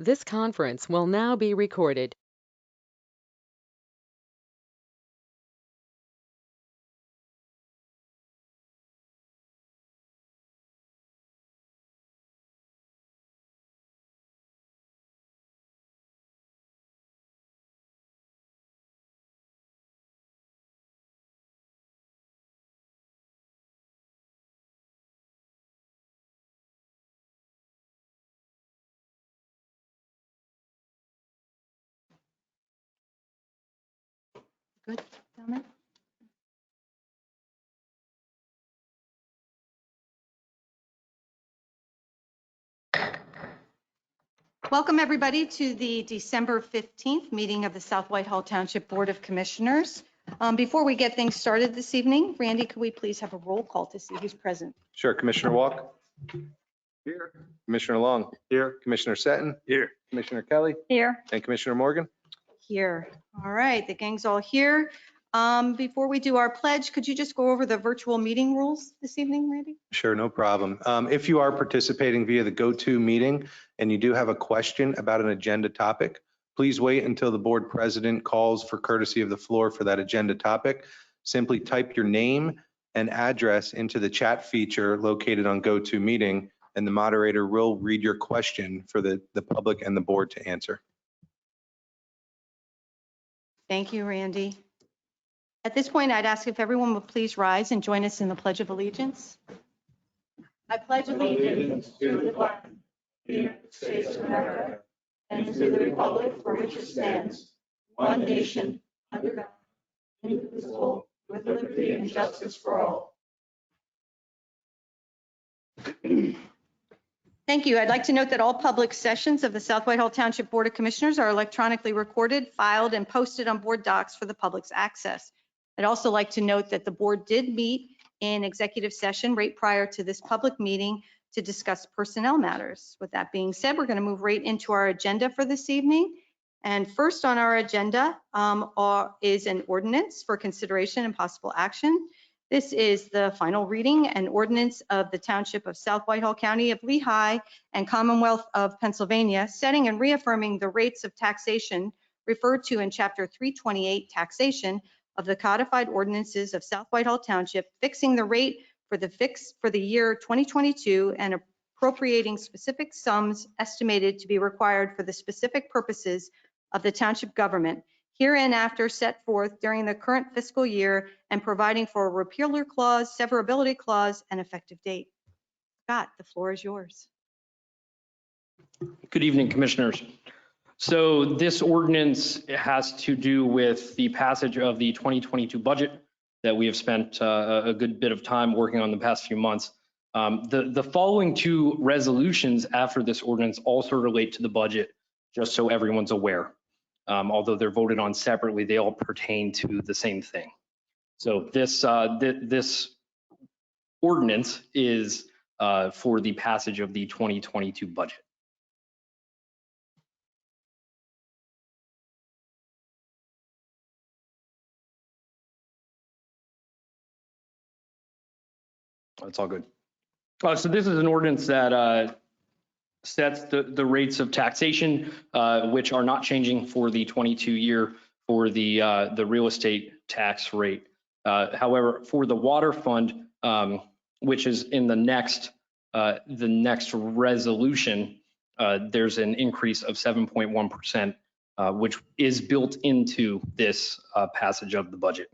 This conference will now be recorded. Good, Dominic? Welcome, everybody, to the December 15th meeting of the South Whitehall Township Board of Commissioners. Before we get things started this evening, Randy, could we please have a roll call to see who's present? Sure. Commissioner Walk? Here. Commissioner Long? Here. Commissioner Seton? Here. Commissioner Kelly? Here. And Commissioner Morgan? Here. All right, the gang's all here. Before we do our pledge, could you just go over the virtual meeting rules this evening, Randy? Sure, no problem. If you are participating via the GoTo meeting and you do have a question about an agenda topic, please wait until the board president calls for courtesy of the floor for that agenda topic. Simply type your name and address into the chat feature located on GoTo meeting, and the moderator will read your question for the public and the board to answer. Thank you, Randy. At this point, I'd ask if everyone would please rise and join us in the Pledge of Allegiance. I pledge allegiance to the flag of the United States of America and to the republic for which it stands, one nation, under God, indivisible, with liberty and justice for all. Thank you. I'd like to note that all public sessions of the South Whitehall Township Board of Commissioners are electronically recorded, filed, and posted on board docs for the public's access. I'd also like to note that the board did meet in executive session right prior to this public meeting to discuss personnel matters. With that being said, we're going to move right into our agenda for this evening. And first on our agenda is an ordinance for consideration and possible action. This is the final reading and ordinance of the Township of South Whitehall, County of Lehigh, and Commonwealth of Pennsylvania, setting and reaffirming the rates of taxation referred to in Chapter 328 Taxation of the Codified Ordinances of South Whitehall Township, fixing the rate for the year 2022 and appropriating specific sums estimated to be required for the specific purposes of the township government, hereinafter set forth during the current fiscal year, and providing for a repealer clause, severability clause, and effective date. Scott, the floor is yours. Good evening, Commissioners. So this ordinance has to do with the passage of the 2022 budget that we have spent a good bit of time working on the past few months. The following two resolutions after this ordinance also relate to the budget, just so everyone's aware. Although they're voted on separately, they all pertain to the same thing. So this ordinance is for the passage of the 2022 budget. That's all good. So this is an ordinance that sets the rates of taxation, which are not changing for the 22 year for the real estate tax rate. However, for the water fund, which is in the next resolution, there's an increase of 7.1%, which is built into this passage of the budget.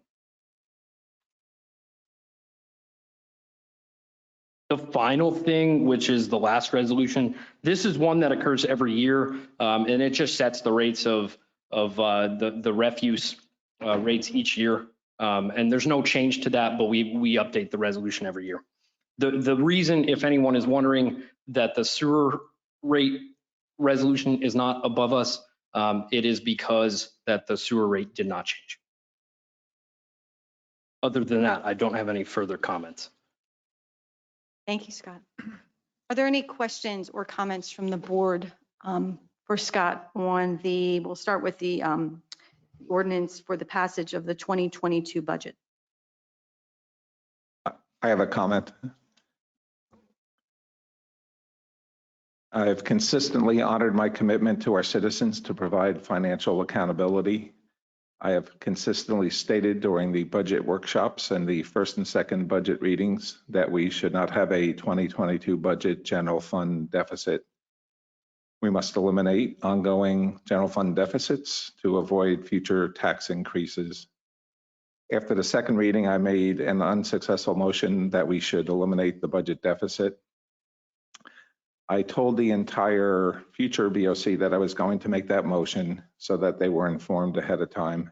The final thing, which is the last resolution, this is one that occurs every year, and it just sets the rates of the refuse rates each year. And there's no change to that, but we update the resolution every year. The reason, if anyone is wondering, that the sewer rate resolution is not above us, it is because that the sewer rate did not change. Other than that, I don't have any further comments. Thank you, Scott. Are there any questions or comments from the board for Scott on we'll start with the ordinance for the passage of the 2022 budget? I have a comment. I've consistently honored my commitment to our citizens to provide financial accountability. I have consistently stated during the budget workshops and the first and second budget readings that we should not have a 2022 budget general fund deficit. We must eliminate ongoing general fund deficits to avoid future tax increases. After the second reading, I made an unsuccessful motion that we should eliminate the budget deficit. I told the entire future BOC that I was going to make that motion so that they were informed ahead of time.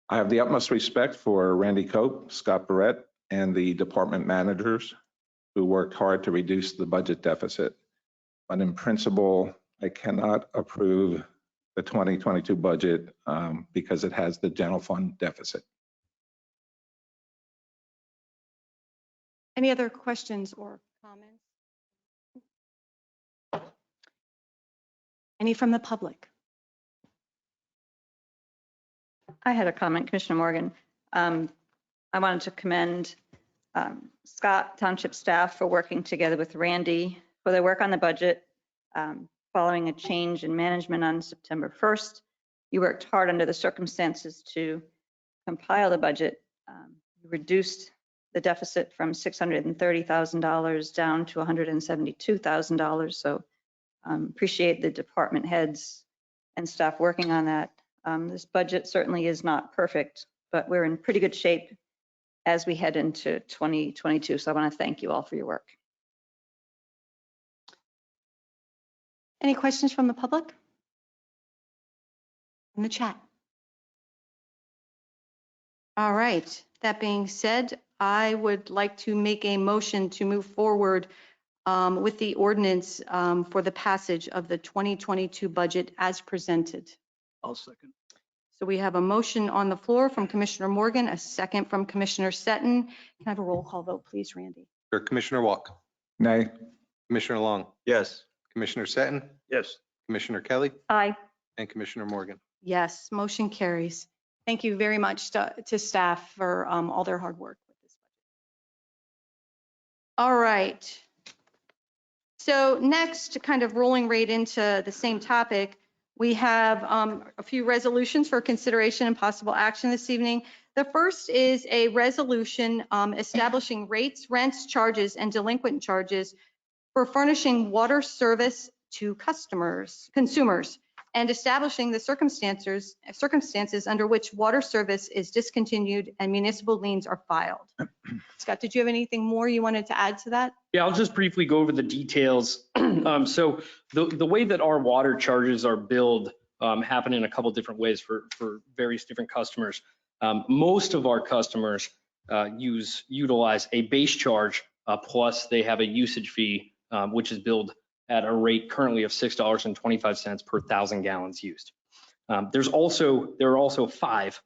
I have the utmost respect for Randy Cope, Scott Barrett, and the department managers who worked hard to reduce the budget deficit. But in principle, I cannot approve the 2022 budget because it has the general fund deficit. Any other questions or comments? Any from the public? I had a comment, Commissioner Morgan. I wanted to commend Scott, Township staff, for working together with Randy for their work on the budget. Following a change in management on September 1st, you worked hard under the circumstances to compile the budget. You reduced the deficit from $630,000 down to $172,000. So appreciate the department heads and staff working on that. This budget certainly is not perfect, but we're in pretty good shape as we head into 2022. So I want to thank you all for your work. Any questions from the public? In the chat. All right. That being said, I would like to make a motion to move forward with the ordinance for the passage of the 2022 budget as presented. I'll second. So we have a motion on the floor from Commissioner Morgan, a second from Commissioner Seton. Can I have a roll call vote, please, Randy? Sure. Commissioner Walk, Nay. Commissioner Long, Yes. Commissioner Seton, Yes. Commissioner Kelly, Aye. and Commissioner Morgan. Yes, motion carries. Thank you very much to staff for all their hard work with this budget. All right. So next, kind of rolling right into the same topic, we have a few resolutions for consideration and possible action this evening. The first is a resolution establishing rates, rents, charges, and delinquent charges for furnishing water service to consumers, and establishing the circumstances under which water service is discontinued and municipal liens are filed. Scott, did you have anything more you wanted to add to that? Yeah, I'll just briefly go over the details. So the way that our water charges are billed happen in a couple different ways for various different customers. Most of our customers utilize a base charge plus they have a usage fee, which is billed at a rate currently of $6.25 per 1,000 gallons used. There are also five,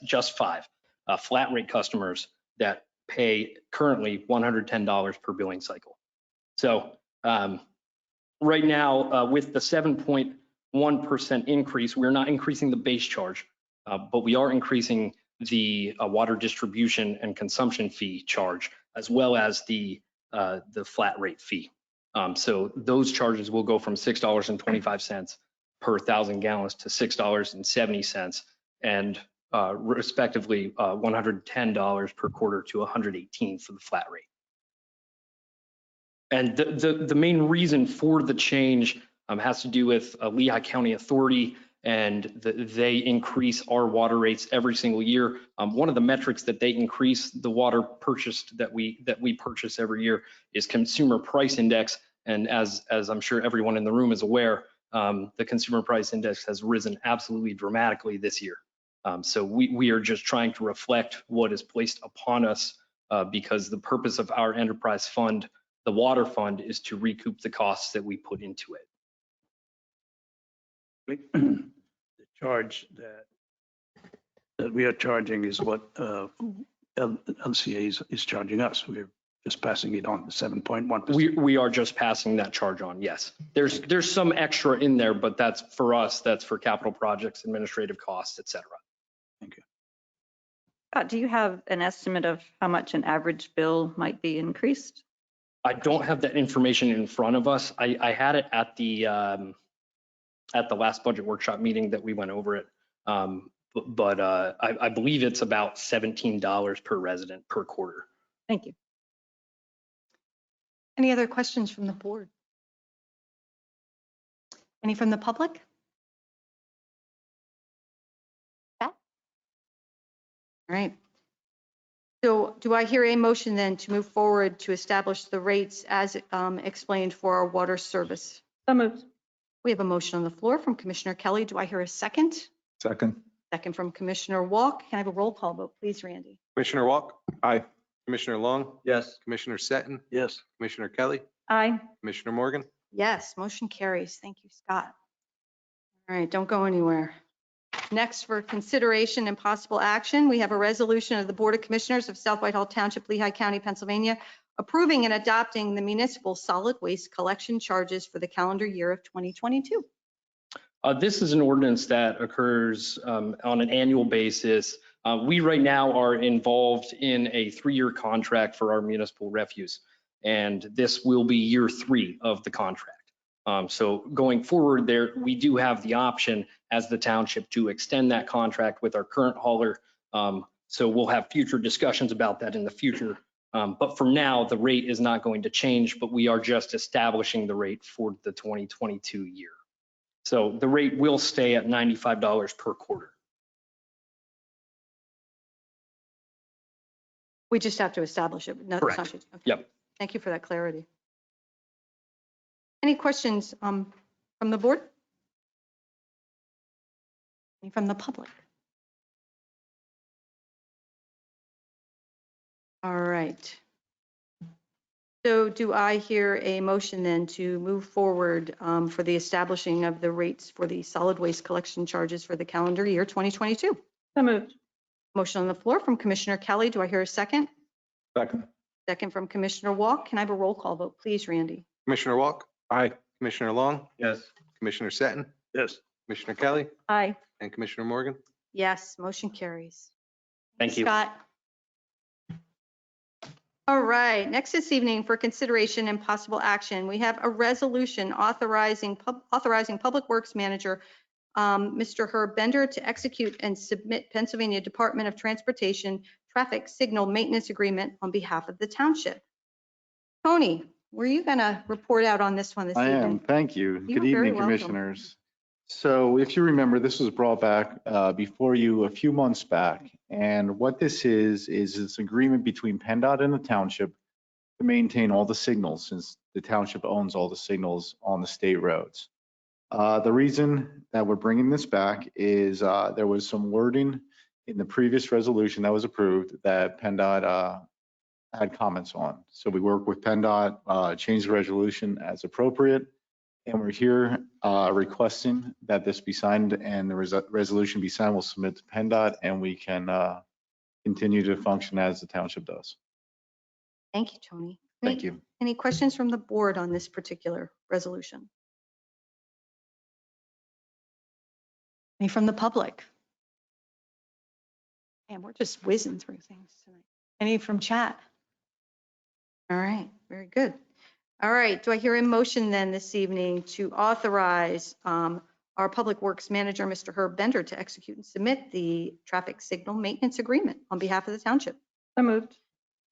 just five flat rate customers that pay currently $110 per billing cycle. So right now, with the 7.1% increase, we're not increasing the base charge, but we are increasing the water distribution and consumption fee charge, as well as the flat rate fee. So those charges will go from $6.25 per 1,000 gallons to $6.70, and respectively $110 per quarter to $118 for the flat rate. And the main reason for the change has to do with Lehigh County Authority, and they increase our water rates every single year. One of the metrics that they increase the water purchased that we purchase every year is consumer price index. And as I'm sure everyone in the room is aware, the consumer price index has risen absolutely dramatically this year. So we are just trying to reflect what is placed upon us because the purpose of our enterprise fund, the water fund, is to recoup the costs that we put into it. The charge that we are charging is what LCA is charging us. We're just passing it on, the 7.1%. We are just passing that charge on, yes. There's some extra in there, but that's for us, that's for capital projects, administrative costs, et cetera. Thank you. Do you have an estimate of how much an average bill might be increased? I don't have that information in front of us. I had it at the last budget workshop meeting that we went over it. But I believe it's about $17 per resident per quarter. Thank you. Any other questions from the board? Any from the public? All right. So do I hear a motion then to move forward to establish the rates as explained for our water service? So moved. We have a motion on the floor from Commissioner Kelly. Do I hear a second? Second. Second from Commissioner Walk. Can I have a roll call vote, please, Randy? Commissioner Walk, Aye. Commissioner Long, Yes. Commissioner Seton, Yes. Commissioner Kelly, Aye. Commissioner Morgan. Yes, motion carries. Thank you, Scott. All right, don't go anywhere. Next, for consideration and possible action, we have a resolution of the Board of Commissioners of South Whitehall Township, Lehigh County, Pennsylvania, approving and adopting the municipal solid waste collection charges for the calendar year of 2022. This is an ordinance that occurs on an annual basis. We right now are involved in a 3-year contract for our municipal refuse, and this will be year 3 of the contract. So going forward there, we do have the option as the township to extend that contract with our current hauler. So we'll have future discussions about that in the future. But for now, the rate is not going to change, but we are just establishing the rate for the 2022 year. So the rate will stay at $95 per quarter. We just have to establish it. No, it's not- Correct. okay. Yep. Thank you for that clarity. Any questions from the board? Any from the public? All right. So do I hear a motion then to move forward for the establishing of the rates for the solid waste collection charges for the calendar year 2022? So moved. Motion on the floor from Commissioner Kelly. Do I hear a second? Second. Second from Commissioner Walk. Can I have a roll call vote, please, Randy? Commissioner Walk, Aye. Commissioner Long, Yes. Commissioner Seton, Yes. Commissioner Kelly, Aye. and Commissioner Morgan. Yes, motion carries. Thank you. Scott. All right, next this evening for consideration and possible action, we have a resolution authorizing Public Works Manager, Mr. Herb Bender, to execute and submit Pennsylvania Department of Transportation Traffic Signal Maintenance Agreement on behalf of the township. Tony, were you going to report out on this one this I evening? am, thank you. You're Good very evening, welcome. Commissioners. So if you remember, this was brought back before you a few months back. And what this is it's agreement between PennDOT and the township to maintain all the signals, since the township owns all the signals on the state roads. The reason that we're bringing this back is there was some wording in the previous resolution that was approved that PennDOT had comments on. So we worked with PennDOT, changed the resolution as appropriate, and we're here requesting that this be signed and the resolution be signed. We'll submit to PennDOT and we can continue to function as the township does. Thank you, Tony. Thank you. Any questions from the board on this particular resolution? Any from the public? Man, we're just whizzing through things tonight. Any from chat? All right, very good. All right, do I hear a motion then this evening to authorize our Public Works Manager, Mr. Herb Bender, to execute and submit the traffic signal maintenance agreement on behalf of the township? So moved.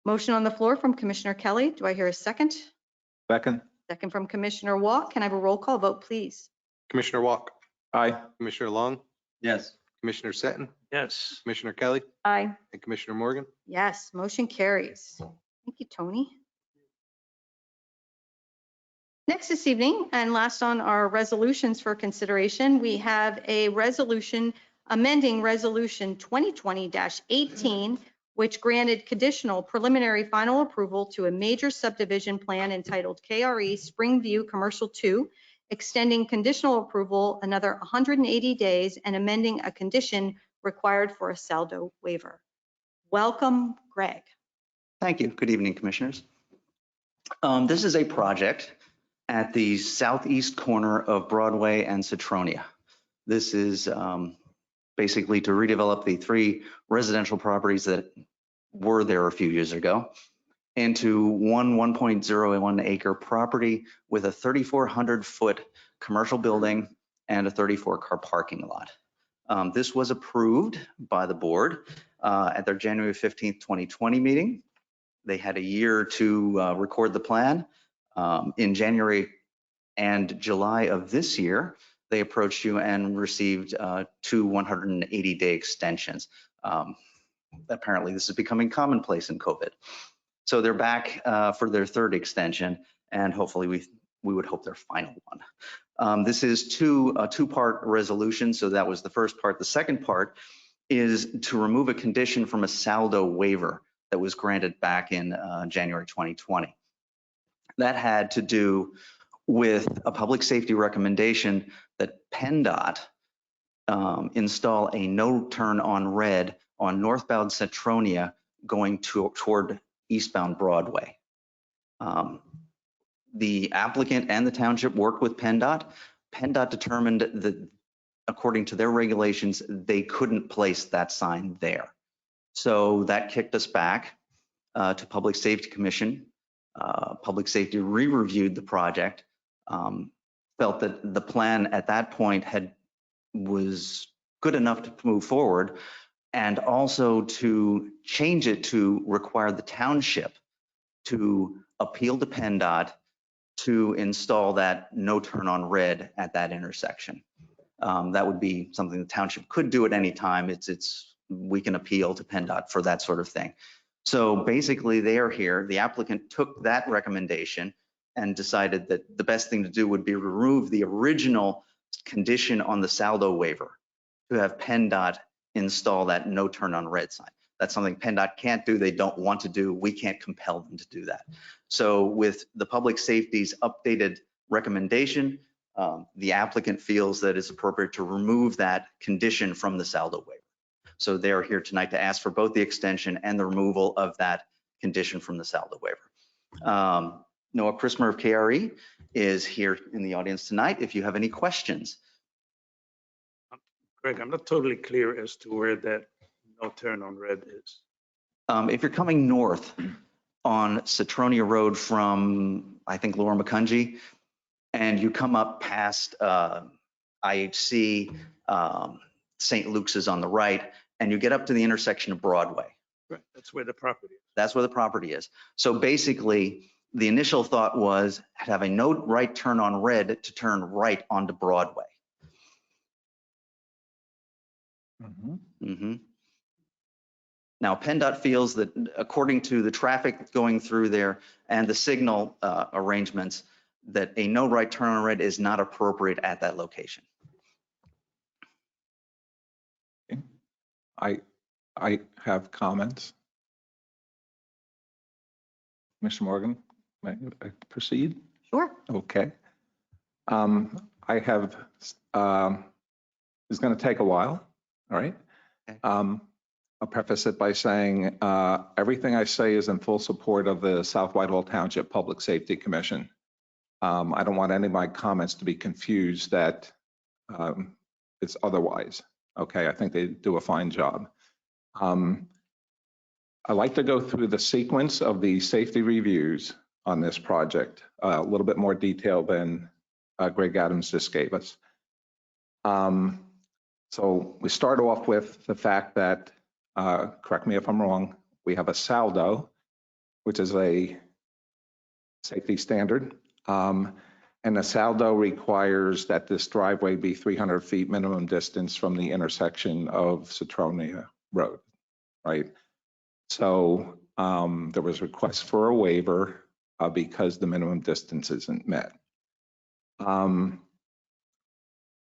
Motion on the floor from Commissioner Kelly. Do I hear a second? Second. Second from Commissioner Walk. Can I have a roll call vote, please? Commissioner Walk, Aye. Commissioner Long, Yes. Commissioner Seton, Yes. Commissioner Kelly, Aye. and Commissioner Morgan. Yes, motion carries. Thank you, Tony. Next this evening, and last on our resolutions for consideration, we have a resolution amending Resolution 2020-18, which granted conditional preliminary final approval to a major subdivision plan entitled KRE Springview Commercial 2, extending conditional approval another 180 days and amending a condition required for a Saldo waiver. Welcome, Greg. Thank you. Good evening, Commissioners. This is a project at the southeast corner of Broadway and Citronia. This is basically to redevelop the 3 residential properties that were there a few years ago. into one 1.01 acre property with a 3,400-foot commercial building and a 34-car parking lot. This was approved by the board at their January 15th, 2020 meeting. They had a year to record the plan. In January and July of this year, they approached you and received 2 180-day extensions. Apparently, this is becoming commonplace in COVID. So they're back for their third extension, and hopefully we would hope their final one. This is a two-part resolution, so that was the first part. The second part is to remove a condition from a Saldo waiver that was granted back in January 2020. That had to do with a public safety recommendation that PennDOT install a no turn on red on northbound Centronia going toward eastbound Broadway. The applicant and the township worked with PennDOT. PennDOT determined that according to their regulations, they couldn't place that sign there. So that kicked us back to Public Safety Commission. Public Safety re-reviewed the project, felt that the plan at that point was good enough to move forward, and also to change it to require the township to appeal to PennDOT to install that no turn on red at that intersection. That would be something the township could do at any time. We can appeal to PennDOT for that sort of thing. So basically they are here. The applicant took that recommendation and decided that the best thing to do would be remove the original condition on the Saldo waiver to have PennDOT install that no turn on red sign. That's something PennDOT can't do. They don't want to do. We can't compel them to do that. So with the public safety's updated recommendation, the applicant feels that it's appropriate to remove that condition from the Saldo waiver. So they're here tonight to ask for both the extension and the removal of that condition from the Saldo waiver. Noah Christmer of KRE is here in the audience tonight if you have any questions. Greg, I'm not totally clear as to where that no turn on red is. If you're coming north on Citronia Road from, I think, Laura McCungy, and you come up past IHC, St. Luke's is on the right, and you get up to the intersection of Broadway. Right, that's where the property is. That's where the property is. So basically, the initial thought was have a no right turn on red to turn right onto Broadway. Now, PennDOT feels that according to the traffic going through there and the signal arrangements, that a no right turn on red is not appropriate at that location. I have comments. Mr. Morgan, may I proceed? Sure. Okay. I have, it's going to take a while, all right? Okay. I'll preface it by saying everything I say is in full support of the South Whitehall Township Public Safety Commission. I don't want any of my comments to be confused that it's otherwise. Okay, I think they do a fine job. I like to go through the sequence of the safety reviews on this project, a little bit more detail than Greg Adams just gave us. So we start off with the fact that, correct me if I'm wrong, we have a Saldo, which is a safety standard. And the Saldo requires that this driveway be 300 feet minimum distance from the intersection of Citronia Road, right? So there was a request for a waiver because the minimum distance isn't met.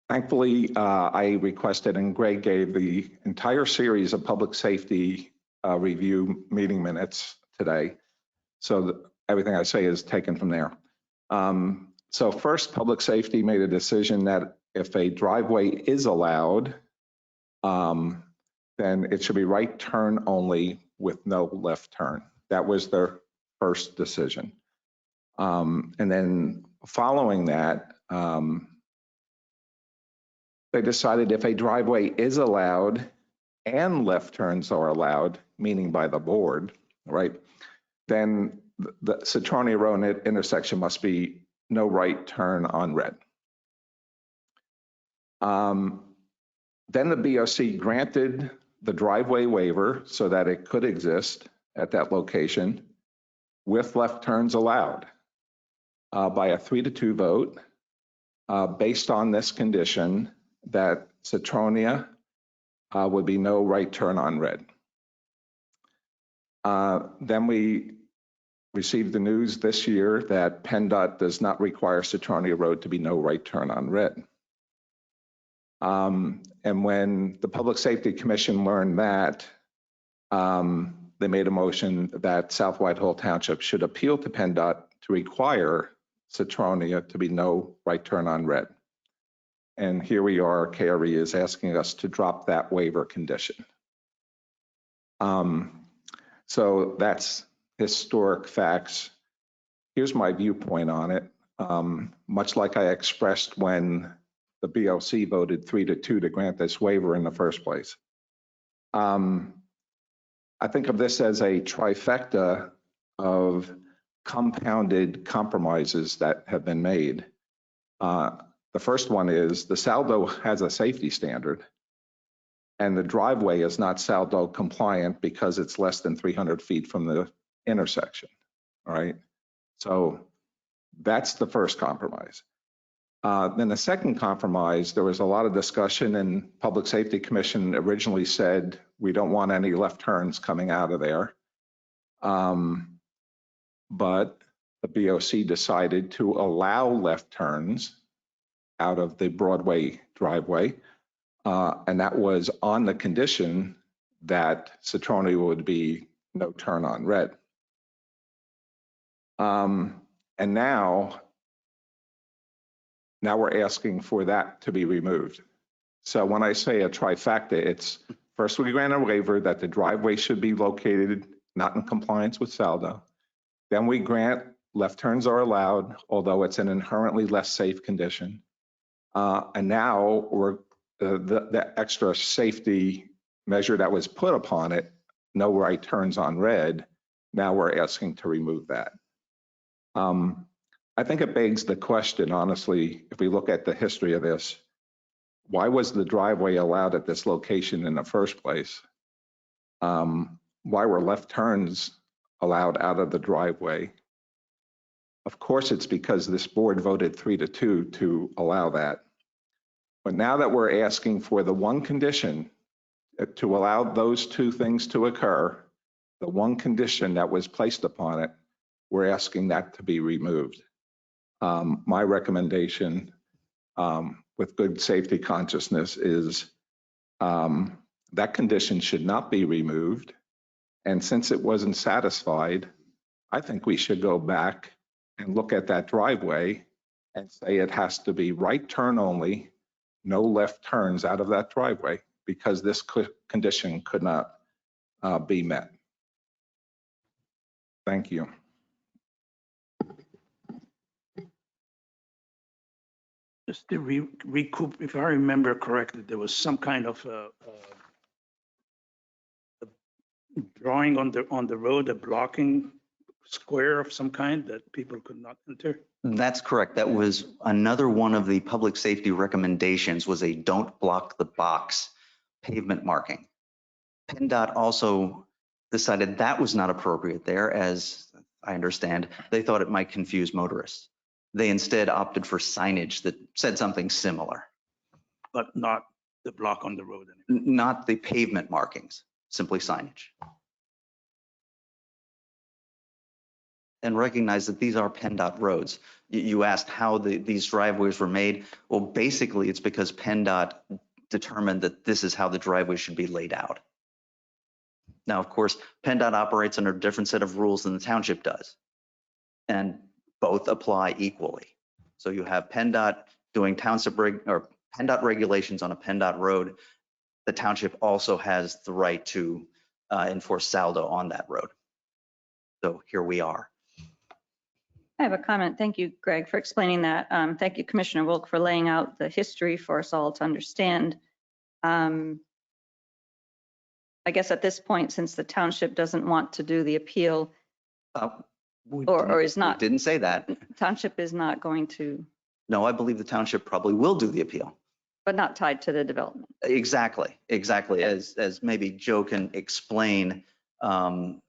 Thankfully, I requested and Greg gave the entire series of public safety review meeting minutes today. So everything I say is taken from there. So first, public safety made a decision that if a driveway is allowed, then it should be right turn only with no left turn. That was their first decision. And then following that, they decided if a driveway is allowed and left turns are allowed, meaning by the board, right, then the Citronia Road intersection must be no right turn on red. Then the BOC granted the driveway waiver so that it could exist at that location with left turns allowed by a 3-2 vote based on this condition that Citronia would be no right turn on red. Then we received the news this year that PennDOT does not require Citronia Road to be no right turn on red. And when the Public Safety Commission learned that, they made a motion that South Whitehall Township should appeal to PennDOT to require Citronia to be no right turn on red. And here we are, KRE is asking us to drop that waiver condition. So that's historic facts. Here's my viewpoint on it. Much like I expressed when the BOC voted 3-2 to grant this waiver in the first place. I think of this as a trifecta of compounded compromises that have been made. The first one is the Saldo has a safety standard, and the driveway is not Saldo compliant because it's less than 300 feet from the intersection, all right? So that's the first compromise. Then the second compromise, there was a lot of discussion, and Public Safety Commission originally said, we don't want any left turns coming out of there. But the BOC decided to allow left turns out of the Broadway driveway. And that was on the condition that Citronia would be no turn on red. And now we're asking for that to be removed. So when I say a trifecta, it's first we grant a waiver that the driveway should be located not in compliance with Saldo. Then we grant left turns are allowed, although it's an inherently less safe condition. And now we're the extra safety measure that was put upon it, no right turns on red. Now we're asking to remove that. I think it begs the question, honestly, if we look at the history of this, why was the driveway allowed at this location in the first place? Why were left turns allowed out of the driveway? Of course, it's because this board voted 3-2 to allow that. But now that we're asking for the one condition to allow those two things to occur, the one condition that was placed upon it, we're asking that to be removed. My recommendation with good safety consciousness is that condition should not be removed. And since it wasn't satisfied, I think we should go back and look at that driveway and say it has to be right turn only, no left turns out of that driveway, because this condition could not be met. Thank you. Just to recoup, if I remember correctly, there was some kind of a drawing on the road, a blocking square of some kind that people could not enter. That's correct. That was another one of the public safety recommendations, was a don't block the box pavement marking. PennDOT also decided that was not appropriate there, as I understand. They thought it might confuse motorists. They instead opted for signage that said something similar. But not the block on the road anymore. Not the pavement markings, simply signage. And recognize that these are PennDOT roads. You asked how these driveways were made. Well, basically it's because PennDOT determined that this is how the driveway should be laid out. Now, of course, PennDOT operates under a different set of rules than the township does. And both apply equally. So you have PennDOT doing PennDOT regulations on a PennDOT road. The township also has the right to enforce Saldo on that road. So here we are. I have a comment. Thank you, Greg, for explaining that. Thank you, Commissioner Wilk, for laying out the history for us all to understand. I guess at this point, since the township doesn't want to do the appeal, Or is not. Didn't say that. Township is not going to, No, I believe the township probably will do the appeal. but not tied to the development. Exactly, exactly. As maybe Joe can explain, the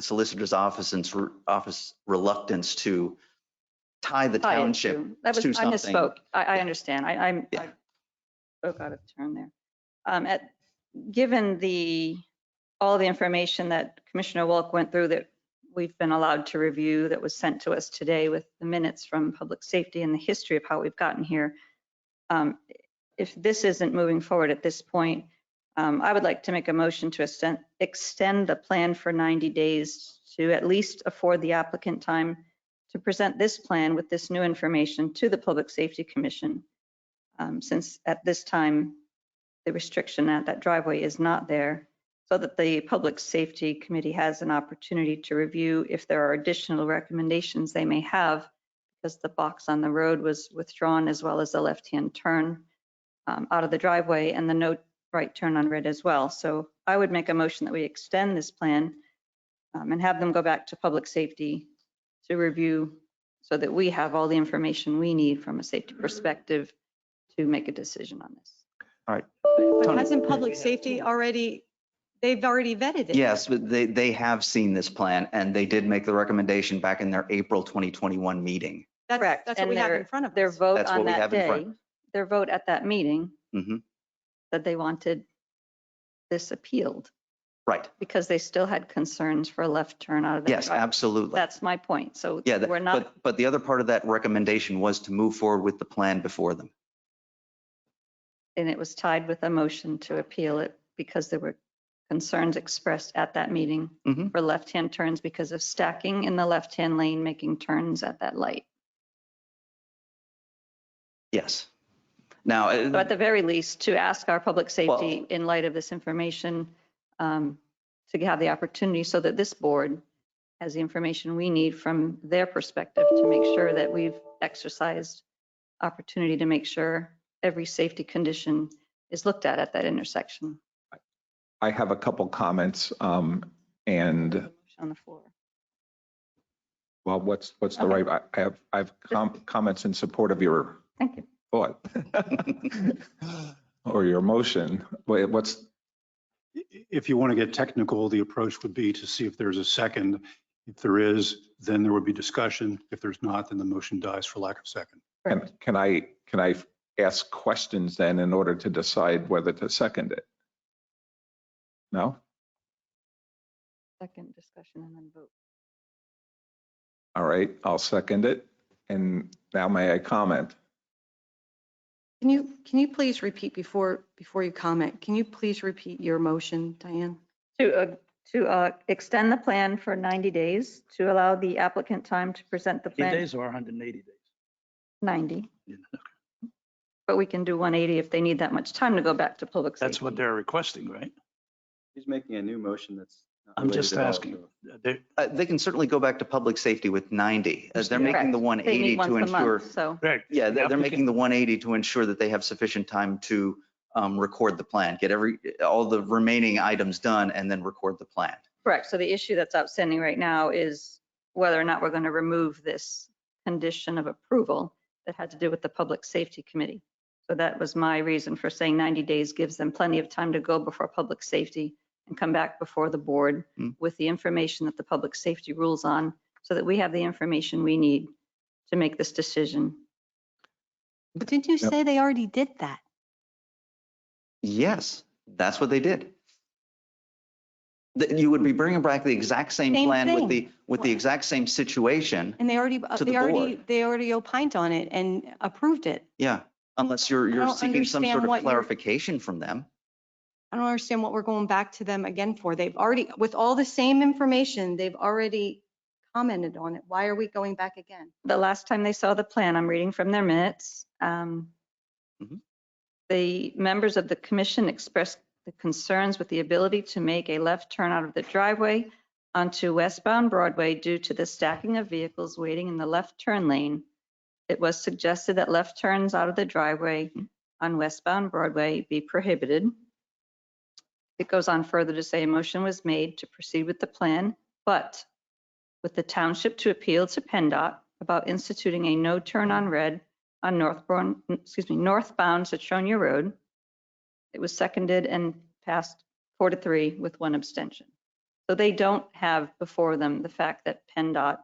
solicitor's office reluctance to tie the Tie it township to- That was, to I something. misspoke. I understand. I Yeah. spoke out of turn there. Given all the information that Commissioner Wilk went through that we've been allowed to review that was sent to us today with the minutes from public safety and the history of how we've gotten here, if this isn't moving forward at this point, I would like to make a motion to extend the plan for 90 days to at least afford the applicant time to present this plan with this new information to the Public Safety Commission. Since at this time, the restriction at that driveway is not there, so that the Public Safety Committee has an opportunity to review if there are additional recommendations they may have, because the box on the road was withdrawn, as well as the left-hand turn out of the driveway and the no right turn on red as well. So I would make a motion that we extend this plan and have them go back to Public Safety to review so that we have all the information we need from a safety perspective to make a decision on this. All right. But Tony. hasn't public safety they've already vetted it? Yes, but they have seen this plan and they did make the recommendation back in their April 2021 meeting. Correct. That's what And we have in front of Their us. vote That's on what we that have in day, front. their vote at that meeting, Mhm. that they wanted this appealed Right. because they still had concerns for a left turn out of the Yes, driveway. absolutely. That's my point. So Yeah, we're not, but the other part of that recommendation was to move forward with the plan before them. and it was tied with a motion to appeal it because there were concerns expressed at that meeting Mhm. for left-hand turns because of stacking in the left-hand lane, making turns at that light. Yes. Now, So at the very least, to ask our public safety in light of this information, to have the opportunity so that this board has the information we need from their perspective to make sure that we've exercised opportunity to make sure every safety condition is looked at that intersection. I have a couple comments, and Motion on the floor. well, what's the right, I have comments in support of your Thank you. thought or your motion. What's, If you want to get technical, the approach would be to see if there's a second. If there is, then there would be discussion. If there's not, then the motion dies for lack of second. can I ask questions then in order to decide whether to second it? No? Second discussion and then vote. All right, I'll second it. And now may I comment? Can you please repeat before you comment? Can you please repeat your motion, Diane? To extend the plan for 90 days to allow the applicant time to present the 80 plan. days or 180 days? 90, Yeah, but we can do 180 if they need that much time to go back to public safety. that's what they're requesting, right? He's making a new motion that's. not I'm related just at all, asking. so- they can certainly go back to public safety with 90. They're making the Correct. They 180 meet once to a ensure. month, so. Correct. Yeah, The they're applicant- making the 180 to ensure that they have sufficient time to record the plan, get all the remaining items done and then record the plan. Correct. So the issue that's outstanding right now is whether or not we're going to remove this condition of approval that had to do with the Public Safety Committee. So that was my reason for saying 90 days gives them plenty of time to go before public safety and come back before the board with the information that the public safety rules on, so that we have the information we need to make this decision. But didn't you say they already did that? Yes, that's what they did. You would be bringing back the exact same Same plan with thing. the exact same situation. And they already, To the board. they already opined on it and approved it. Yeah, unless you're don't seeking some understand sort of what you're- clarification from them. I don't understand what we're going back to them again for. They've already, with all the same information, they've already commented on it. Why are we going back again? The last time they saw the plan, I'm reading from their minutes, the members of the commission expressed the concerns with the ability to make a left turn out of the driveway onto westbound Broadway due to the stacking of vehicles waiting in the left turn lane. It was suggested that left turns out of the driveway on westbound Broadway be prohibited. It goes on further to say a motion was made to proceed with the plan, but with the township to appeal to PennDOT about instituting a no turn on red on northbound Cetronia Road. It was seconded and passed 4-3 with one abstention. So they don't have before them the fact that PennDOT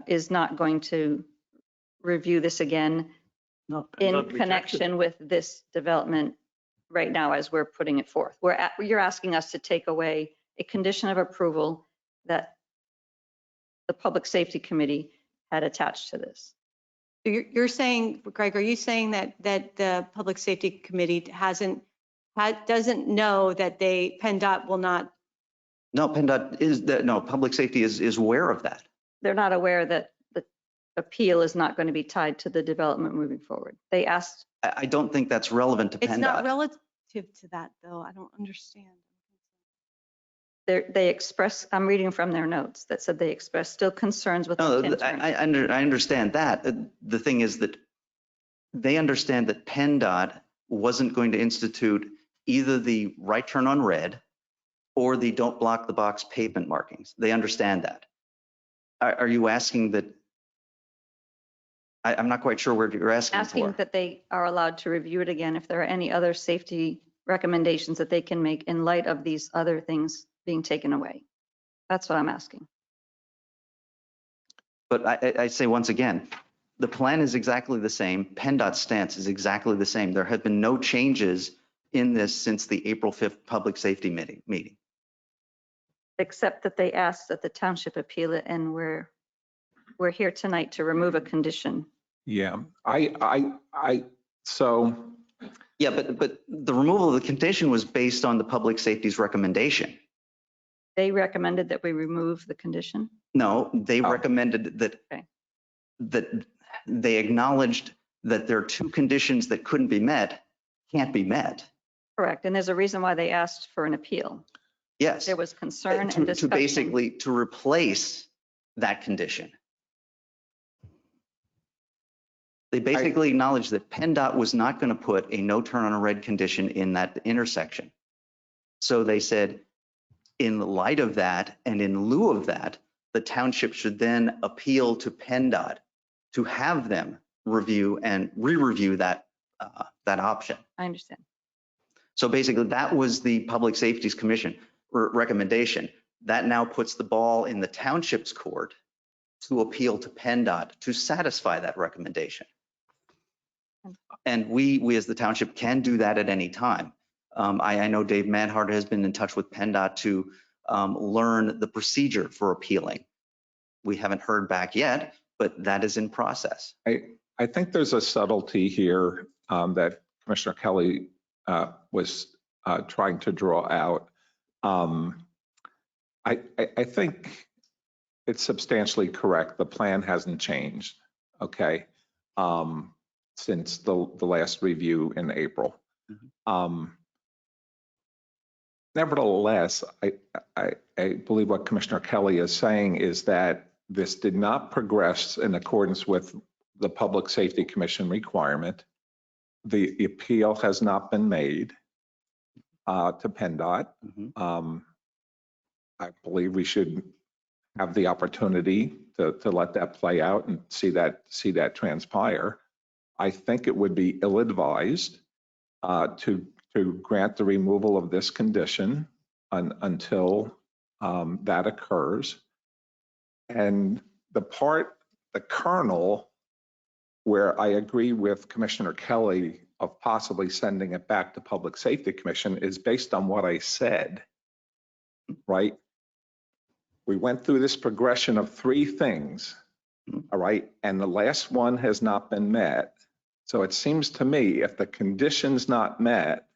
is not going to review this again No, in not rejected. connection with this development right now as we're putting it forth. You're asking us to take away a condition of approval that the Public Safety Committee had attached to this. You're saying, Greg, are you saying that the Public Safety Committee doesn't know that PennDOT will not? No, PennDOT Public Safety is aware of that. They're not aware that the appeal is not going to be tied to the development moving forward. They asked. I don't think that's relevant to PennDOT. It's not relative to that, though. I don't understand. They express, I'm reading from their notes that said they expressed still concerns with. No, the I understand that. The thing is that they understand that PennDOT wasn't going to institute either the right turn on red or the don't block the box pavement markings. They understand that. Are you asking that? I'm not quite sure what you're asking for. That they are allowed to review it again if there are any other safety recommendations that they can make in light of these other things being taken away. That's what I'm asking. But I say once again, the plan is exactly the same. PennDOT's stance is exactly the same. There have been no changes in this since the April 5th public safety meeting. Except that they asked that the township appeal it, and we're here tonight to remove a condition. Yeah, so. Yeah, but the removal of the condition was based on the public safety's recommendation. They recommended that we remove the condition? No, they recommended that, that they acknowledged that there are two conditions that couldn't be met, can't be met. Correct, and there's a reason why they asked for an appeal. Yes. There was concern and discussion. To basically, to replace that condition. They basically acknowledged that PennDOT was not going to put a no turn on a red condition in that intersection. So they said, in light of that and in lieu of that, the township should then appeal to PennDOT to have them review and re-review that option. I understand. So basically, that was the Public Safety's Commission recommendation. That now puts the ball in the township's court to appeal to PennDOT to satisfy that recommendation. And we as the township can do that at any time. I know Dave Manhart has been in touch with PennDOT to learn the procedure for appealing. We haven't heard back yet, but that is in process. I think there's a subtlety here that Commissioner Kelly was trying to draw out. I think it's substantially correct. The plan hasn't changed, okay, since the last review in April. Nevertheless, I believe what Commissioner Kelly is saying is that this did not progress in accordance with the Public Safety Commission requirement. The appeal has not been made to PennDOT. I believe we should have the opportunity to let that play out and see that transpire. I think it would be ill-advised to grant the removal of this condition until that occurs. And the kernel where I agree with Commissioner Kelly of possibly sending it back to Public Safety Commission is based on what I said, right? We went through this progression of 3 things, all right? And the last one has not been met. So it seems to me if the condition's not met,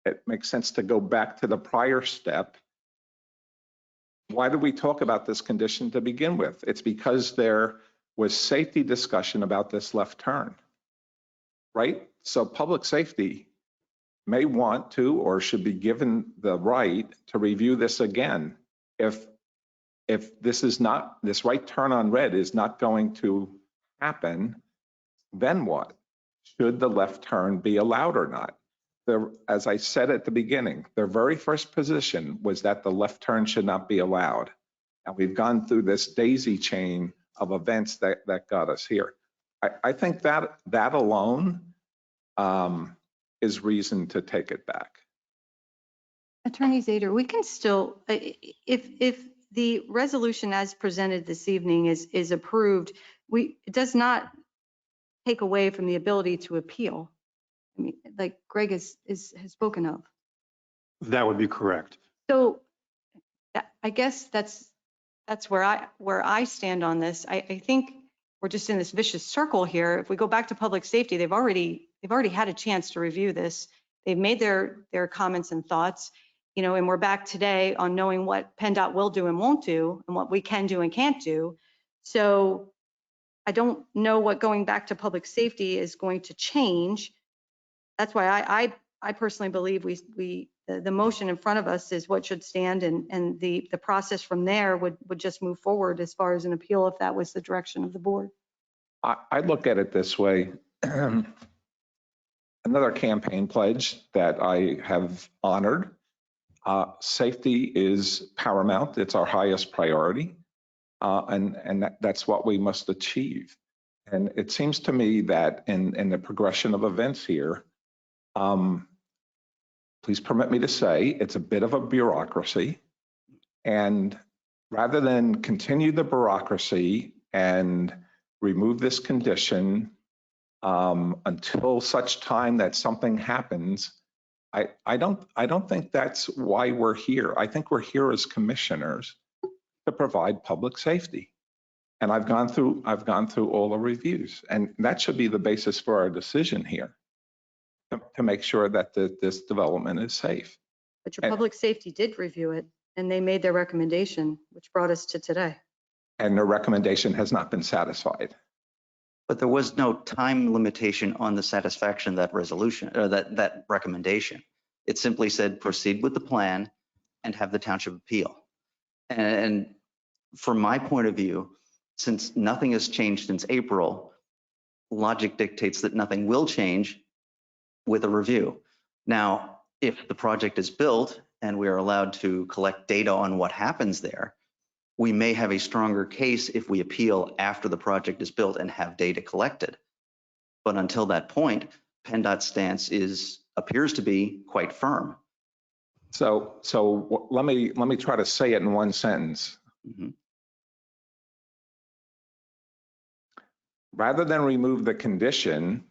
it makes sense to go back to the prior step. Why did we talk about this condition to begin with? It's because there was safety discussion about this left turn, right? So public safety may want to or should be given the right to review this again. If this right turn on red is not going to happen, then what? Should the left turn be allowed or not? As I said at the beginning, their very first position was that the left turn should not be allowed. And we've gone through this daisy chain of events that got us here. I think that alone is reason to take it back. Attorney Zader, we can still, if the resolution as presented this evening is approved, it does not take away from the ability to appeal. I mean, like Greg has spoken of. That would be correct. So I guess that's where I stand on this. I think we're just in this vicious circle here. If we go back to public safety, they've already had a chance to review this. They've made their comments and thoughts, you know, and we're back today on knowing what PennDOT will do and won't do and what we can do and can't do. So I don't know what going back to public safety is going to change. That's why I personally believe the motion in front of us is what should stand, and the process from there would just move forward as far as an appeal if that was the direction of the board. I look at it this way. Another campaign pledge that I have honored. Safety is paramount. It's our highest priority. And that's what we must achieve. And it seems to me that in the progression of events here, please permit me to say, it's a bit of a bureaucracy. And rather than continue the bureaucracy and remove this condition until such time that something happens, I don't think that's why we're here. I think we're here as commissioners to provide public safety. And I've gone through all the reviews, and that should be the basis for our decision here to make sure that this development is safe. But your public safety did review it, and they made their recommendation, which brought us to today. And their recommendation has not been satisfied. But there was no time limitation on the satisfaction of that resolution or that recommendation. It simply said proceed with the plan and have the township appeal. And from my point of view, since nothing has changed since April, logic dictates that nothing will change with a review. Now, if the project is built and we are allowed to collect data on what happens there, we may have a stronger case if we appeal after the project is built and have data collected. But until that point, PennDOT's stance appears to be quite firm. So let me try to say it in one sentence. Mm-hmm. Rather than remove the condition,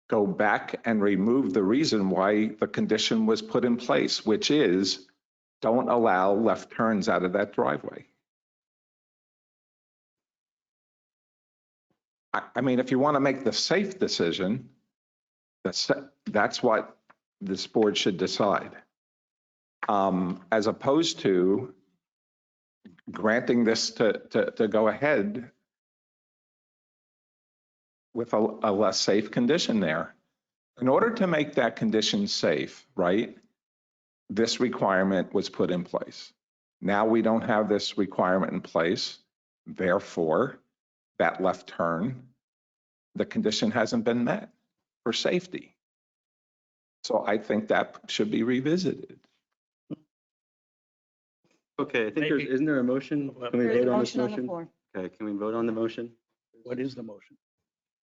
go back and remove the reason why the condition was put in place, which is don't allow left turns out of that driveway. I mean, if you want to make the safe decision, that's what this board should decide. As opposed to granting this to go ahead with a less safe condition there. In order to make that condition safe, right, this requirement was put in place. Now we don't have this requirement in place. Therefore, that left turn, the condition hasn't been met for safety. So I think that should be revisited. Okay, I think isn't there a motion? Can we There's a vote on this motion on the motion? floor. Okay, can we vote on the motion? What is the motion?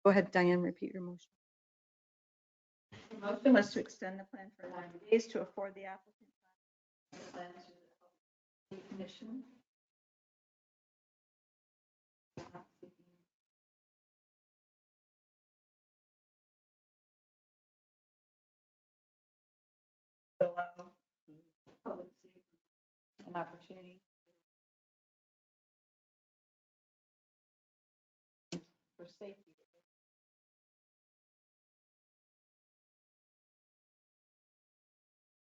Go ahead, Diane, repeat your motion. The motion was to extend the plan for 90 days to afford the applicant time to present to the commission. To allow public safety an opportunity for safety.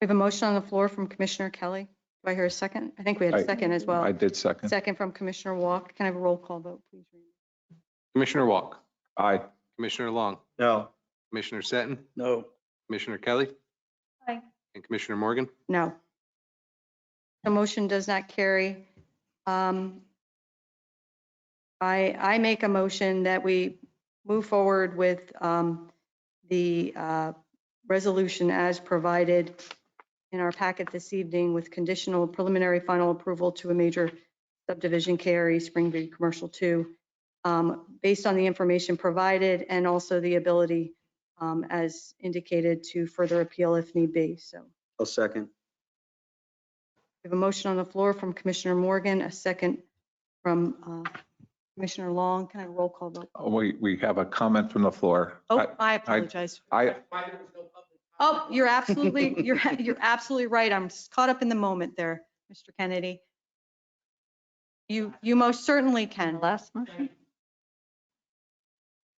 We have a motion on the floor from Commissioner Kelly. Do I hear a second? I think we had a second as well. I did second. Second from Commissioner Walk. Can I have a roll call vote, please? Commissioner Walk, Aye. Commissioner Long, No. Commissioner Seton, No. Commissioner Kelly. Aye. And Commissioner Morgan. No. The motion does not carry. I make a motion that we move forward with the resolution as provided in our packet this evening with conditional preliminary final approval to a major subdivision KRE Springview Commercial 2, based on the information provided and also the ability, as indicated, to further appeal if need be. So I'll second. we have a motion on the floor from Commissioner Morgan, a second from Commissioner Long. Can I have a roll call vote? We have a comment from the floor. Oh, I apologize. Oh, you're absolutely right. I'm caught up in the moment there, Mr. Kennedy. You most certainly can. Last motion?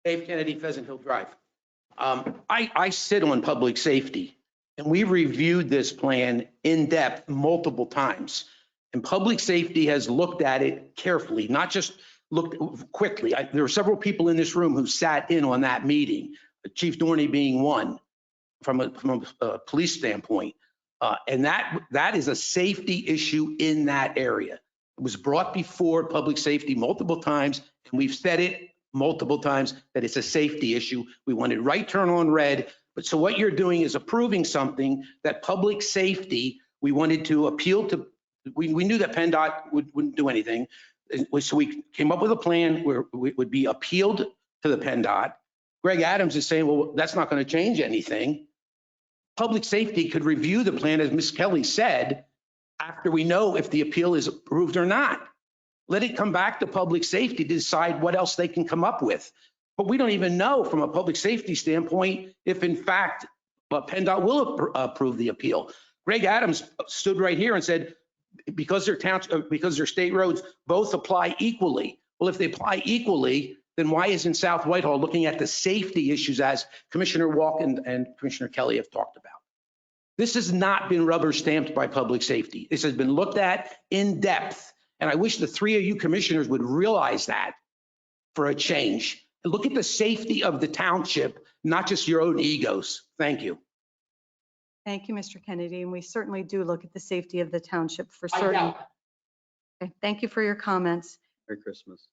Dave Kennedy, Pheasant Hill Drive. I sit on public safety, and we reviewed this plan in depth multiple times. And public safety has looked at it carefully, not just looked quickly. There were several people in this room who sat in on that meeting, Chief Dorney being one, from a police standpoint. And that is a safety issue in that area. It was brought before public safety multiple times, and we've said it multiple times that it's a safety issue. We wanted right turn on red. But so what you're doing is approving something that public safety, we wanted to appeal to. We knew that PennDOT wouldn't do anything. So we came up with a plan where it would be appealed to the PennDOT. Greg Adams is saying, well, that's not going to change anything. Public safety could review the plan, as Ms. Kelly said, after we know if the appeal is approved or not. Let it come back to public safety to decide what else they can come up with. But we don't even know from a public safety standpoint if in fact PennDOT will approve the appeal. Greg Adams stood right here and said, because they're state roads, both apply equally. Well, if they apply equally, then why isn't South Whitehall looking at the safety issues as Commissioner Walk and Commissioner Kelly have talked about? This has not been rubber stamped by public safety. This has been looked at in depth. And I wish the three of you commissioners would realize that for a change. Look at the safety of the township, not just your own egos. Thank you. Thank you, Mr. Kennedy. And we certainly do look at the safety of the township for certain. Okay, thank you for your comments. Merry Christmas.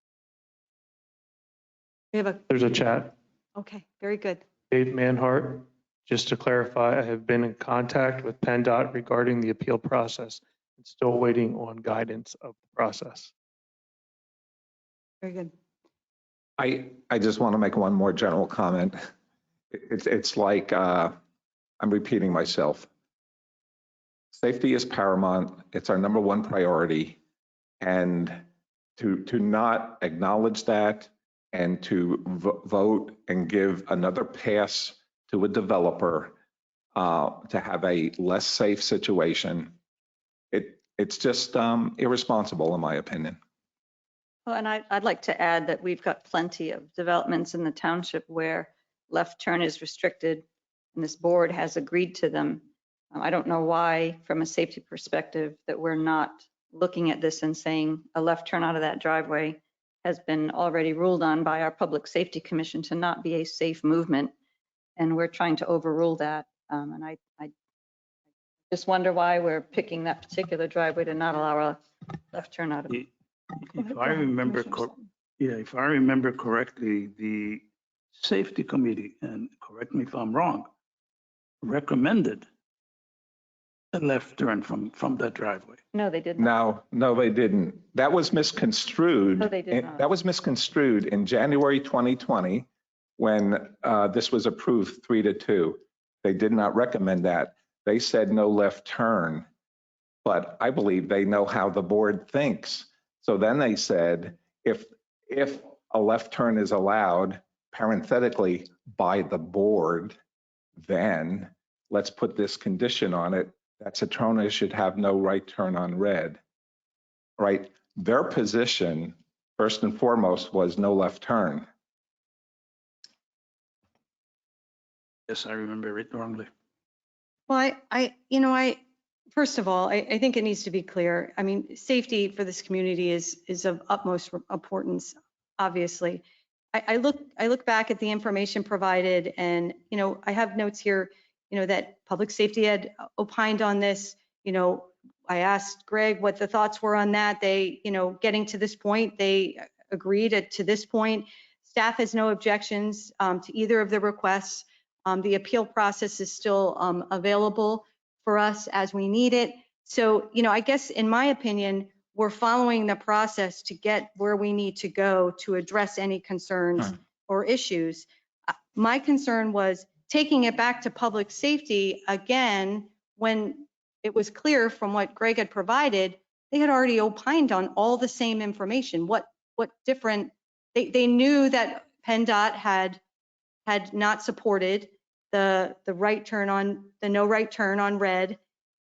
There's a chat. Okay, very good. Dave Manhart, just to clarify, I have been in contact with PennDOT regarding the appeal process and still waiting on guidance of the process. Very good. I just want to make one more general comment. It's like I'm repeating myself. Safety is paramount. It's our number one priority. And to not acknowledge that and to vote and give another pass to a developer to have a less safe situation, it's just irresponsible in my opinion. Well, and I'd like to add that we've got plenty of developments in the township where left turn is restricted, and this board has agreed to them. I don't know why, from a safety perspective, that we're not looking at this and saying a left turn out of that driveway has been already ruled on by our Public Safety Commission to not be a safe movement, and we're trying to overrule that. And I just wonder why we're picking that particular driveway to not allow a left turn out of it. If I remember correctly, the safety committee, and correct me if I'm wrong, recommended a left turn from that driveway. No, they did not. No, they didn't. That was misconstrued. No, they did not. That was misconstrued in January 2020 when this was approved 3-2. They did not recommend that. They said no left turn, but I believe they know how the board thinks. So then they said, if a left turn is allowed, parenthetically, by the board, then let's put this condition on it that Cetrona should have no right turn on red, right? Their position, first and foremost, was no left turn. Yes, I remember it wrongly. Well, first of all, I think it needs to be clear. I mean, safety for this community is of utmost importance, obviously. I look back at the information provided, and, I have notes here, that public safety had opined on this. I asked Greg what the thoughts were on that. They, getting to this point, they agreed to this point. Staff has no objections to either of the requests. The appeal process is still available for us as we need it. So, I guess in my opinion, we're following the process to get where we need to go to address any concerns or issues. My concern was taking it back to public safety again, when it was clear from what Greg had provided, they had already opined on all the same information. What different, they knew that PennDOT had not supported the right turn on, the no right turn on red.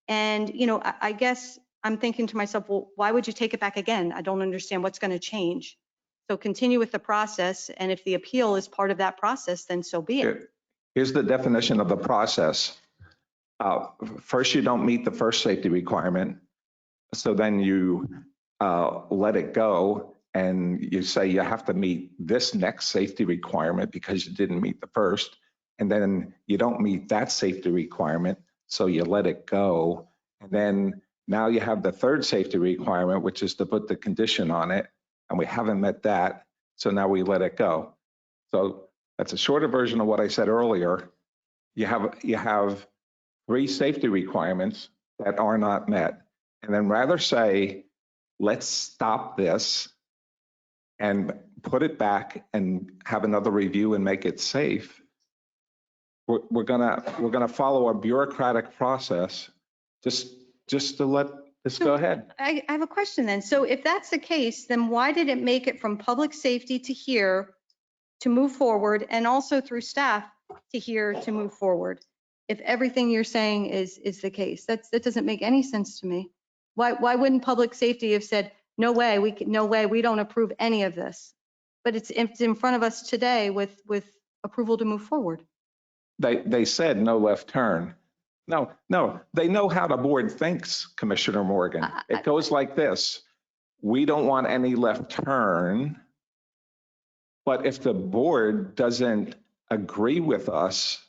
And, you know, I guess I'm thinking to myself, well, why would you take it back again? I don't understand what's going to change. So continue with the process. And if the appeal is part of that process, then so be it. Here's the definition of the process. First, you don't meet the first safety requirement. So then you let it go and you say you have to meet this next safety requirement because you didn't meet the first. And then you don't meet that safety requirement, so you let it go. And then now you have the third safety requirement, which is to put the condition on it. And we haven't met that, so now we let it go. So that's a shorter version of what I said earlier. You have 3 safety requirements that are not met. And then rather say, let's stop this and put it back and have another review and make it safe. We're gonna follow a bureaucratic process just to let this go ahead. I have a question then. So if that's the case, then why did it make it from public safety to here to move forward, and also through staff to here to move forward? If everything you're saying is the case, that doesn't make any sense to me. Why wouldn't public safety have said, no way, we don't approve any of this? But it's in front of us today with approval to move forward. They said no left turn. No, they know how the board thinks, Commissioner Morgan. It goes like this. We don't want any left turn, but if the board doesn't agree with us,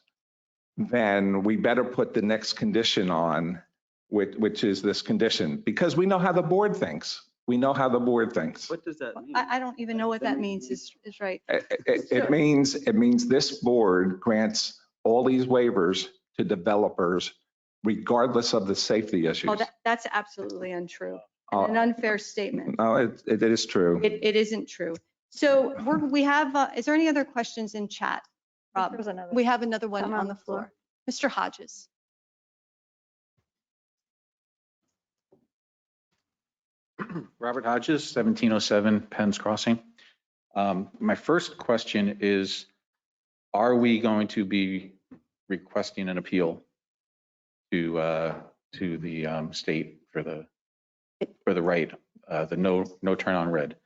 then we better put the next condition on, which is this condition, because we know how the board thinks. We know how the board thinks. What does that mean? I don't even know what that means is right. It means this board grants all these waivers to developers, regardless of the safety issues. Oh, that's absolutely untrue. And an unfair statement. No, it is true. It isn't true. So we have, is there any other questions in chat? Rob, we have another one on the floor. Mr. Hodges. Robert Hodges, 1707 Penn's Crossing. My first question is, are we going to be requesting an appeal to the state for the right, the no turn on red?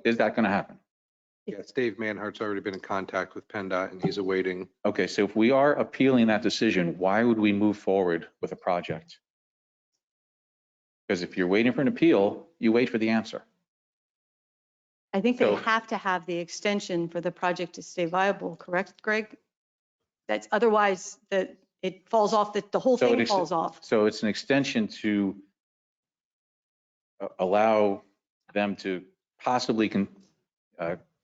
Is that going to happen? Yes, Dave Manhart's already been in contact with PennDOT and he's awaiting. Okay, so if we are appealing that decision, why would we move forward with a project? Because if you're waiting for an appeal, you wait for the answer. I think they have to have the extension for the project to stay viable, correct, Greg? That's otherwise that it falls off, the whole thing falls off. So it's an extension to allow them to possibly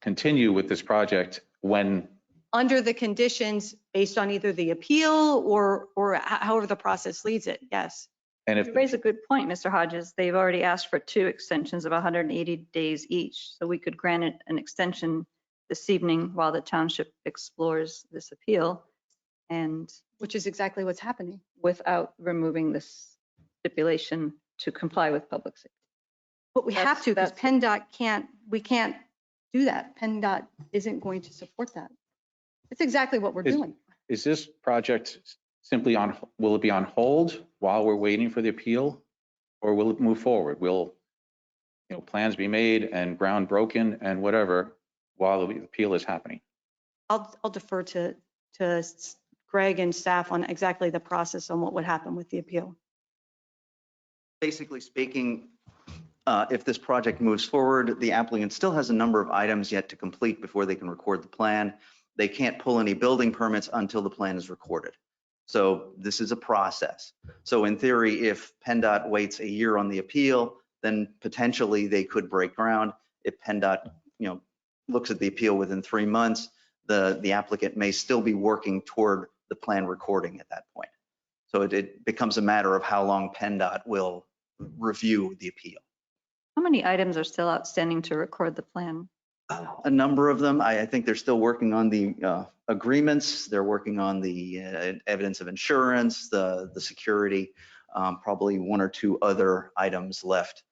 continue with this project when under the conditions based on either the appeal or however the process leads it. Yes. And if You raise a good point, Mr. Hodges. They've already asked for 2 extensions of 180 days each. So we could grant it an extension this evening while the township explores this appeal, and which is exactly what's happening, without removing this stipulation to comply with public safety. But we have to, because PennDOT we can't do that. PennDOT isn't going to support that. It's exactly what we're doing. Is this project simply will it be on hold while we're waiting for the appeal, or will it move forward? Will, plans be made and ground broken and whatever while the appeal is happening? I'll defer to Greg and staff on exactly the process on what would happen with the appeal. Basically speaking, if this project moves forward, the applicant still has a number of items yet to complete before they can record the plan. They can't pull any building permits until the plan is recorded. So this is a process. So in theory, if PennDOT waits a year on the appeal, then potentially they could break ground. If PennDOT, looks at the appeal within 3 months, the applicant may still be working toward the plan recording at that point. So it becomes a matter of how long PennDOT will review the appeal. many items are still outstanding to record the plan? A number of them. I think they're still working on the agreements. They're working on the evidence of insurance, the security, probably one or two other items left,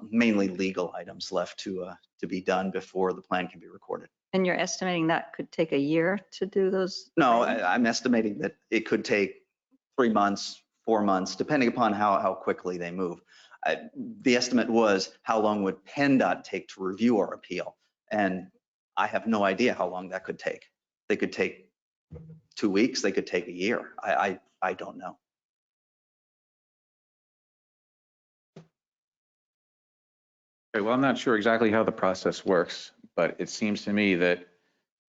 mainly legal items left to be done before the plan can be recorded. And you're estimating that could take a year to do those? No, items? I'm estimating that it could take 3 months, 4 months, depending upon how quickly they move. The estimate was how long would PennDOT take to review our appeal? And I have no idea how long that could take. They could take 2 weeks, they could take a year. I don't know. Okay, well, I'm not sure exactly how the process works, but it seems to me that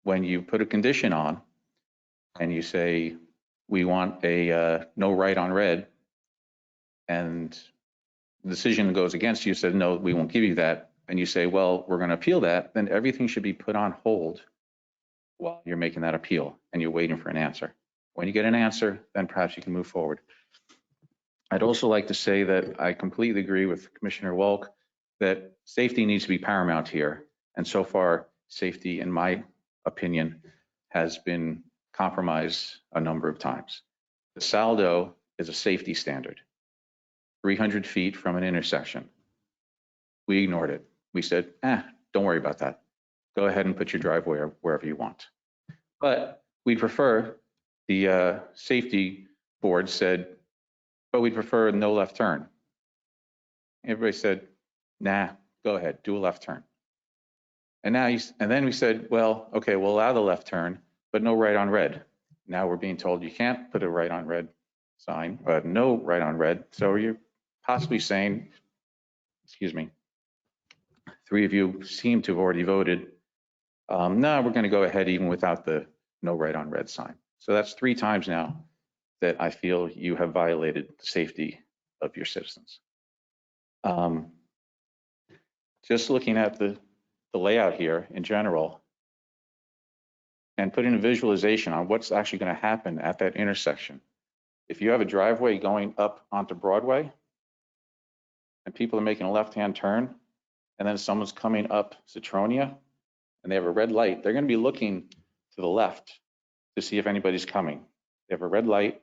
when you put a condition on and you say, we want a no right on red, and the decision goes against you, said, no, we won't give you that, and you say, well, we're going to appeal that, then everything should be put on hold while you're making that appeal and you're waiting for an answer. When you get an answer, then perhaps you can move forward. I'd also like to say that I completely agree with Commissioner Walk that safety needs to be paramount here. And so far, safety, in my opinion, has been compromised a number of times. The Saldo is a safety standard, 300 feet from an intersection. We ignored it. We said, don't worry about that. Go ahead and put your driveway wherever you want. But we prefer, the safety board said, but we prefer a no left turn. Everybody said, nah, go ahead, do a left turn. And then we said, well, okay, we'll allow the left turn, but no right on red. Now we're being told you can't put a right on red sign, but no right on red. So you're possibly saying, excuse me, 3 of you seem to have already voted. No, we're going to go ahead even without the no right on red sign. So that's 3 times now that I feel you have violated the safety of your citizens. Just looking at the layout here in general and putting a visualization on what's actually going to happen at that intersection. If you have a driveway going up onto Broadway and people are making a left-hand turn, and then someone's coming up Citronia and they have a red light, they're going to be looking to the left to see if anybody's coming. They have a red light.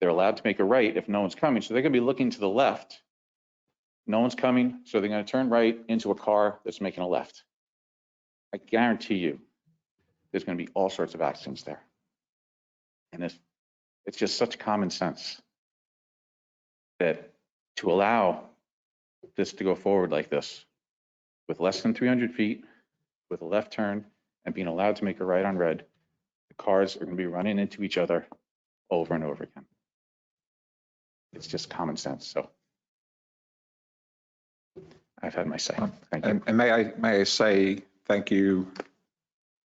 They're allowed to make a right if no one's coming. So they're going to be looking to the left. No one's coming, so they're going to turn right into a car that's making a left. I guarantee you there's going to be all sorts of accidents there. And it's just such common sense that to allow this to go forward like this, with less than 300 feet, with a left turn, and being allowed to make a right on red, the cars are going to be running into each other over and over again. It's just common sense. So I've had my say. Thank you. And may I say thank you,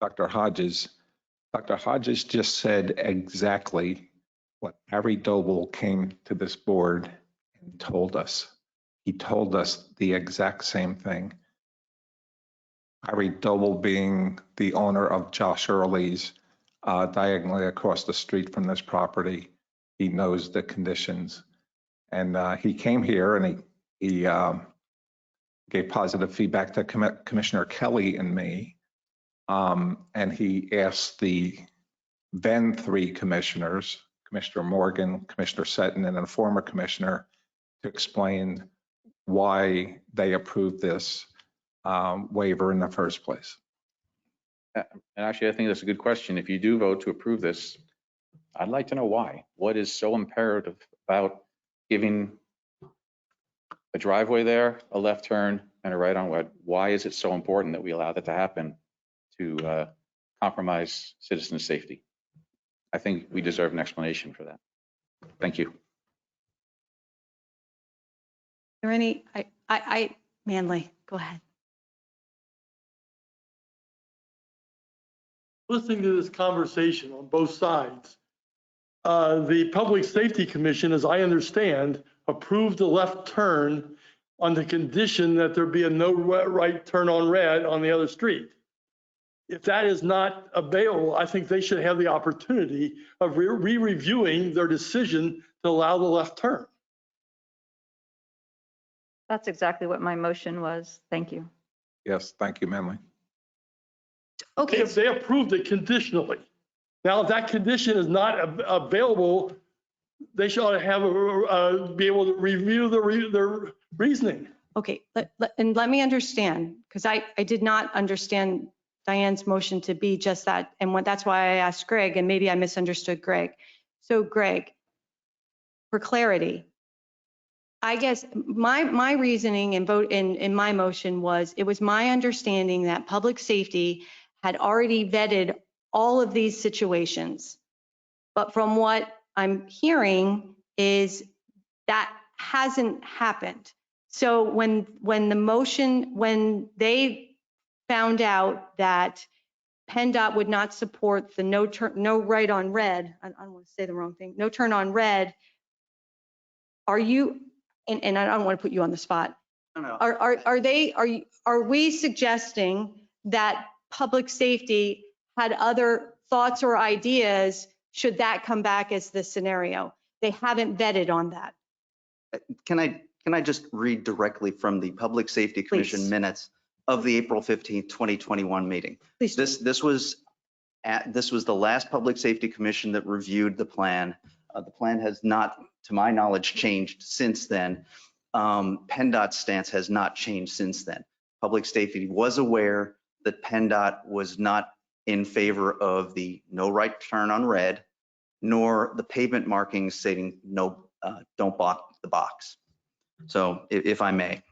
Dr. Hodges. Dr. Hodges just said exactly what Harry Doble came to this board and told us. He told us the exact same thing. Harry Doble being the owner of Josh Early's diagonally across the street from this property. He knows the conditions. And he came here and he gave positive feedback to Commissioner Kelly and me. And he asked the then 3 commissioners, Commissioner Morgan, Commissioner Seton, and a former commissioner, to explain why they approved this waiver in the first place. And actually, I think that's a good question. If you do vote to approve this, I'd like to know why. What is so imperative about giving a driveway there, a left turn, and a right on red? Why is it so important that we allow that to happen to compromise citizen safety? I think we deserve an explanation for that. Thank you. Are there any, Manley, go ahead. Listening to this conversation on both sides, the Public Safety Commission, as I understand, approved a left turn on the condition that there be a no right turn on red on the other street. If that is not available, I think they should have the opportunity of re-reviewing their decision to allow the left turn. That's exactly what my motion was. Thank you. Yes, thank you, Manley. Okay, If they approved it conditionally. Now, if that condition is not available, they should have, be able to review their reasoning. okay, and let me understand, because I did not understand Diane's motion to be just that. And that's why I asked Greg, and maybe I misunderstood Greg. So Greg, for clarity, I guess my reasoning and vote in my motion was, it was my understanding that public safety had already vetted all of these situations. But from what I'm hearing is that hasn't happened. So when they found out that PennDOT would not support the no right on red, I don't want to say the wrong thing, no turn on red, are you, and I don't want to put you on the spot. No. Are we suggesting that public safety had other thoughts or ideas should that come back as the scenario? They haven't vetted on that. Can I just read directly from the Public Safety Commission Please. minutes of the April 15th, 2021 meeting? Please. This was the last Public Safety Commission that reviewed the plan. The plan has not, to my knowledge, changed since then. PennDOT's stance has not changed since then. Public Safety was aware that PennDOT was not in favor of the no right turn on red, nor the pavement markings stating no, don't block the box. So if I may,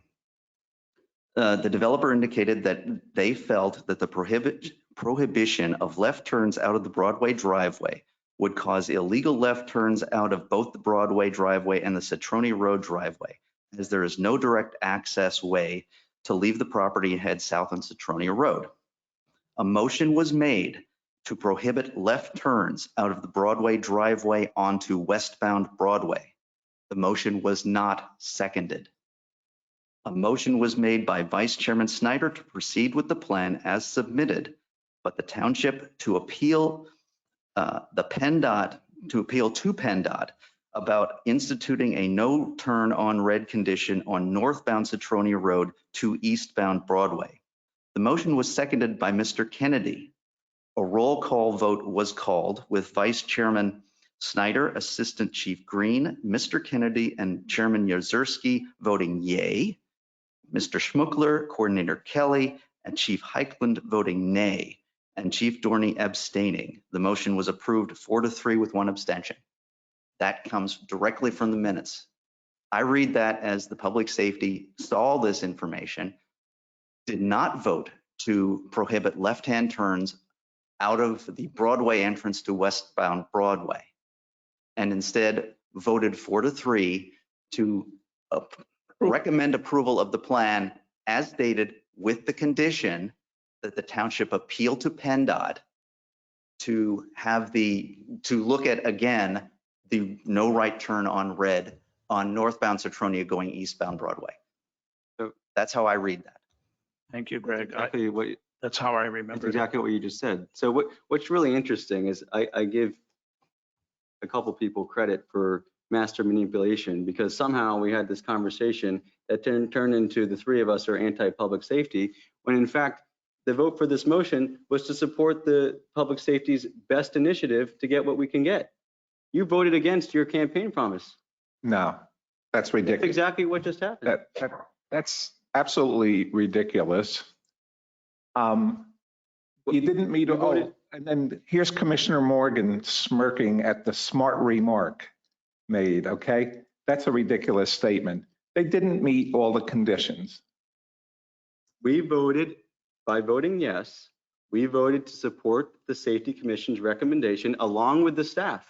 the developer indicated that they felt that the prohibition of left turns out of the Broadway driveway would cause illegal left turns out of both the Broadway driveway and the Cetroni Road driveway, as there is no direct access way to leave the property and head south on Cetroni Road. A motion was made to prohibit left turns out of the Broadway driveway onto westbound Broadway. The motion was not seconded. A motion was made by Vice Chairman Snyder to proceed with the plan as submitted, but the township to appeal to PennDOT about instituting a no turn on red condition on northbound Cetroni Road to eastbound Broadway. The motion was seconded by Mr. Kennedy. A roll call vote was called with Vice Chairman Snyder, Assistant Chief Green, Mr. Kennedy, and Chairman Yozerski voting yay, Mr. Schmuckler, Coordinator Kelly, and Chief Heikland voting nay, and Chief Dorney abstaining. The motion was approved 4-3 with 1 abstention. That comes directly from the minutes. I read that as the public safety saw this information, did not vote to prohibit left-hand turns out of the Broadway entrance to westbound Broadway, and instead voted 4-3 to recommend approval of the plan as stated, with the condition that the township appeal to PennDOT to look at again the no right turn on red on northbound Cetronia going eastbound Broadway. So that's how I read that. Thank you, Greg. Exactly That's how I that's remember. exactly what you just said. So what's really interesting is I give a couple people credit for master manipulation, because somehow we had this conversation that turned into the three of us are anti-public safety, when in fact the vote for this motion was to support the public safety's best initiative to get what we can get. You voted against your campaign promise. No, that's That's ridiculous. exactly what just happened. That's absolutely ridiculous. You didn't meet, and then here's Commissioner Morgan smirking at the smart remark made, okay? That's a ridiculous statement. They didn't meet all the conditions. We voted, by voting yes, we voted to support the Safety Commission's recommendation along with the staff.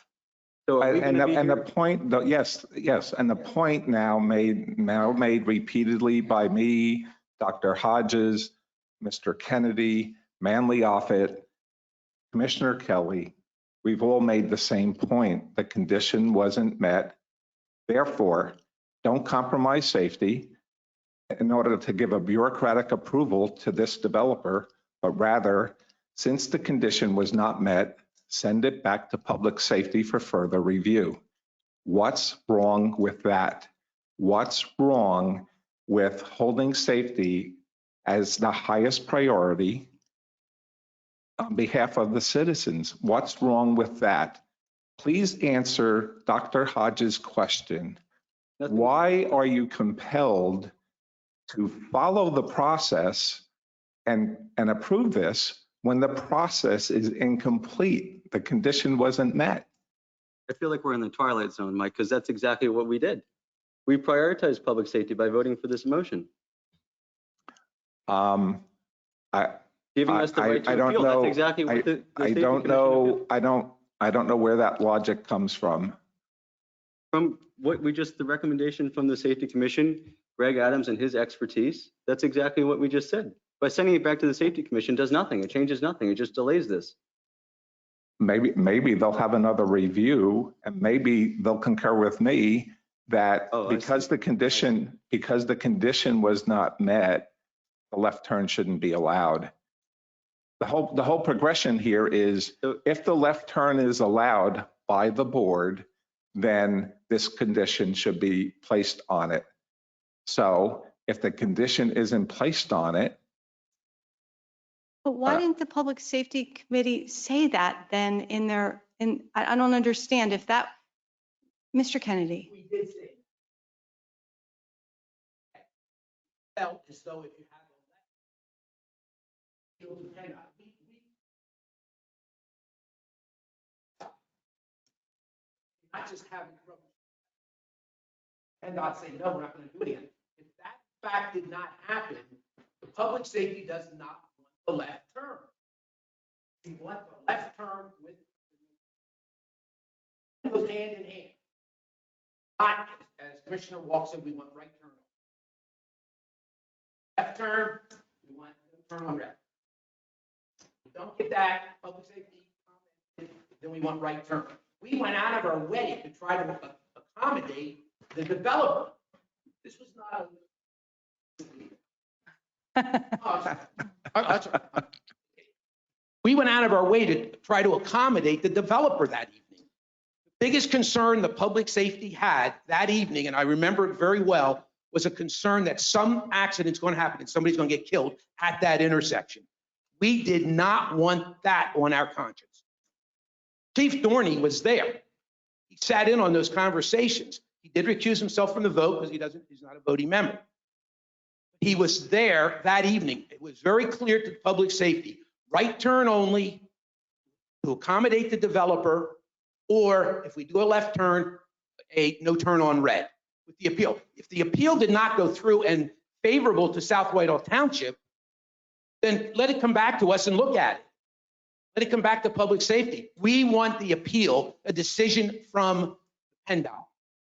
So are we And gonna be the here- point, yes, and the point now made repeatedly by me, Dr. Hodges, Mr. Kennedy, Manley Offit, Commissioner Kelly, we've all made the same point. The condition wasn't met. Therefore, don't compromise safety in order to give a bureaucratic approval to this developer, but rather, since the condition was not met, send it back to public safety for further review. What's wrong with that? What's wrong with holding safety as the highest priority on behalf of the citizens. What's wrong with that? Please answer Dr. Hodges' question. Why are you compelled to follow the process and approve this when the process is incomplete? The condition wasn't met. I feel like we're in the twilight zone, Mike, because that's exactly what we did. We prioritized public safety by voting for this motion. Giving us the right to appeal. That's exactly what the safety commission did. I don't know where that logic comes from. From what the recommendation from the safety commission, Greg Adams and his expertise, that's exactly what we just said. By sending it back to the safety commission does nothing. It changes nothing. It just delays this. Maybe they'll have another review, and maybe they'll concur with me that because the condition was not met, the left turn shouldn't be allowed. The whole progression here is if the left turn is allowed by the board, then this condition should be placed on it. So if the condition isn't placed on it. But why didn't the Public Safety Committee say that then I don't understand if that, Mr. Kennedy. We did say it. Felt as though if you have a left, not just having trouble and not say, no, we're not going to do it again. If that fact did not happen, the public safety does not want the left turn. We want the left turn with it goes hand in hand. Not as Commissioner Walk said, we want right turn. Left turn, we want turn on red. We don't get that public safety, then we want right turn. We went out of our way to try to accommodate the developer. This was not we went out of our way to try to accommodate the developer that evening. The biggest concern the public safety had that evening, and I remember it very well, was a concern that some accident's going to happen and somebody's going to get killed at that intersection. We did not want that on our conscience. Chief Dorney was there. He sat in on those conversations. He did recuse himself from the vote because he's not a voting member. He was there that evening. It was very clear to public safety, right turn only to accommodate the developer, or if we do a left turn, a no turn on red with the appeal. If the appeal did not go through and favorable to South Whitehall Township, then let it come back to us and look at it. Let it come back to public safety. We want the appeal, a decision from Penn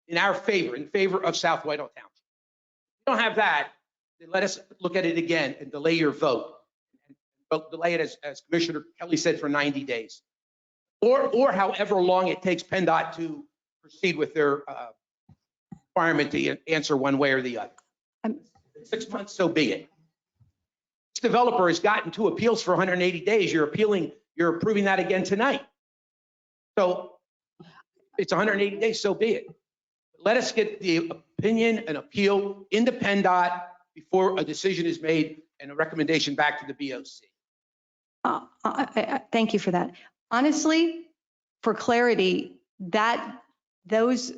in our favor, in favor of South Whitehall Township. If we don't have that, then let us look at it again and delay your vote. Delay it, as Commissioner Kelly said, for 90 days. Or however long it takes PennDOT to proceed with their requirement to answer one way or the other. 6 months, so be it. This developer has gotten 2 appeals for 180 days. You're approving that again tonight. So it's 180 days, so be it. Let us get the opinion and appeal into PennDOT before a decision is made and a recommendation back to the BOC. Thank you for that. Honestly, for clarity, those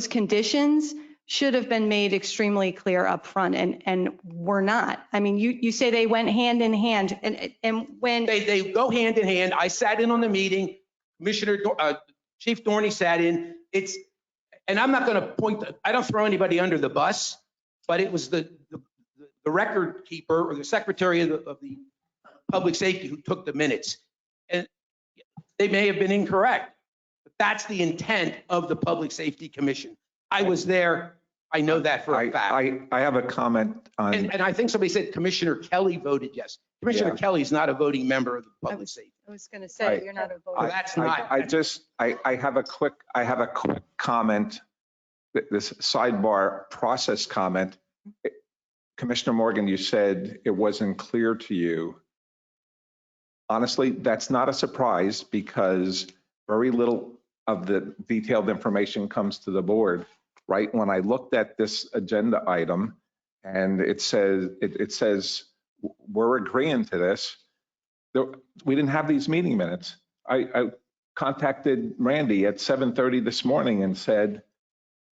conditions should have been made extremely clear up front and were not. I mean, you say they went hand in hand, and when they go hand in hand. I sat in on the meeting. Chief Dorney sat in. And I'm not going to I don't throw anybody under the bus, but it was the record keeper or the secretary of the public safety who took the minutes. And they may have been incorrect, but that's the intent of the Public Safety Commission. I was there. I know that for a fact. I have a comment on. And I think somebody said Commissioner Kelly voted yes. Commissioner Kelly is not a voting member of the public safety. I was going to say, you're not a voter. That's not. I have a quick comment. This sidebar process comment. Commissioner Morgan, you said it wasn't clear to you. Honestly, that's not a surprise because very little of the detailed information comes to the board. Right when I looked at this agenda item, and it says we're agreeing to this. We didn't have these meeting minutes. I contacted Randy at 7:30 this morning and said,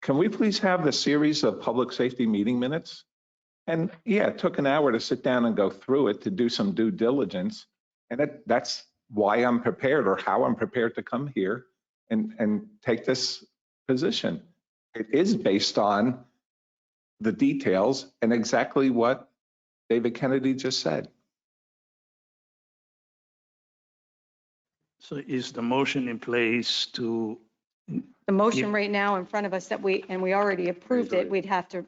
can we please have the series of public safety meeting minutes? And yeah, it took an hour to sit down and go through it to do some due diligence. And that's why I'm prepared, or how I'm prepared to come here and take this position. It is based on the details and exactly what David Kennedy just said. So is the motion in place to, The motion right now in front of us that we already approved it, we'd have to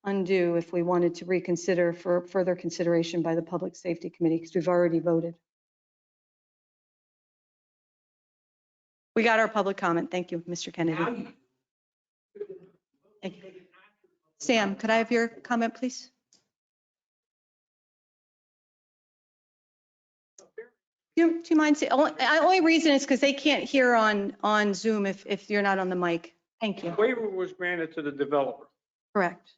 undo if we wanted to reconsider for further consideration by the Public Safety Committee, because we've already voted. We got our public comment. Thank you, Mr. Kennedy. Thank you. Sam, could I have your comment, please? Do you mind saying, only reason is because they can't hear on Zoom if you're not on the mic. Thank you. Waiver was granted to the developer. Correct.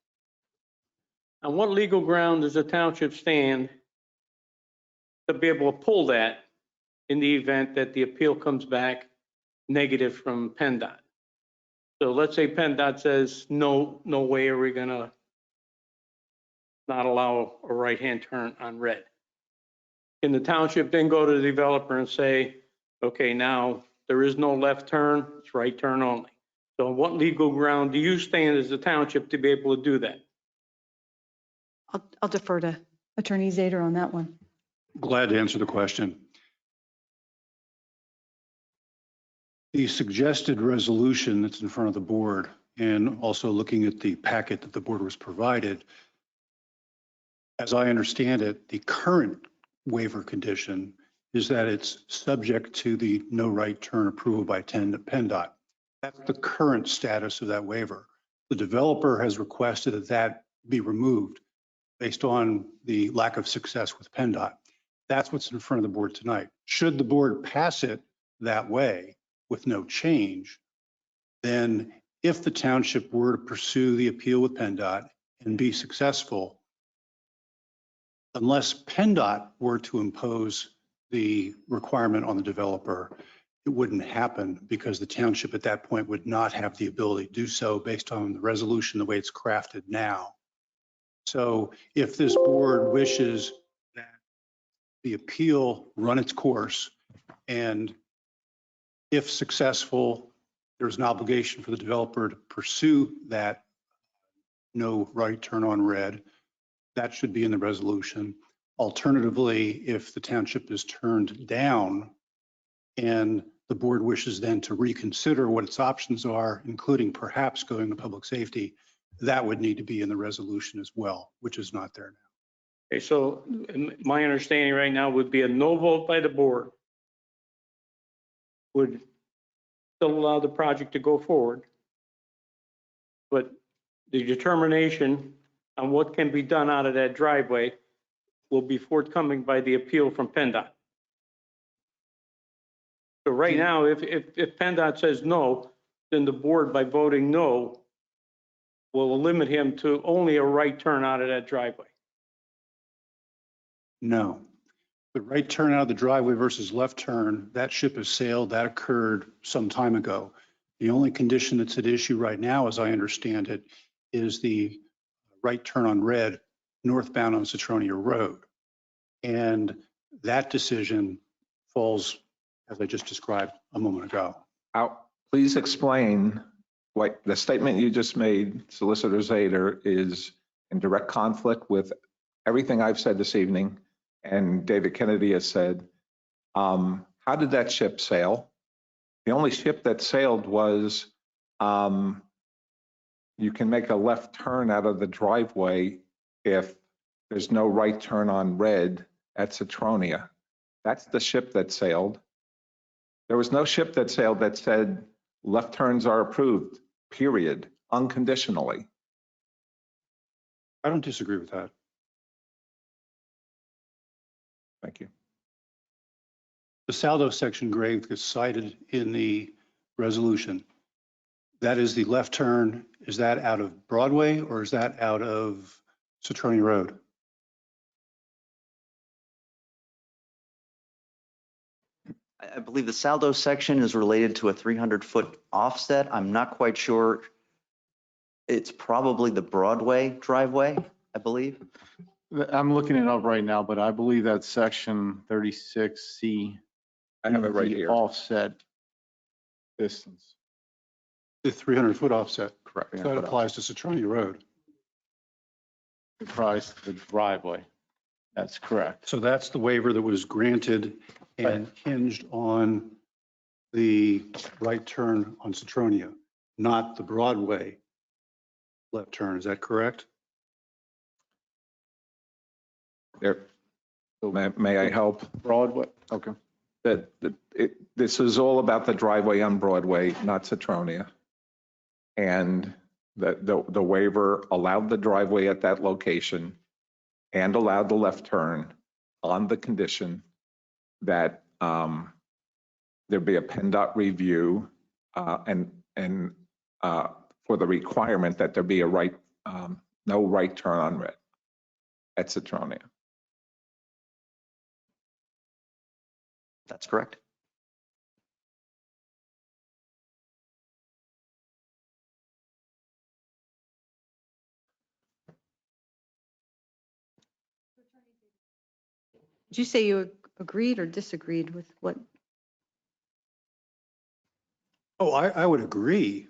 On what legal ground does the township stand to be able to pull that in the event that the appeal comes back negative from PennDOT? So let's say PennDOT says, no way are we gonna not allow a right-hand turn on red. Can the township then go to the developer and say, okay, now there is no left turn, it's right turn only? So on what legal ground do you stand as a township to be able to do that? I'll defer to Attorney Zader on that one. Glad to answer the question. The suggested resolution that's in front of the board, and also looking at the packet that the board was provided, as I understand it, the current waiver condition is that it's subject to the no right turn approval by PennDOT. That's the current status of that waiver. The developer has requested that that be removed based on the lack of success with PennDOT. That's what's in front of the board tonight. Should the board pass it that way with no change, then if the township were to pursue the appeal with PennDOT and be successful, unless PennDOT were to impose the requirement on the developer, it wouldn't happen because the township at that point would not have the ability to do so based on the resolution the way it's crafted now. So if this board wishes that the appeal run its course, and if successful, there's an obligation for the developer to pursue that no right turn on red, that should be in the resolution. Alternatively, if the township is turned down and the board wishes then to reconsider what its options are, including perhaps going to public safety, that would need to be in the resolution as well, which is not there now. Okay, so my understanding right now would be a no vote by the board would still allow the project to go forward. But the determination on what can be done out of that driveway will be forthcoming by the appeal from PennDOT. So right now, if PennDOT says no, then the board, by voting no, will limit him to only a right turn out of that driveway. No. The right turn out of the driveway versus left turn, that ship has sailed. That occurred some time ago. The only condition that's at issue right now, as I understand it, is the right turn on red northbound on Citronia Road. And that decision falls, as I just described a moment ago. Please explain what the statement you just made, Solicitor Zader, is in direct conflict with everything I've said this evening and David Kennedy has said. How did that ship sail? The only ship that sailed was you can make a left turn out of the driveway if there's no right turn on red at Citronia. That's the ship that sailed. There was no ship that sailed that said left turns are approved, period, unconditionally. I don't disagree with that. Thank you. The Saldo section, Greg, is cited in the resolution. That is the left turn. Is that out of Broadway or is that out of Citrone Road? I believe the Saldo section is related to a 300-foot offset. I'm not quite sure. It's probably the Broadway driveway, I believe. I'm looking it up right now, but I believe that's section 36C. I have it right the here. Offset distance. The 300-foot offset. Correct. So that applies to Citrone Road. Applies to the driveway. That's correct. So that's the waiver that was granted and hinged on the right turn on Citronia, not the Broadway left turn. Is that correct? There, may I help? Broadway, okay. This is all about the driveway on Broadway, not Citronia. And the waiver allowed the driveway at that location and allowed the left turn on the condition that there be a PennDOT review and for the requirement that there be a no right turn on red at Citronia. That's correct. Did you say you agreed or disagreed with what? Oh, I would agree.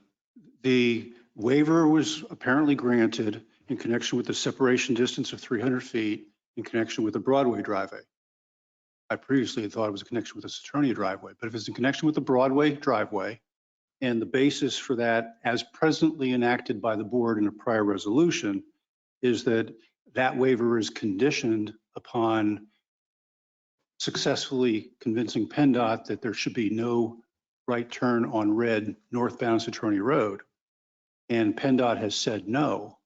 The waiver was apparently granted in connection with the separation distance of 300 feet in connection with the Broadway driveway. I previously had thought it was a connection with the Citronia driveway, but if it's in connection with the Broadway driveway and the basis for that as presently enacted by the board in a prior resolution is that that waiver is conditioned upon successfully convincing PennDOT that there should be no right turn on red northbound Citronia Road, and PennDOT has said no,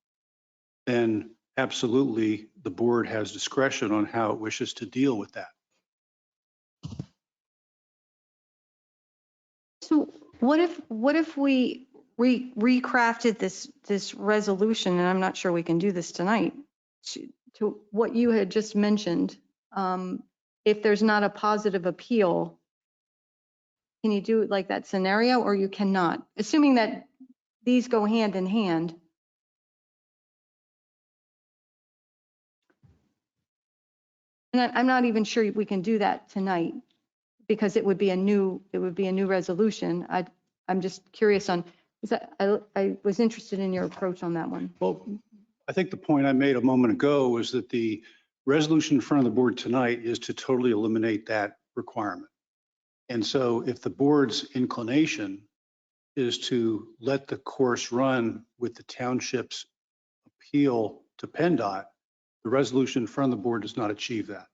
then absolutely the board has discretion on how it wishes to deal with that. So what if we recrafted this resolution, and I'm not sure we can do this tonight, to what you had just mentioned, if there's not a positive appeal, can you do it like that scenario or you cannot? Assuming that these go hand in hand. And I'm not even sure we can do that tonight because it would be a new resolution. I'm just curious on, I was interested in your approach on that one. Well, I think the point I made a moment ago was that the resolution in front of the board tonight is to totally eliminate that requirement. And so if the board's inclination is to let the course run with the township's appeal to PennDOT, the resolution in front of the board does not achieve that.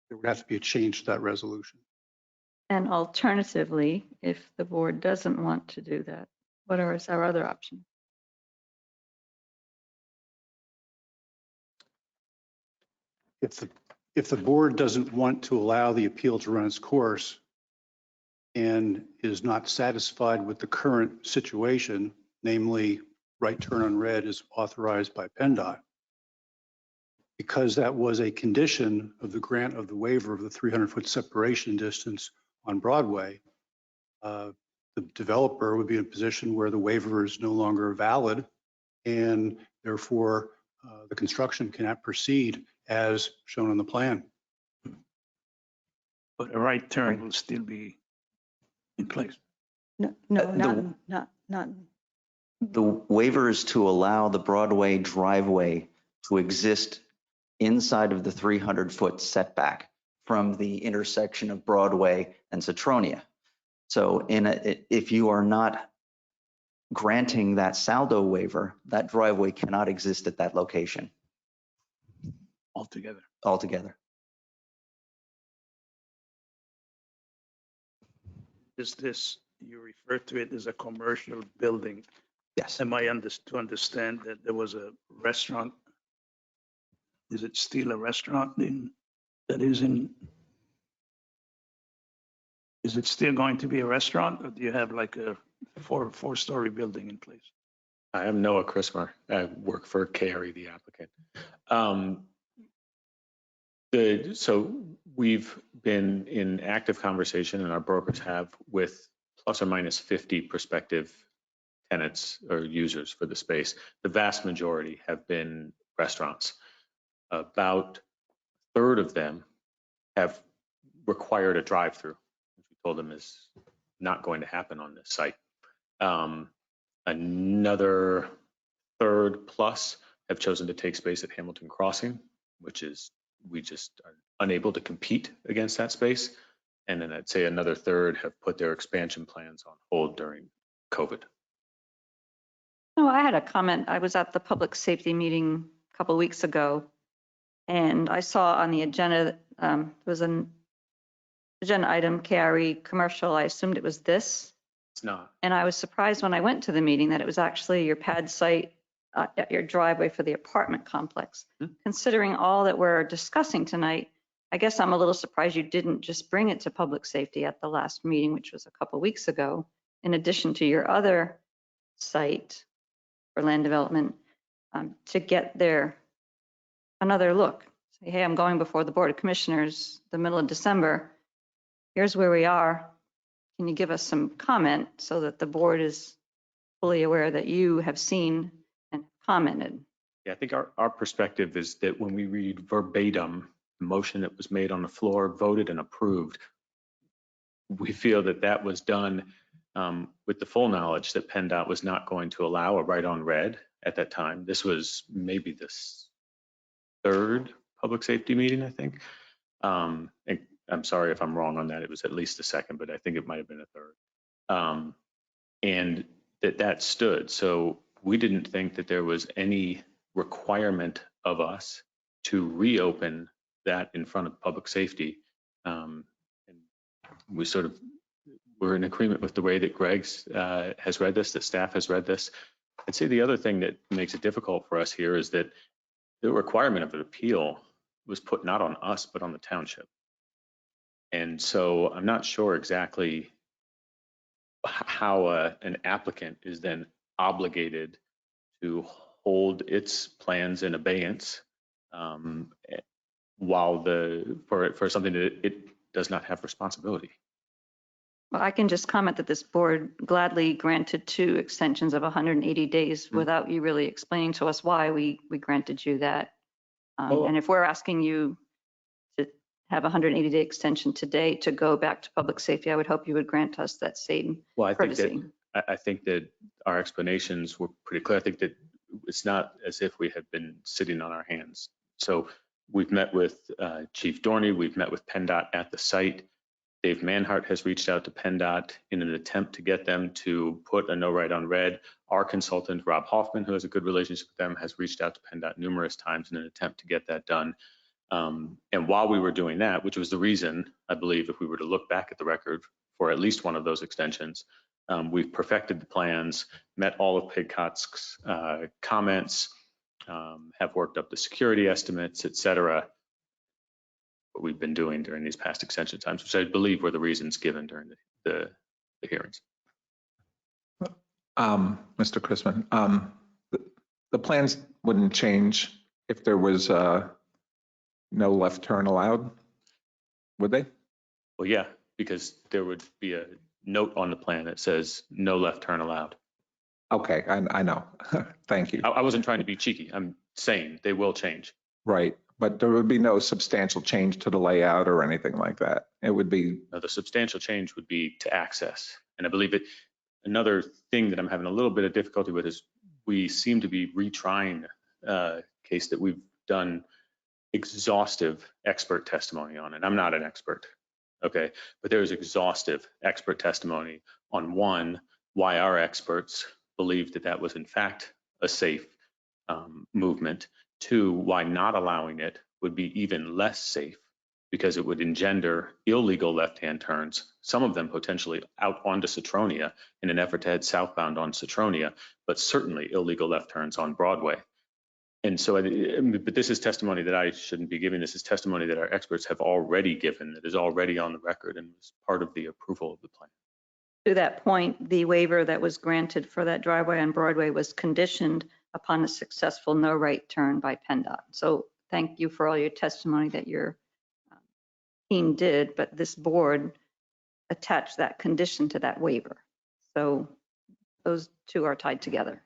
There would have to be a change to that resolution. And alternatively, if the board doesn't want to do that, what is our other option? If the board doesn't want to allow the appeal to run its course and is not satisfied with the current situation, namely right turn on red is authorized by PennDOT, because that was a condition of the grant of the waiver of the 300-foot separation distance on Broadway, the developer would be in a position where the waiver is no longer valid and therefore the construction cannot proceed as shown on the plan. But a right turn will still be in place. No, not. The waiver is to allow the Broadway driveway to exist inside of the 300-foot setback from the intersection of Broadway and Citronia. So if you are not granting that Saldo waiver, that driveway cannot exist at that location Altogether. Is this, you refer to it as a commercial building? Yes. Am I to understand that there was a restaurant? Is it still a restaurant is it still going to be a restaurant or do you have like a four-story building in place. I am Noah Chrismer. I work for KRE, the applicant. So we've been in active conversation, and our brokers have, with plus or minus 50 prospective tenants or users for the space. The vast majority have been restaurants. About a third of them have required a drive-through, which we told them is not going to happen on this site. Another third plus have chosen to take space at Hamilton Crossing, which is, we just are unable to compete against that space. And then I'd say another third have put their expansion plans on hold during COVID. No, I had a comment. I was at the public safety meeting a couple of weeks ago, and I saw on the agenda, there was an agenda item, KRE commercial. I assumed it was this. It's not. And I was surprised when I went to the meeting that it was actually your pad site at your driveway for the apartment complex. Considering all that we're discussing tonight, I guess I'm a little surprised you didn't just bring it to public safety at the last meeting, which was a couple weeks ago, in addition to your other site for land development, to get there another look. Say, hey, I'm going before the Board of Commissioners the middle of December. Here's where we are. Can you give us some comment so that the board is fully aware that you have seen and commented? Yeah, I think our perspective is that when we read verbatim the motion that was made on the floor, voted and approved, we feel that that was done with the full knowledge that PennDOT was not going to allow a right on red at that time. This was maybe the third public safety meeting, I think. And I'm sorry if I'm wrong on that. It was at least the second, but I think it might have been a third. And that stood. So we didn't think that there was any requirement of us to reopen that in front of public safety. And we sort of were in agreement with the way that Greg's has read this, that staff has read this. I'd say the other thing that makes it difficult for us here is that the requirement of an appeal was put not on us, but on the township. And so I'm not sure exactly how an applicant is then obligated to hold its plans in abeyance while for something that it does not have responsibility. Well, I can just comment that this board gladly granted 2 extensions of 180 days without you really explaining to us why we granted you that. And if we're asking you to have a 180-day extension today to go back to public safety, I would hope you would grant us that same courtesy. I think that our explanations were pretty clear. I think that it's not as if we had been sitting on our hands. So we've met with Chief Dorney, we've met with PennDOT at the site. Dave Manhart has reached out to PennDOT in an attempt to get them to put a no right on red. Our consultant, Rob Hoffman, who has a good relationship with them, has reached out to PennDOT numerous times in an attempt to get that done. And while we were doing that, which was the reason, I believe, if we were to look back at the record for at least one of those extensions, we've perfected the plans, met all of Pidcock's comments, have worked up the security estimates, et cetera. What we've been doing during these past extension times, which I believe were the reasons given during the hearings. Mr. Chrisman, the plans wouldn't change if there was no left turn allowed, would they? Well, yeah, because there would be a note on the plan that says no left turn allowed. Okay, I know. Thank you. I wasn't trying to be cheeky. I'm saying they will change. Right, but there would be no substantial change to the layout or anything like that. It would be. No, the substantial change would be to access. And I believe another thing that I'm having a little bit of difficulty with is we seem to be retrying a case that we've done exhaustive expert testimony on. And I'm not an expert, okay? But there's exhaustive expert testimony on why our experts believed that was in fact a safe movement. 2, why not allowing it would be even less safe because it would engender illegal left-hand turns, some of them potentially out onto Citronia in an effort to head southbound on Citronia, but certainly illegal left turns on Broadway. And so, but this is testimony that I shouldn't be giving. This is testimony that our experts have already given, that is already on the record and was part of the approval of the plan. To that point, the waiver that was granted for that driveway on Broadway was conditioned upon a successful no right turn by PennDOT. So thank you for all your testimony that your team did, but this board attached that condition to that waiver. So those two are tied together.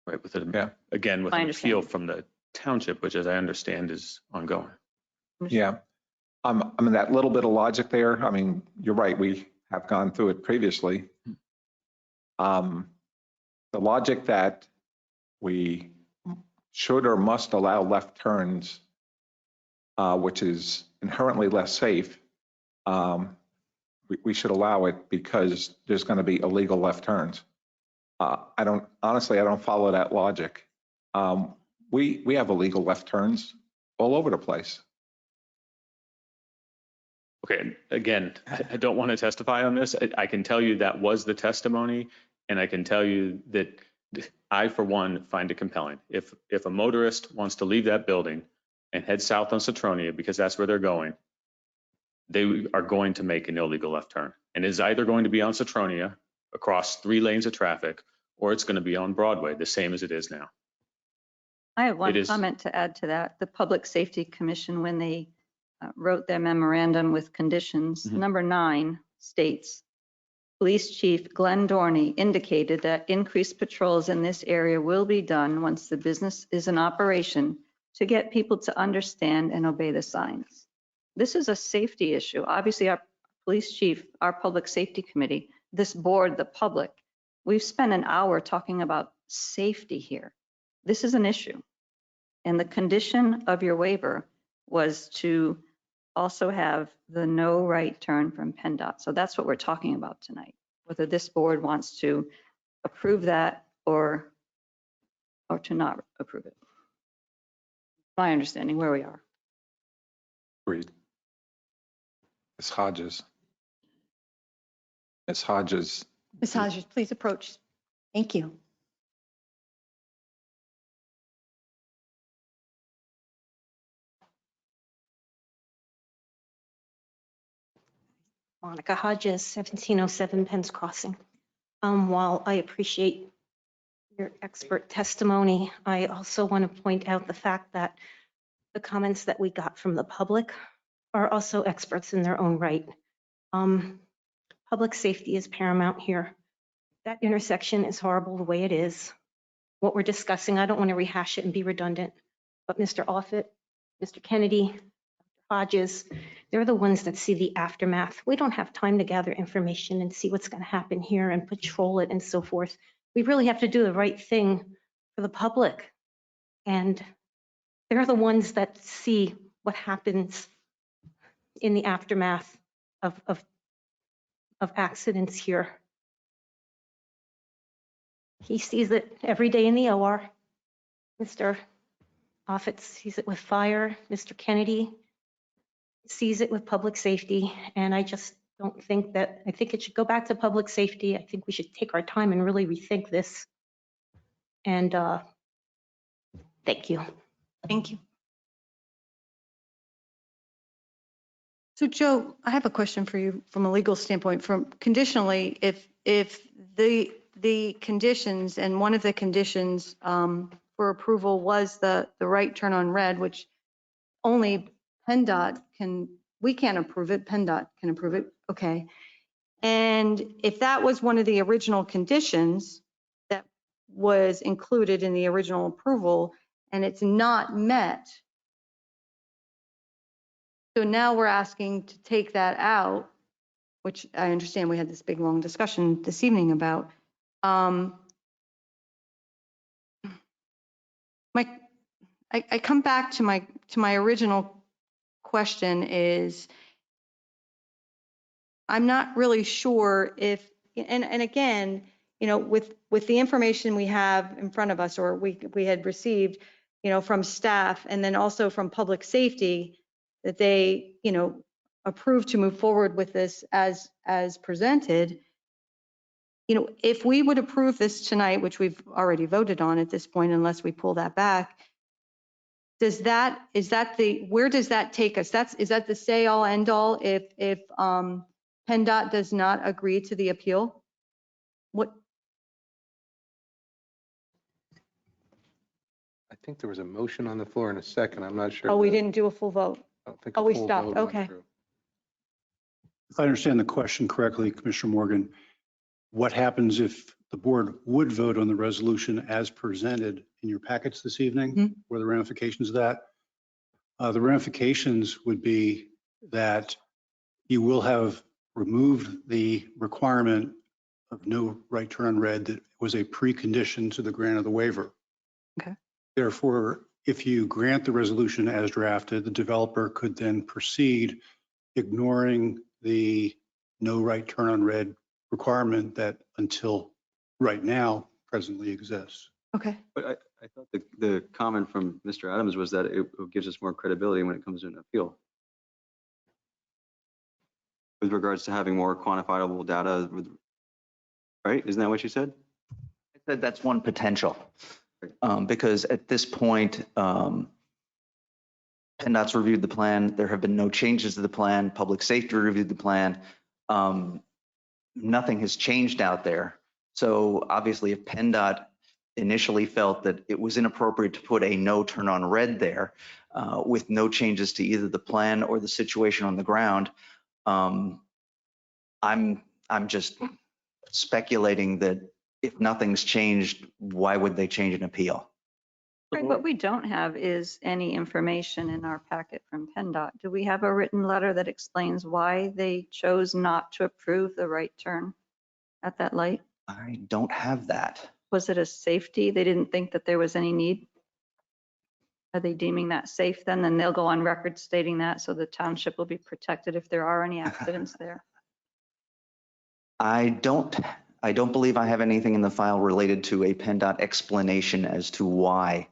Right, with it, again, with I an appeal understand. from the township, which as I understand is ongoing. Yeah. I mean, that little bit of logic there, I mean, you're right, we have gone through it previously. The logic that we should or must allow left turns, which is inherently less safe, we should allow it because there's going to be illegal left turns. Honestly, I don't follow that logic. We have illegal left turns all over the place. Okay, again, I don't want to testify on this. I can tell you that was the testimony, and I can tell you that I, for one, find it compelling. If a motorist wants to leave that building and head south on Satronia because that's where they're going, they are going to make an illegal left turn. And it's either going to be on Satronia across 3 lanes of traffic, or it's going to be on Broadway, the same as it is now. I have one comment to add to that. The Public Safety Commission, when they wrote their memorandum with conditions, number 9 states, Police Chief Glenn Dorney indicated that increased patrols in this area will be done once the business is in operation to get people to understand and obey the signs. This is a safety issue. Obviously, our police chief, our public safety committee, this board, the public, we've spent an hour talking about safety here. This is an issue. And the condition of your waiver was to also have the no right turn from PennDOT. So that's what we're talking about tonight, whether this board wants to approve that or to not approve it. My understanding where we are. Agreed. Ms. Hodges. Ms. Hodges. Ms. Hodges, please approach. Thank you. Monica Hodges, 1707 Penn's Crossing. While I appreciate your expert testimony, I also want to point out the fact that the comments that we got from the public are also experts in their own right. Public safety is paramount here. That intersection is horrible the way it is. What we're discussing, I don't want to rehash it and be redundant, but Mr. Offit, Mr. Kennedy, Hodges, they're the ones that see the aftermath. We don't have time to gather information and see what's going to happen here and patrol it and so forth. We really have to do the right thing for the public. And they're the ones that see what happens in the aftermath of accidents here. He sees it every day in the OR. Mr. Offit sees it with fire. Mr. Kennedy sees it with public safety. And I just don't think that, I think it should go back to public safety. I think we should take our time and really rethink this. And thank you. Thank you. So Joe, I have a question for you from a legal standpoint. From conditionally, if the conditions and one of the conditions for approval was the right turn on red, which only PennDOT we can't approve it, PennDOT can approve it, okay. And if that was one of the original conditions that was included in the original approval and it's not met, so now we're asking to take that out, which I understand we had this big, long discussion this evening about. I come back to my original question is, I'm not really sure if, and again, you know, with the information we have in front of us, or we had received, you know, from staff and then also from public safety, that they, you know, approved to move forward with this as presented. You know, if we would approve this tonight, which we've already voted on at this point, unless we pull that back, where does that take us? Is that the say all end all if PennDOT does not agree to the appeal? What, I think there was a motion on the floor in a second. I'm not sure. oh, we didn't do a full vote. I don't think Oh, a we full stopped. vote went Okay. through. If I understand the question correctly, Commissioner Morgan, what happens if the board would vote on the resolution as presented in your packets this evening? What are the ramifications of that? The ramifications would be that you will have removed the requirement of no right turn on red that was a precondition to the grant of the waiver. Okay. Therefore, if you grant the resolution as drafted, the developer could then proceed ignoring the no right turn on red requirement that until right now presently exists. Okay. But I thought the comment from Mr. Adams was that it gives us more credibility when it comes to an appeal. With regards to having more quantifiable data, right? Isn't that what you said? I said that's one potential. Because at this point, PennDOT's reviewed the plan. There have been no changes to the plan. Public safety reviewed the plan. Nothing has changed out there. So obviously, if PennDOT initially felt that it was inappropriate to put a no turn on red there with no changes to either the plan or the situation on the ground, I'm just speculating that if nothing's changed, why would they change an appeal? Right, what we don't have is any information in our packet from PennDOT. Do we have a written letter that explains why they chose not to approve the right turn at that light? I don't have that. Was it a safety? They didn't think that there was any need? Are they deeming that safe then? Then they'll go on record stating that so the township will be protected if there are any accidents there. I don't believe I have anything in the file related to a PennDOT explanation as to why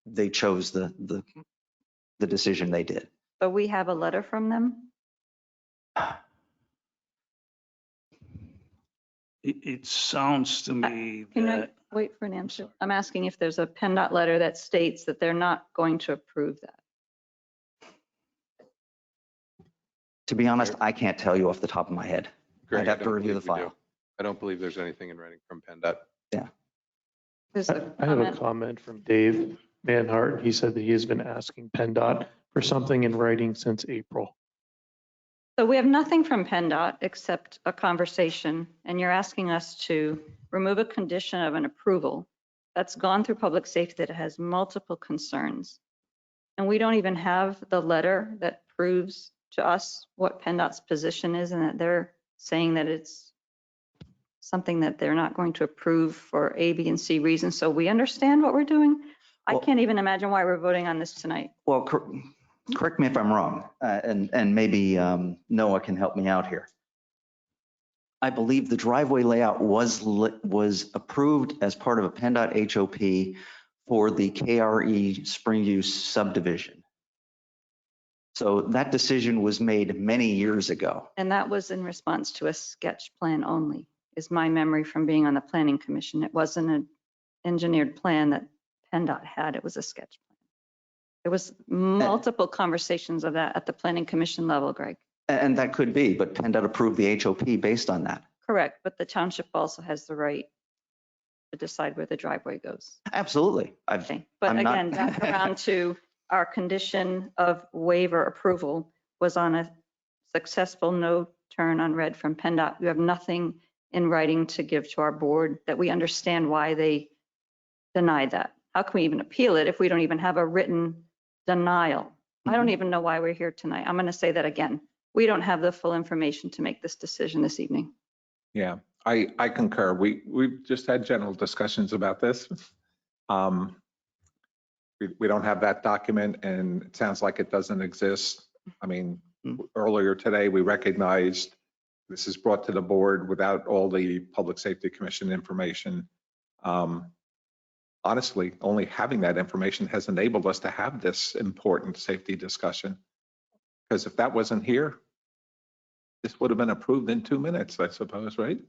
they chose the decision they did. But we have a letter from them? It sounds to me Can I that, wait for an answer? I'm asking if there's a PennDOT letter that states that they're not going to approve that. To be honest, I can't tell you off the top of my head. Greg, I'd have I to don't review the believe we do. file. I don't believe there's anything in writing from PennDOT. Yeah. There's a I have a comment. comment from Dave Manhart. He said that he has been asking PennDOT for something in writing since April. So we have nothing from PennDOT except a conversation, and you're asking us to remove a condition of an approval that's gone through public safety that has multiple concerns. And we don't even have the letter that proves to us what PennDOT's position is and that they're saying that it's something that they're not going to approve for A, B, and C reasons. So we understand what we're doing. I can't even imagine why we're voting on this tonight. Well, correct me if I'm wrong, and maybe Noah can help me out here. I believe the driveway layout was approved as part of a PennDOT HOP for the KRE Springview subdivision. So that decision was made many years ago. And that was in response to a sketch plan only, is my memory from being on the planning commission. It wasn't an engineered plan that PennDOT had. It was a sketch plan. There was multiple conversations of that at the planning commission level, Greg. And that could be, but PennDOT approved the HOP based on that. Correct, but the township also has the right to decide where the driveway goes. Absolutely. Okay, but again, back around to our condition of waiver approval was on a successful no turn on red from PennDOT. You have nothing in writing to give to our board that we understand why they denied that. How can we even appeal it if we don't even have a written denial? I don't even know why we're here tonight. I'm going to say that again. We don't have the full information to make this decision this evening. Yeah, I concur. We've just had general discussions about this. We don't have that document, and it sounds like it doesn't exist. I mean, earlier today, we recognized this is brought to the board without all the Public Safety Commission information. Honestly, only having that information has enabled us to have this important safety discussion. Because if that wasn't here, this would have been approved in 2 minutes, I suppose, right?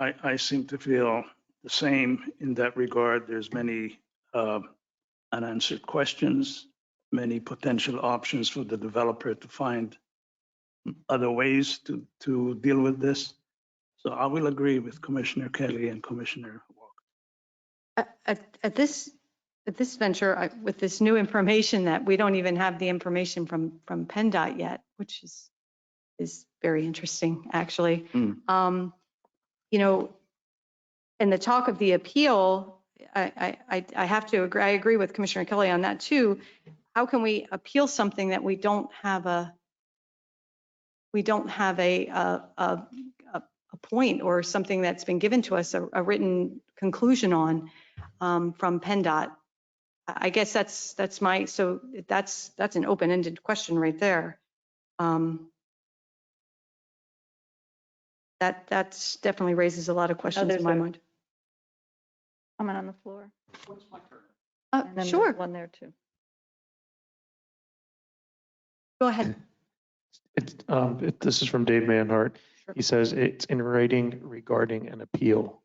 I seem to feel the same in that regard. There's many unanswered questions, many potential options for the developer to find other ways to deal with this. So I will agree with Commissioner Kelly and Commissioner Walker. At this venture, with this new information that we don't even have the information from PennDOT yet, which is very interesting, actually. You know, in the talk of the appeal, I have to agree. I agree with Commissioner Kelly on that too. How can we appeal something that we don't have a point or something that's been given to us, a written conclusion on from PennDOT? I guess that's an open-ended question right there. That's definitely raises a lot of questions in my mind. Comment on the floor. And then Sure. there's one there too. Go ahead. This is from Dave Manhart. He says it's in writing regarding an appeal.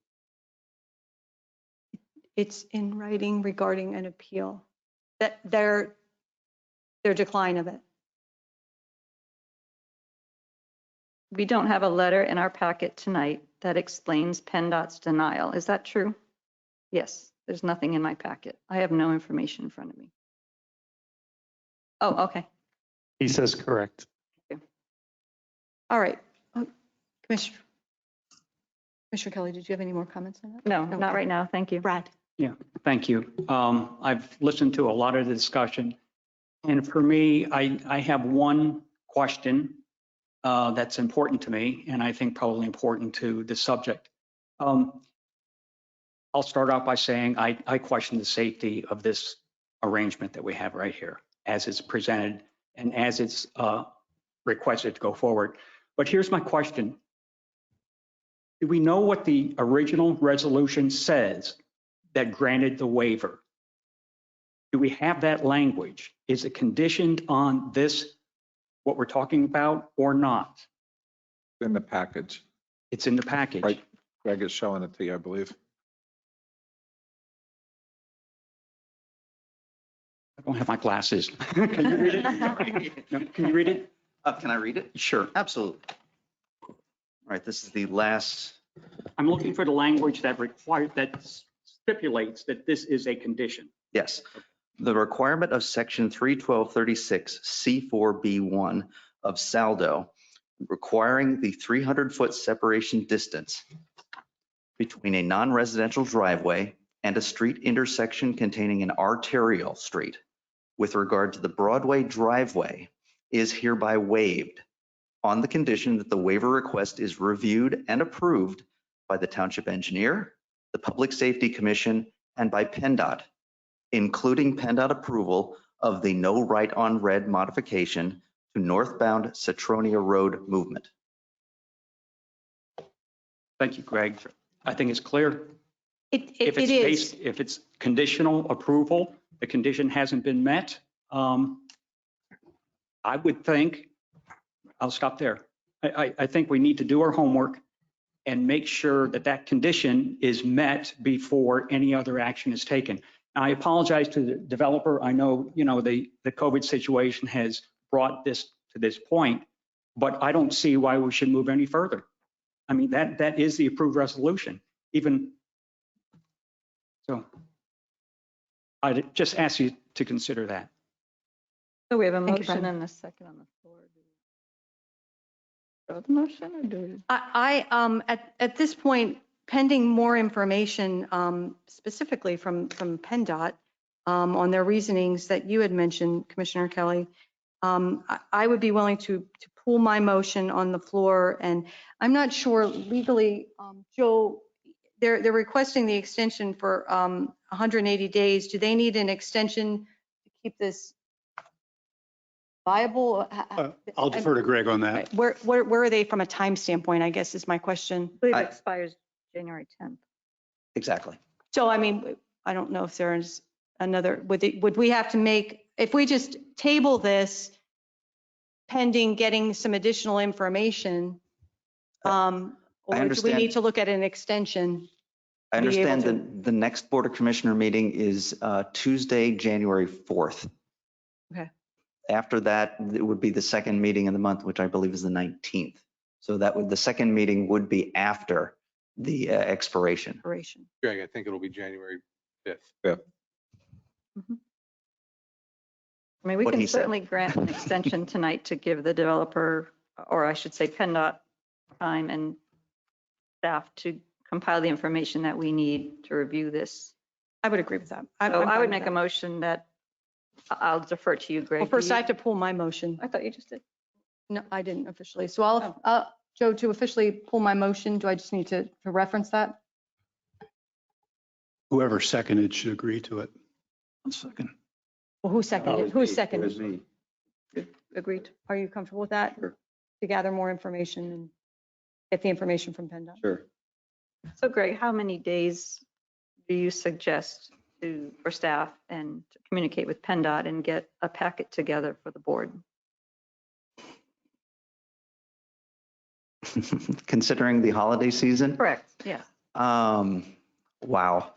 It's in writing regarding an appeal, that their decline of it. We don't have a letter in our packet tonight that explains PennDOT's denial. Is that true? Yes, there's nothing in my packet. I have no information in front of me. Oh, okay. He says correct. All right. Commissioner Kelly, did you have any more comments on that? No, not right now. Thank you. Brad. Yeah, thank you. I've listened to a lot of the discussion. And for me, I have one question that's important to me, and I think probably important to the subject. I'll start off by saying I question the safety of this arrangement that we have right here as it's presented and as it's requested to go forward. But here's my question. Do we know what the original resolution says that granted the waiver? Do we have that language? Is it conditioned on this, what we're talking about, or not? In the package. It's in the package. Right. Greg is showing it to you, I believe. I don't have my glasses. Can you read it? No, can you read it? Can I read it? Sure. Absolutely. All right, this is the last. I'm looking for the language that stipulates that this is a condition. Yes. The requirement of section 31236 C4B1 of Saldo, requiring the 300-foot separation distance between a non-residential driveway and a street intersection containing an arterial street with regard to the Broadway driveway is hereby waived on the condition that the waiver request is reviewed and approved by the Township Engineer, the Public Safety Commission, and by PennDOT, including PennDOT approval of the no right on red modification to northbound Citronia Road movement. Thank you, Greg. I think it's clear. It is. If it's conditional approval, the condition hasn't been met. I would think, I'll stop there. I think we need to do our homework and make sure that that condition is met before any other action is taken. Now, I apologize to the developer. I know, the COVID situation has brought this to this point, but I don't see why we should move any further. I mean, that is the approved resolution. So I just ask you to consider that. So we have a Thank you, motion Brad. and a second on the floor. Do we vote the motion or do we? At this point, pending more information specifically from PennDOT on their reasonings that you had mentioned, Commissioner Kelly, I would be willing to pull my motion on the floor. And I'm not sure legally, Joe, they're requesting the extension for 180 days. Do they need an extension to keep this viable? I'll defer to Greg on that. Where are they from a time standpoint, I guess is my question. I believe it expires January 10th. Exactly. So, I mean, I don't know if there's another, would we have to make, if we just table this pending getting some additional information, or do we need to look at an extension? I to be able understand that the next Board of Commissioner meeting is Tuesday, January 4th. Okay. After that, it would be the second meeting in the month, which I believe is the 19th. So that would, the second meeting would be after the expiration. Greg, I think it'll be January 5th. I mean, we What can he said. certainly grant an extension tonight to give the developer, or I should say PennDOT, time and staff to compile the information that we need to review this. I would agree with that. So I would make a motion that, I'll defer to you, Greg. Well, first I have to pull my motion. I thought you just did. No, I didn't officially. So Joe, to officially pull my motion, do I just need to reference that? Whoever seconded should agree to it. One second. Well, who seconded? Who seconded? me. Agreed. Are you comfortable with that? To gather more information and get the information from PennDOT? Sure. So Greg, how many days do you suggest for staff and to communicate with PennDOT and get a packet together for the board? Considering the holiday season? Correct, yeah. Wow.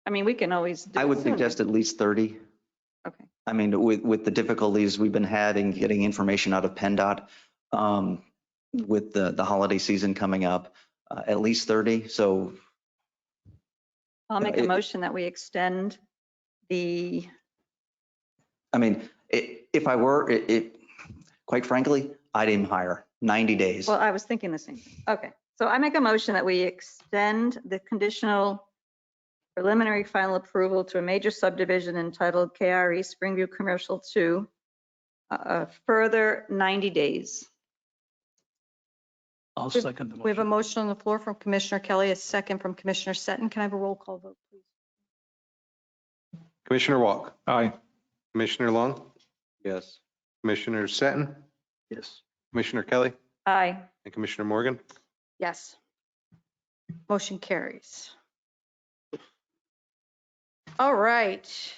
I mean, we can always do I it would sooner. suggest at least 30. Okay. I mean, with the difficulties we've been having getting information out of PennDOT, with the holiday season coming up, at least 30. So I'll make a motion that we extend the, I mean, if I were, quite frankly, I'd aim higher, 90 days. well, I was thinking the same thing. Okay, so I make a motion that we extend the conditional preliminary final approval to a major subdivision entitled KRE Springview Commercial 2, a further 90 days. I'll second the We have a motion. motion on the floor from Commissioner Kelly, a second from Commissioner Seton. Can I have a roll call vote, please? Commissioner Walk, Aye. Commissioner Long, Yes. Commissioner Seton, Yes. Commissioner Kelly, Aye. and Commissioner Morgan. Yes. Motion carries. All right.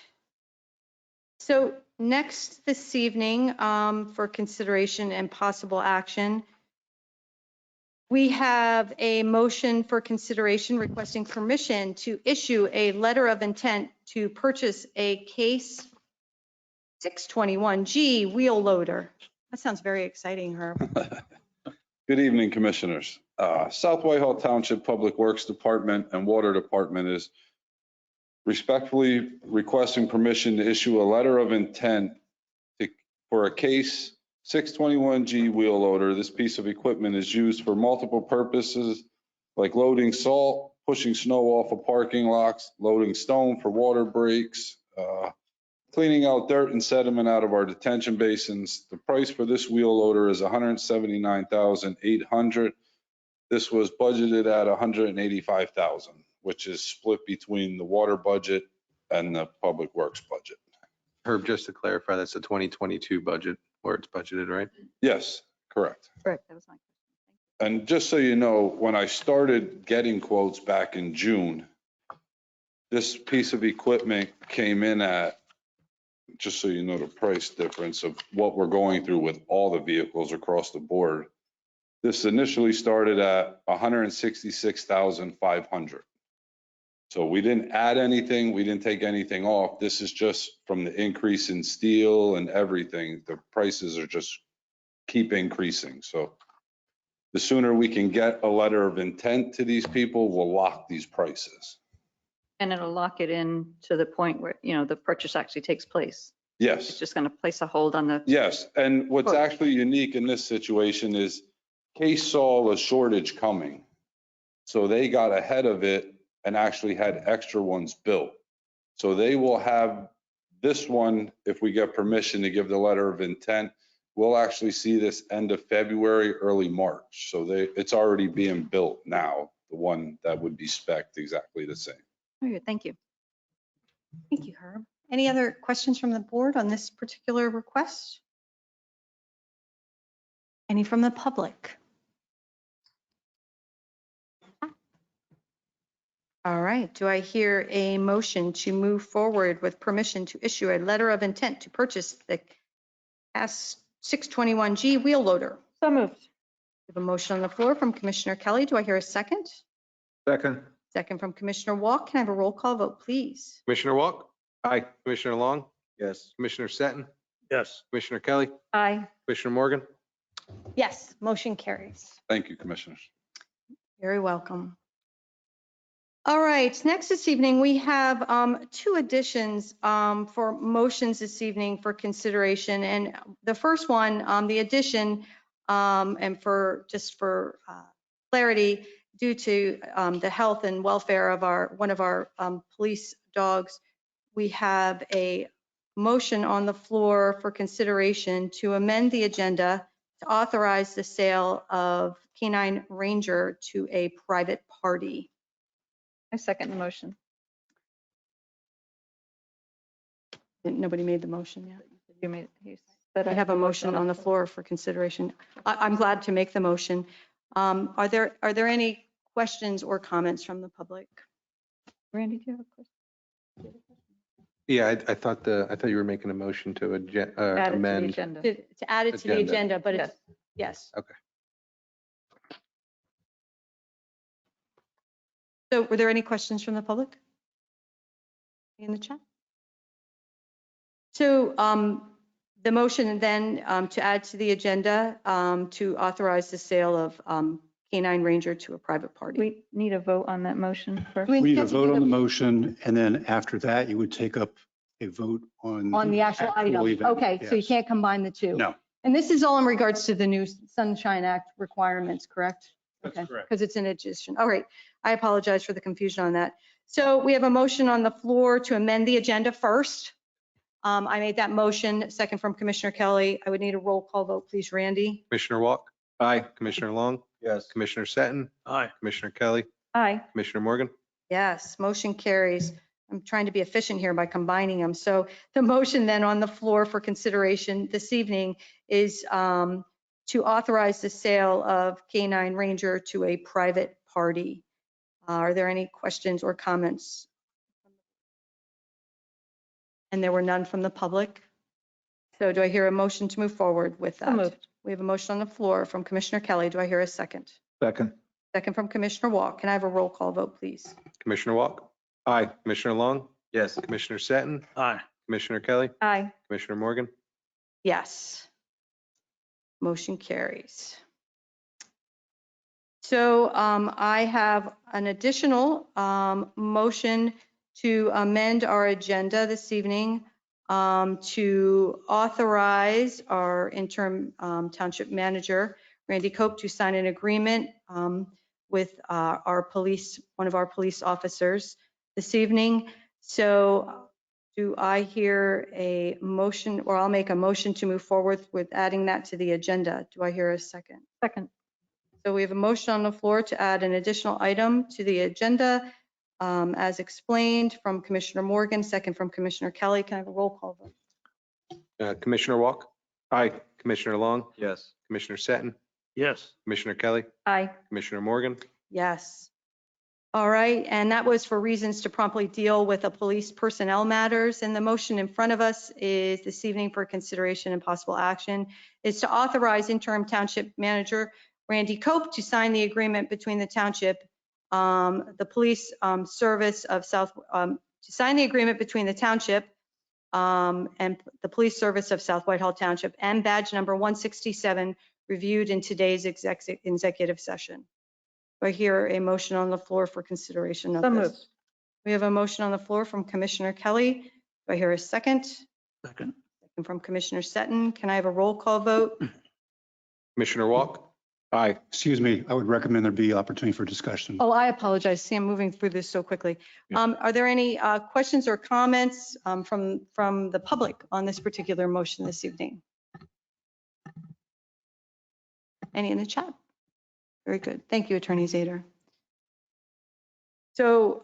So next this evening, for consideration and possible action, we have a motion for consideration requesting permission to issue a letter of intent to purchase a Case 621G wheel loader. That sounds very exciting, Herb. Good evening, Commissioners. South Whitehall Township Public Works Department and Water Department is respectfully requesting permission to issue a letter of intent for a Case 621G wheel loader. This piece of equipment is used for multiple purposes like loading salt, pushing snow off of parking lots, loading stone for water breaks, cleaning out dirt and sediment out of our detention basins. The price for this wheel loader is $179,800. This was budgeted at $185,000, which is split between the water budget and the public works budget. Herb, just to clarify, that's the 2022 budget where it's budgeted, right? Yes, correct. Correct, that was my question. And just so you know, when I started getting quotes back in June, this piece of equipment came in at, just so you know, the price difference of what we're going through with all the vehicles across the board. This initially started at $166,500. So we didn't add anything, we didn't take anything off. This is just from the increase in steel and everything. The prices are just keep increasing. So the sooner we can get a letter of intent to these people, we'll lock these prices. And it'll lock it in to the point where, you know, the purchase actually takes place. Yes. It's just going to place a hold on the. Yes, and what's actually unique in this situation is Case saw a shortage coming. So they got ahead of it and actually had extra ones built. So they will have this one, if we get permission to give the letter of intent, we'll actually see this end of February, early March. So it's already being built now, the one that would be spec'd exactly the same. Very good, thank you. Thank you, Herb. Any other questions from the board on this particular request? Any from the public? All right, do I hear a motion to move forward with permission to issue a letter of intent to purchase the S621G wheel loader? So moved. We have a motion on the floor from Commissioner Kelly. Do I hear a second? Second. Second from Commissioner Walk. Can I have a roll call vote, please? Commissioner Walk, Aye. Commissioner Long, Yes. Commissioner Seton, Yes. Commissioner Kelly, Aye. Commissioner Morgan. Yes, motion carries. Thank you, Commissioners. Very welcome. All right, next this evening, we have two additions for motions this evening for consideration. And the first one, the addition, and for clarity, due to the health and welfare of one of our police dogs, we have a motion on the floor for consideration to amend the agenda to authorize the sale of Canine Ranger to a private party. I second the motion. Nobody made the motion yet. You said I have a motion on the floor for consideration. I'm glad to make the motion. Are there any questions or comments from the public? Randy, do you have a question? Yeah, I thought you were making a motion to Add it to the amend. agenda. To add it to the Agenda. agenda, but Yes. it's, yes. Okay. So were there any questions from the public in the chat? So the motion then to add to the agenda to authorize the sale of Canine Ranger to a private party. We need a vote on that motion first. We need a vote on the motion, and then after that, you would take up a vote on. On the actual item. event. Okay, so you Yes. can't combine the two. No. And this is all in regards to the new Sunshine Act requirements, correct? That's Okay, correct. because it's an addition. All right, I apologize for the confusion on that. So we have a motion on the floor to amend the agenda first. I made that motion, second from Commissioner Kelly. I would need a roll call vote, please, Randy. Commissioner Walk. Aye. Commissioner Long. Yes. Commissioner Seton. Aye. Commissioner Kelly, Aye. Commissioner Morgan. Yes, motion carries. I'm trying to be efficient here by combining them. So the motion then on the floor for consideration this evening is to authorize the sale of Canine Ranger to a private party. Are there any questions or comments? And there were none from the public. So do I hear a motion to move forward with that? So moved. We have a motion on the floor from Commissioner Kelly. Do I hear a second? Second. Second from Commissioner Walk. Can I have a roll call vote, please? Commissioner Walk. Aye. Commissioner Long. Yes. Commissioner Seton. Aye. Commissioner Kelly, Aye. Commissioner Morgan. Yes. Motion carries. So I have an additional motion to amend our agenda this evening to authorize our interim township manager, Randy Cope, to sign an agreement with one of our police officers this evening. So do I hear a motion, or I'll make a motion to move forward with adding that to the agenda? Do I hear a second? Second. So we have a motion on the floor to add an additional item to the agenda as explained from Commissioner Morgan, second from Commissioner Kelly. Can I have a roll call vote? Commissioner Walk. Aye. Commissioner Long. Yes. Commissioner Seton. Yes. Commissioner Kelly, Aye. Commissioner Morgan. Yes. All right, and that was for reasons to promptly deal with the police personnel matters. And the motion in front of us is this evening for consideration and possible action is to authorize interim township manager Randy Cope to sign the agreement between the township, the police service of to sign the agreement between the township and the police service of South Whitehall Township and badge number 167 reviewed in today's executive session. Do I hear a motion on the floor for consideration of So this? moved. We have a motion on the floor from Commissioner Kelly. Do I hear a second? Second. Second from Commissioner Seton. Can I have a roll call vote? Commissioner Walk. Aye. Excuse me, I would recommend there be opportunity for discussion. Oh, I apologize. See, I'm moving through this so quickly. Are there any questions or comments from the public on this particular motion this evening? Any in the chat? Very good. Thank you, Attorney Zader. So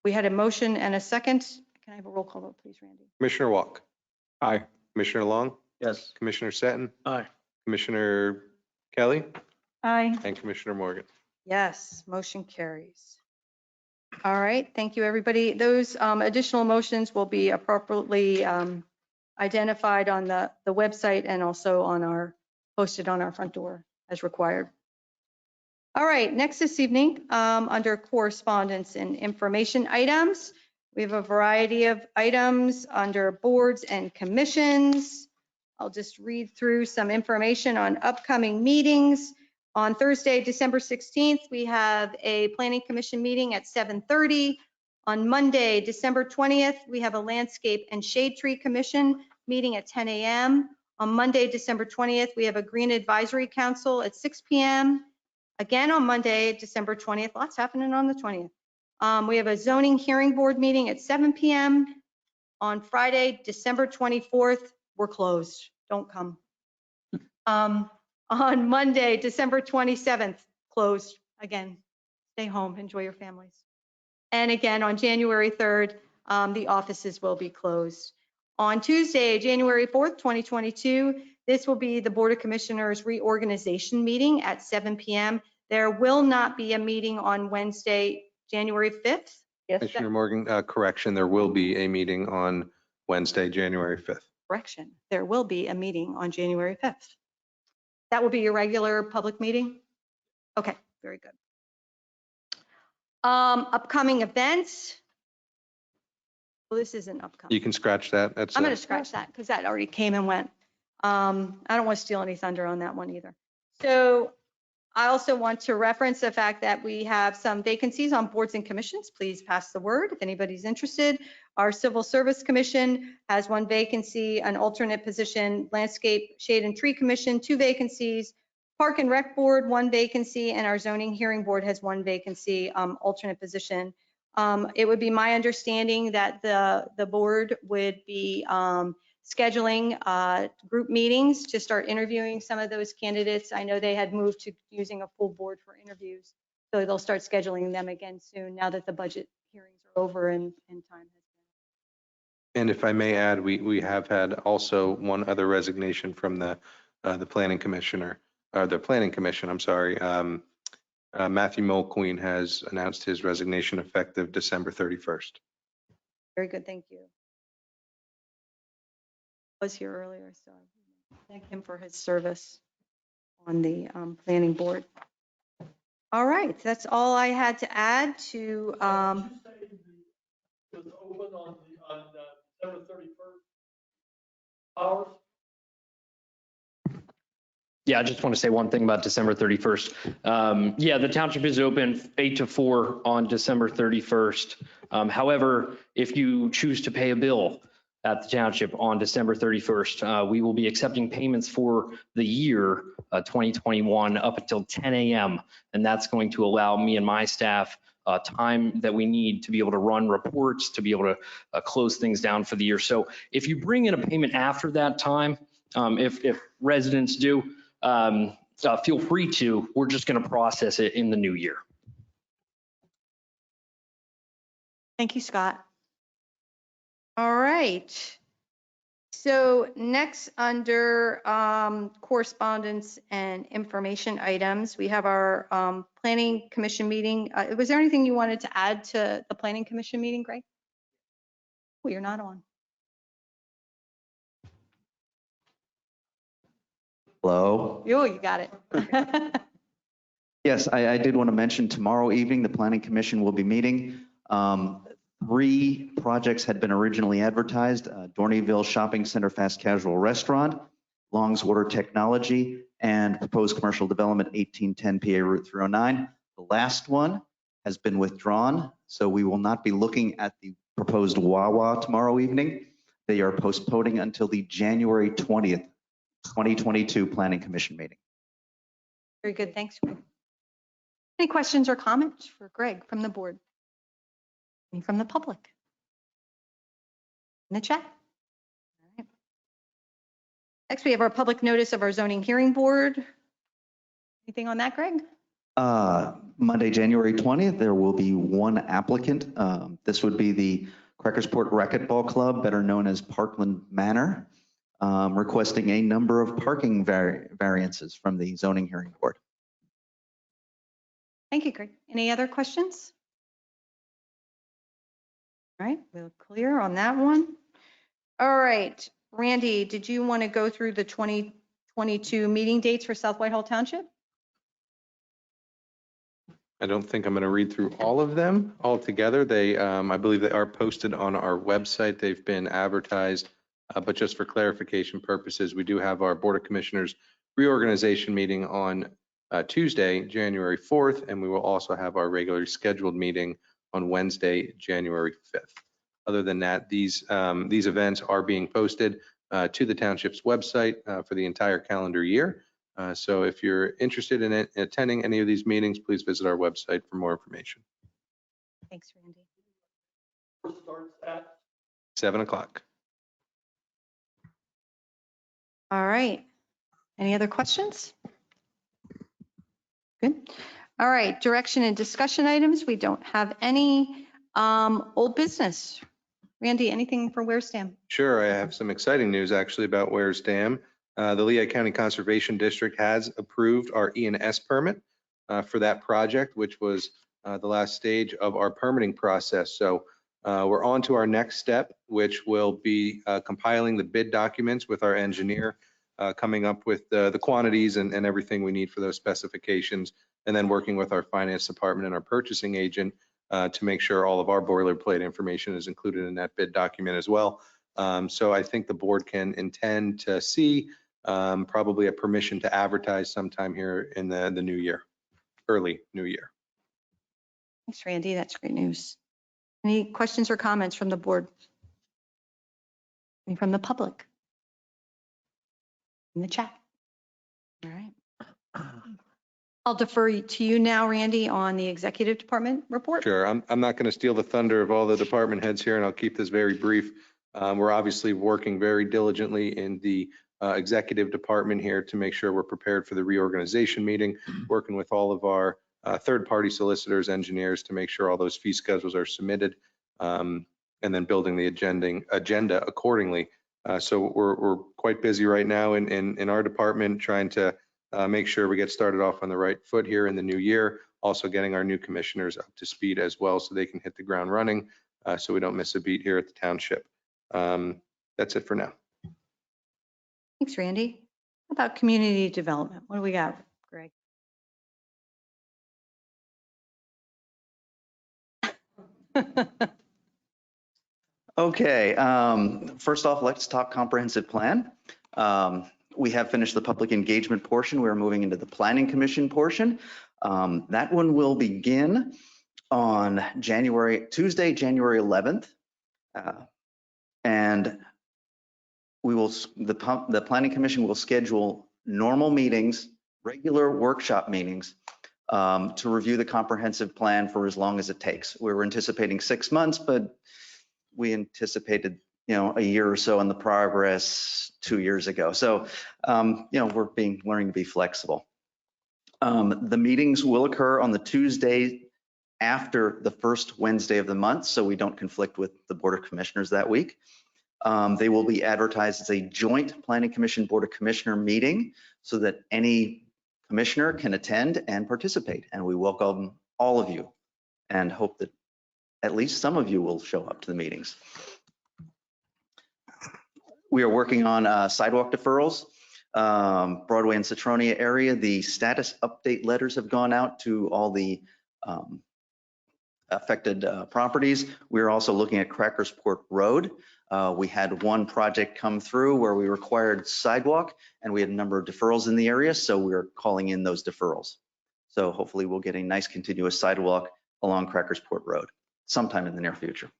we had a motion and a second. Can I have a roll call vote, please, Randy? Commissioner Walk. Aye. Commissioner Long. Yes. Commissioner Seton. Aye. Commissioner Kelly, Aye. and Commissioner Morgan. Yes, motion carries. All right, thank you, everybody. Those additional motions will be appropriately identified on the website and also posted on our front door as required. All right, next this evening, under correspondence and information items, We have a variety of items under boards and commissions. I'll just read through some information on upcoming meetings. On Thursday, December 16th, we have a planning commission meeting at 7:30. On Monday, December 20th, we have a landscape and shade tree commission meeting at 10 a.m. On Monday, December 20th, we have a green advisory council at 6 p.m. Again, on Monday, December 20th, lots happening on the 20th. We have a zoning hearing board meeting at 7 p.m. On Friday, December 24th, we're closed. Don't come. On Monday, December 27th, closed again. Stay home, enjoy your families. And again, on January 3rd, the offices will be closed. On Tuesday, January 4th, 2022, this will be the Board of Commissioners reorganization meeting at 7 p.m. There will not be a meeting on Wednesday, January 5th. Yes. Commissioner Morgan, correction, there will be a meeting on Wednesday, January 5th. Correction, there will be a meeting on January 5th. That will be your regular public meeting? Okay, very good. Upcoming events. Well, this isn't upcoming. You can scratch that. That's I'm going to scratch that because that already came and went. I don't want to steal any thunder on that one either. So I also want to reference the fact that we have some vacancies on boards and commissions. Please pass the word if anybody's interested. Our Civil Service Commission has one vacancy, an alternate position, Landscape, Shade and Tree Commission, 2 vacancies, Park and Rec Board, 1 vacancy, and our Zoning Hearing Board has 1 vacancy, alternate position. It would be my understanding that the board would be scheduling group meetings to start interviewing some of those candidates. I know they had moved to using a full board for interviews, so they'll start scheduling them again soon now that the budget hearings are over and time has been. And if I may add, we have had also one other resignation from the planning commissioner, or the planning commission, I'm sorry. Matthew Mulqueen has announced his resignation effective December 31st. Very good, thank you. Was here earlier, so thank him for his service on the planning board. All right, that's all I had to add to. Was open on December 31st. Hours. Yeah, I just want to say one thing about December 31st. Yeah, the township is open 8 to 4 on December 31st. However, if you choose to pay a bill at the township on December 31st, we will be accepting payments for the year 2021 up until 10 a.m. And that's going to allow me and my staff time that we need to be able to run reports, to be able to close things down for the year. So if you bring in a payment after that time, if residents do, feel free to. We're just going to process it in the new year. Thank you, Scott. All right. So next under correspondence and information items, we have our planning commission meeting. Was there anything you wanted to add to the planning commission meeting, Greg? Oh, you're not on. Hello? Oh, you got it. Yes, I did want to mention tomorrow evening, the Planning Commission will be meeting. 3 projects had been originally advertised, Dorneyville Shopping Center Fast Casual Restaurant, Long's Water Technology, and proposed commercial development 1810 PA Route 309. The last one has been withdrawn, so we will not be looking at the proposed Wawa tomorrow evening. They are postponing until the January 20th, 2022 Planning Commission meeting. Very good, thanks, Greg. Any questions or comments for Greg from the board? Any from the public? In the chat? All right. Next, we have our public notice of our zoning hearing board. Anything on that, Greg? Monday, January 20th, there will be 1 applicant. This would be the Crackersport Racquetball Club, better known as Parkland Manor, requesting a number of parking variances from the zoning hearing board. Thank you, Greg. Any other questions? All right, we're clear on that one. All right, Randy, did you want to go through the 2022 meeting dates for South Whitehall Township? I don't think I'm going to read through all of them all together. They, I believe they are posted on our website. They've been advertised, but just for clarification purposes, we do have our Board of Commissioners reorganization meeting on Tuesday, January 4th, and we will also have our regularly scheduled meeting on Wednesday, January 5th. Other than that, these events are being posted to the township's website for the entire calendar year. So if you're interested in attending any of these meetings, please visit our website for more information. Thanks, Randy. 7 o'clock. All right. Any other questions? Good. All right. Direction and discussion items. We don't have any. Old business. Randy, anything for Ware's Dam? Sure, I have some exciting news actually about Ware's Dam. The Lehigh County Conservation District has approved our E&S permit for that project, which was the last stage of our permitting process. So we're on to our next step, which will be compiling the bid documents with our engineer, coming up with the quantities and everything we need for those specifications, and then working with our finance department and our purchasing agent to make sure all of our boilerplate information is included in that bid document as well. So I think the board can intend to see probably a permission to advertise sometime here in the new year, early new year. Thanks, Randy. That's great news. Any questions or comments from the board? Any from the public? In the chat? All right. I'll defer to you now, Randy, on the executive department report. Sure. I'm not going to steal the thunder of all the department heads here, and I'll keep this very brief. We're obviously working very diligently in the executive department here to make sure we're prepared for the reorganization meeting, working with all of our third-party solicitors, engineers to make sure all those fee schedules are submitted, and then building the agenda accordingly. So we're quite busy right now in our department trying to make sure we get started off on the right foot here in the new year. Also getting our new commissioners up to speed as well so they can hit the ground running so we don't miss a beat here at the township. That's it for now. Thanks, Randy. How about community development? What do we got, Greg? Okay, first off, let's talk comprehensive plan. We have finished the public engagement portion. We're moving into the planning commission portion. That one will begin on Tuesday, January 11th. And the planning commission will schedule normal meetings, regular workshop meetings to review the comprehensive plan for as long as it takes. We were anticipating 6 months, but we anticipated, a year or so in the progress 2 years ago. So, we're learning to be flexible. The meetings will occur on the Tuesday after the first Wednesday of the month, so we don't conflict with the Board of Commissioners that week. They will be advertised as a joint Planning Commission Board of Commissioner meeting so that any commissioner can attend and participate. And we welcome all of you and hope that at least some of you will show up to the meetings. We are working on sidewalk deferrals. Broadway and Citronia area, the status update letters have gone out to all the affected properties. We're also looking at Crackersport Road. We had one project come through where we required sidewalk and we had a number of deferrals in the area, so we're calling in those deferrals. So hopefully we'll get a nice continuous sidewalk along Crackersport Road sometime in the near future.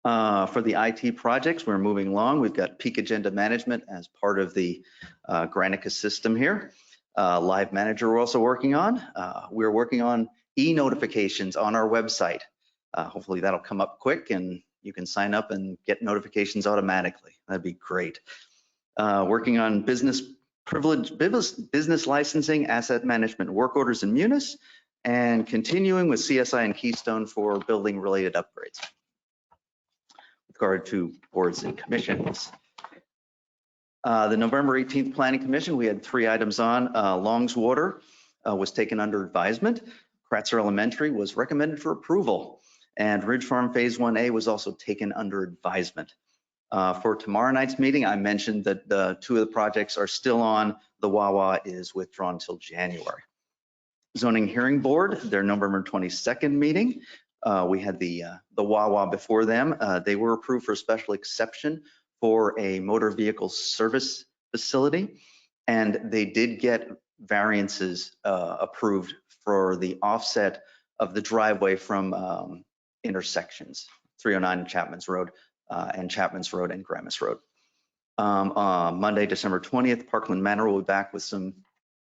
For the IT projects, we're moving along. We've got peak agenda management as part of the Granicus system here. Live Manager we're also working on. We're working on e-notifications on our website. Hopefully that'll come up quick and you can sign up and get notifications automatically. That'd be great. Working on business privilege, business licensing, asset management, work orders and munis, and continuing with CSI and Keystone for building related upgrades. With regard to boards and commissions. The November 18th Planning Commission, we had 3 items on. Long's Water was taken under advisement. Kratzer Elementary was recommended for approval. And Ridge Farm Phase 1A was also taken under advisement. For tomorrow night's meeting, I mentioned that the 2 of the projects are still on. The Wawa is withdrawn till January. Zoning Hearing Board, their November 22nd meeting. We had the Wawa before them. They were approved for a special exception for a motor vehicle service facility. And they did get variances approved for the offset of the driveway from intersections, 309 Chapman's Road and Chapman's Road and Gramis Road. Monday, December 20th, Parkland Manor will be back with some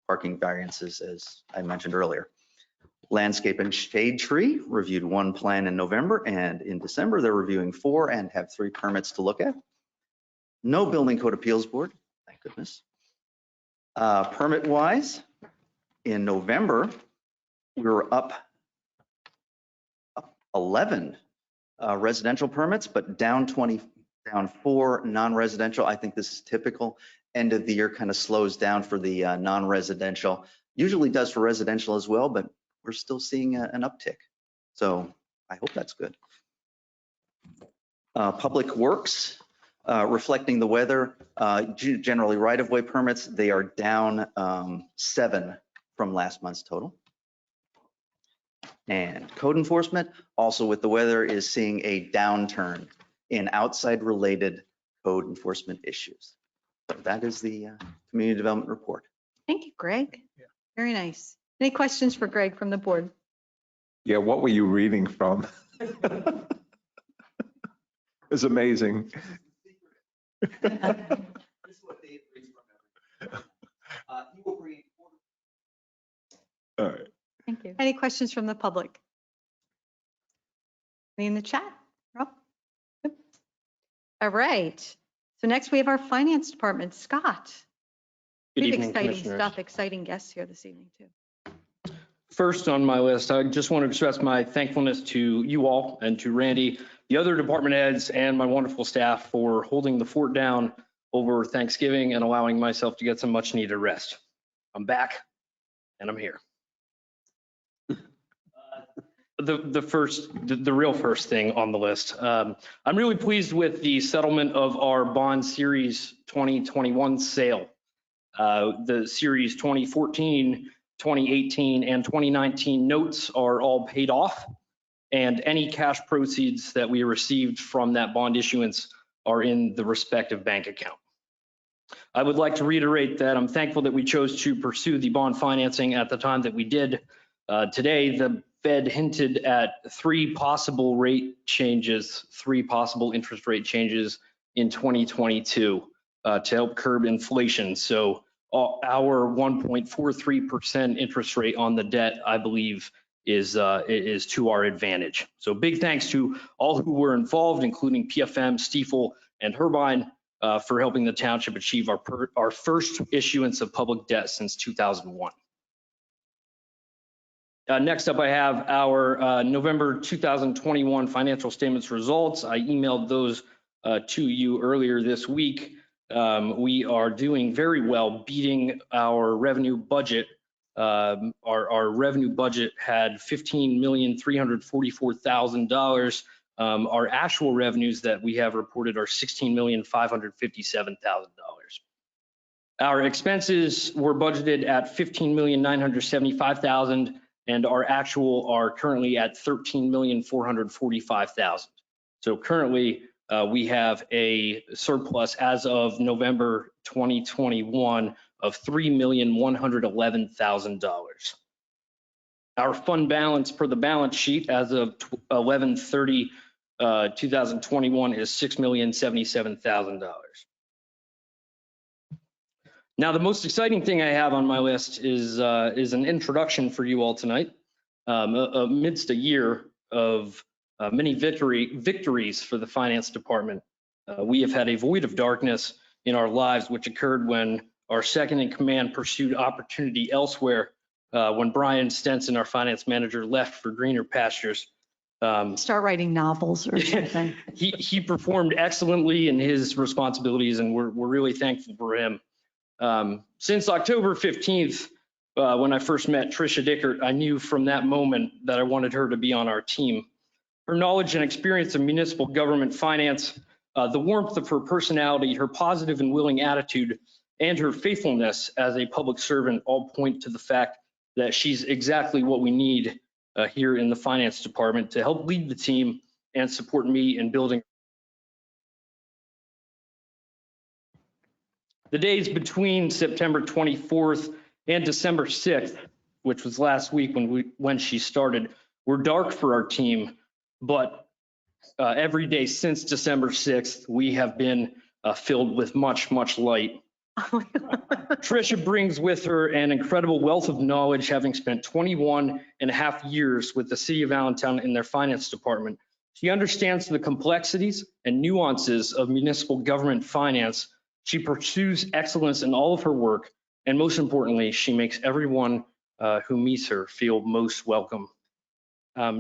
parking variances, as I mentioned earlier. Landscape and Shade Tree reviewed 1 plan in November, and in December they're reviewing 4 and have 3 permits to look at. No Building Code Appeals Board, thank goodness. Permit-wise, in November, we were up 11 residential permits, but down 4 non-residential. I think this is typical. End of the year kind of slows down for the non-residential. Usually does for residential as well, but we're still seeing an uptick. So I hope that's good. Public Works, reflecting the weather, generally right-of-way permits, they are down 7 from last month's total. And code enforcement, also with the weather, is seeing a downturn in outside related code enforcement issues. So that is the community development report. Thank you, Greg. Very nice. Any questions for Greg from the board? Yeah, what were you reading from? It's amazing. All right. Thank you. Any questions from the public? Any in the chat? Rob? Yep. All right. So next we have our finance department, Scott. Good We have evening, exciting Commissioners. stuff, exciting guests here this evening too. First on my list, I just want to express my thankfulness to you all and to Randy, the other department heads, and my wonderful staff for holding the fort down over Thanksgiving and allowing myself to get some much needed rest. I'm back and I'm here. The real first thing on the list. I'm really pleased with the settlement of our bond series 2021 sale. The series 2014, 2018, and 2019 notes are all paid off, and any cash proceeds that we received from that bond issuance are in the respective bank account. I would like to reiterate that I'm thankful that we chose to pursue the bond financing at the time that we did. Today, the Fed hinted at 3 possible rate changes, 3 possible interest rate changes in 2022 to help curb inflation. So our 1.43% interest rate on the debt, I believe, is to our advantage. So big thanks to all who were involved, including PFM, Stiefel, and Herbine, for helping the township achieve our first issuance of public debt since 2001. Next up, I have our November 2021 financial statements results. I emailed those to you earlier this week. We are doing very well, beating our revenue budget. Our revenue budget had $15,344,000. Our actual revenues that we have reported are $16,557,000. Our expenses were budgeted at $15,975,000. And our actual are currently at $13,445,000. So currently we have a surplus as of November 2021 of $3,111,000. Our fund balance per the balance sheet as of 11/30/2021 is $6,077,000. Now, the most exciting thing I have on my list is an introduction for you all tonight. Amidst a year of many victories for the finance department, we have had a void of darkness in our lives, which occurred when our second in command pursued opportunity elsewhere, when Brian Stenson, our finance manager, left for greener pastures. Start writing novels or something. He performed excellently in his responsibilities, and we're really thankful for him. Since October 15th, when I first met Tricia Dickert, I knew from that moment that I wanted her to be on our team. Her knowledge and experience of municipal government finance, the warmth of her personality, her positive and willing attitude, and her faithfulness as a public servant all point to the fact that she's exactly what we need here in the finance department to help lead the team and support me in building. The days between September 24th and December 6th, which was last week when she started, were dark for our team, but every day since December 6th, we have been filled with much, much light. Tricia brings with her an incredible wealth of knowledge, having spent 21 and a half years with the City of Allentown in their finance department. She understands the complexities and nuances of municipal government finance. She pursues excellence in all of her work, and most importantly, she makes everyone who meets her feel most welcome.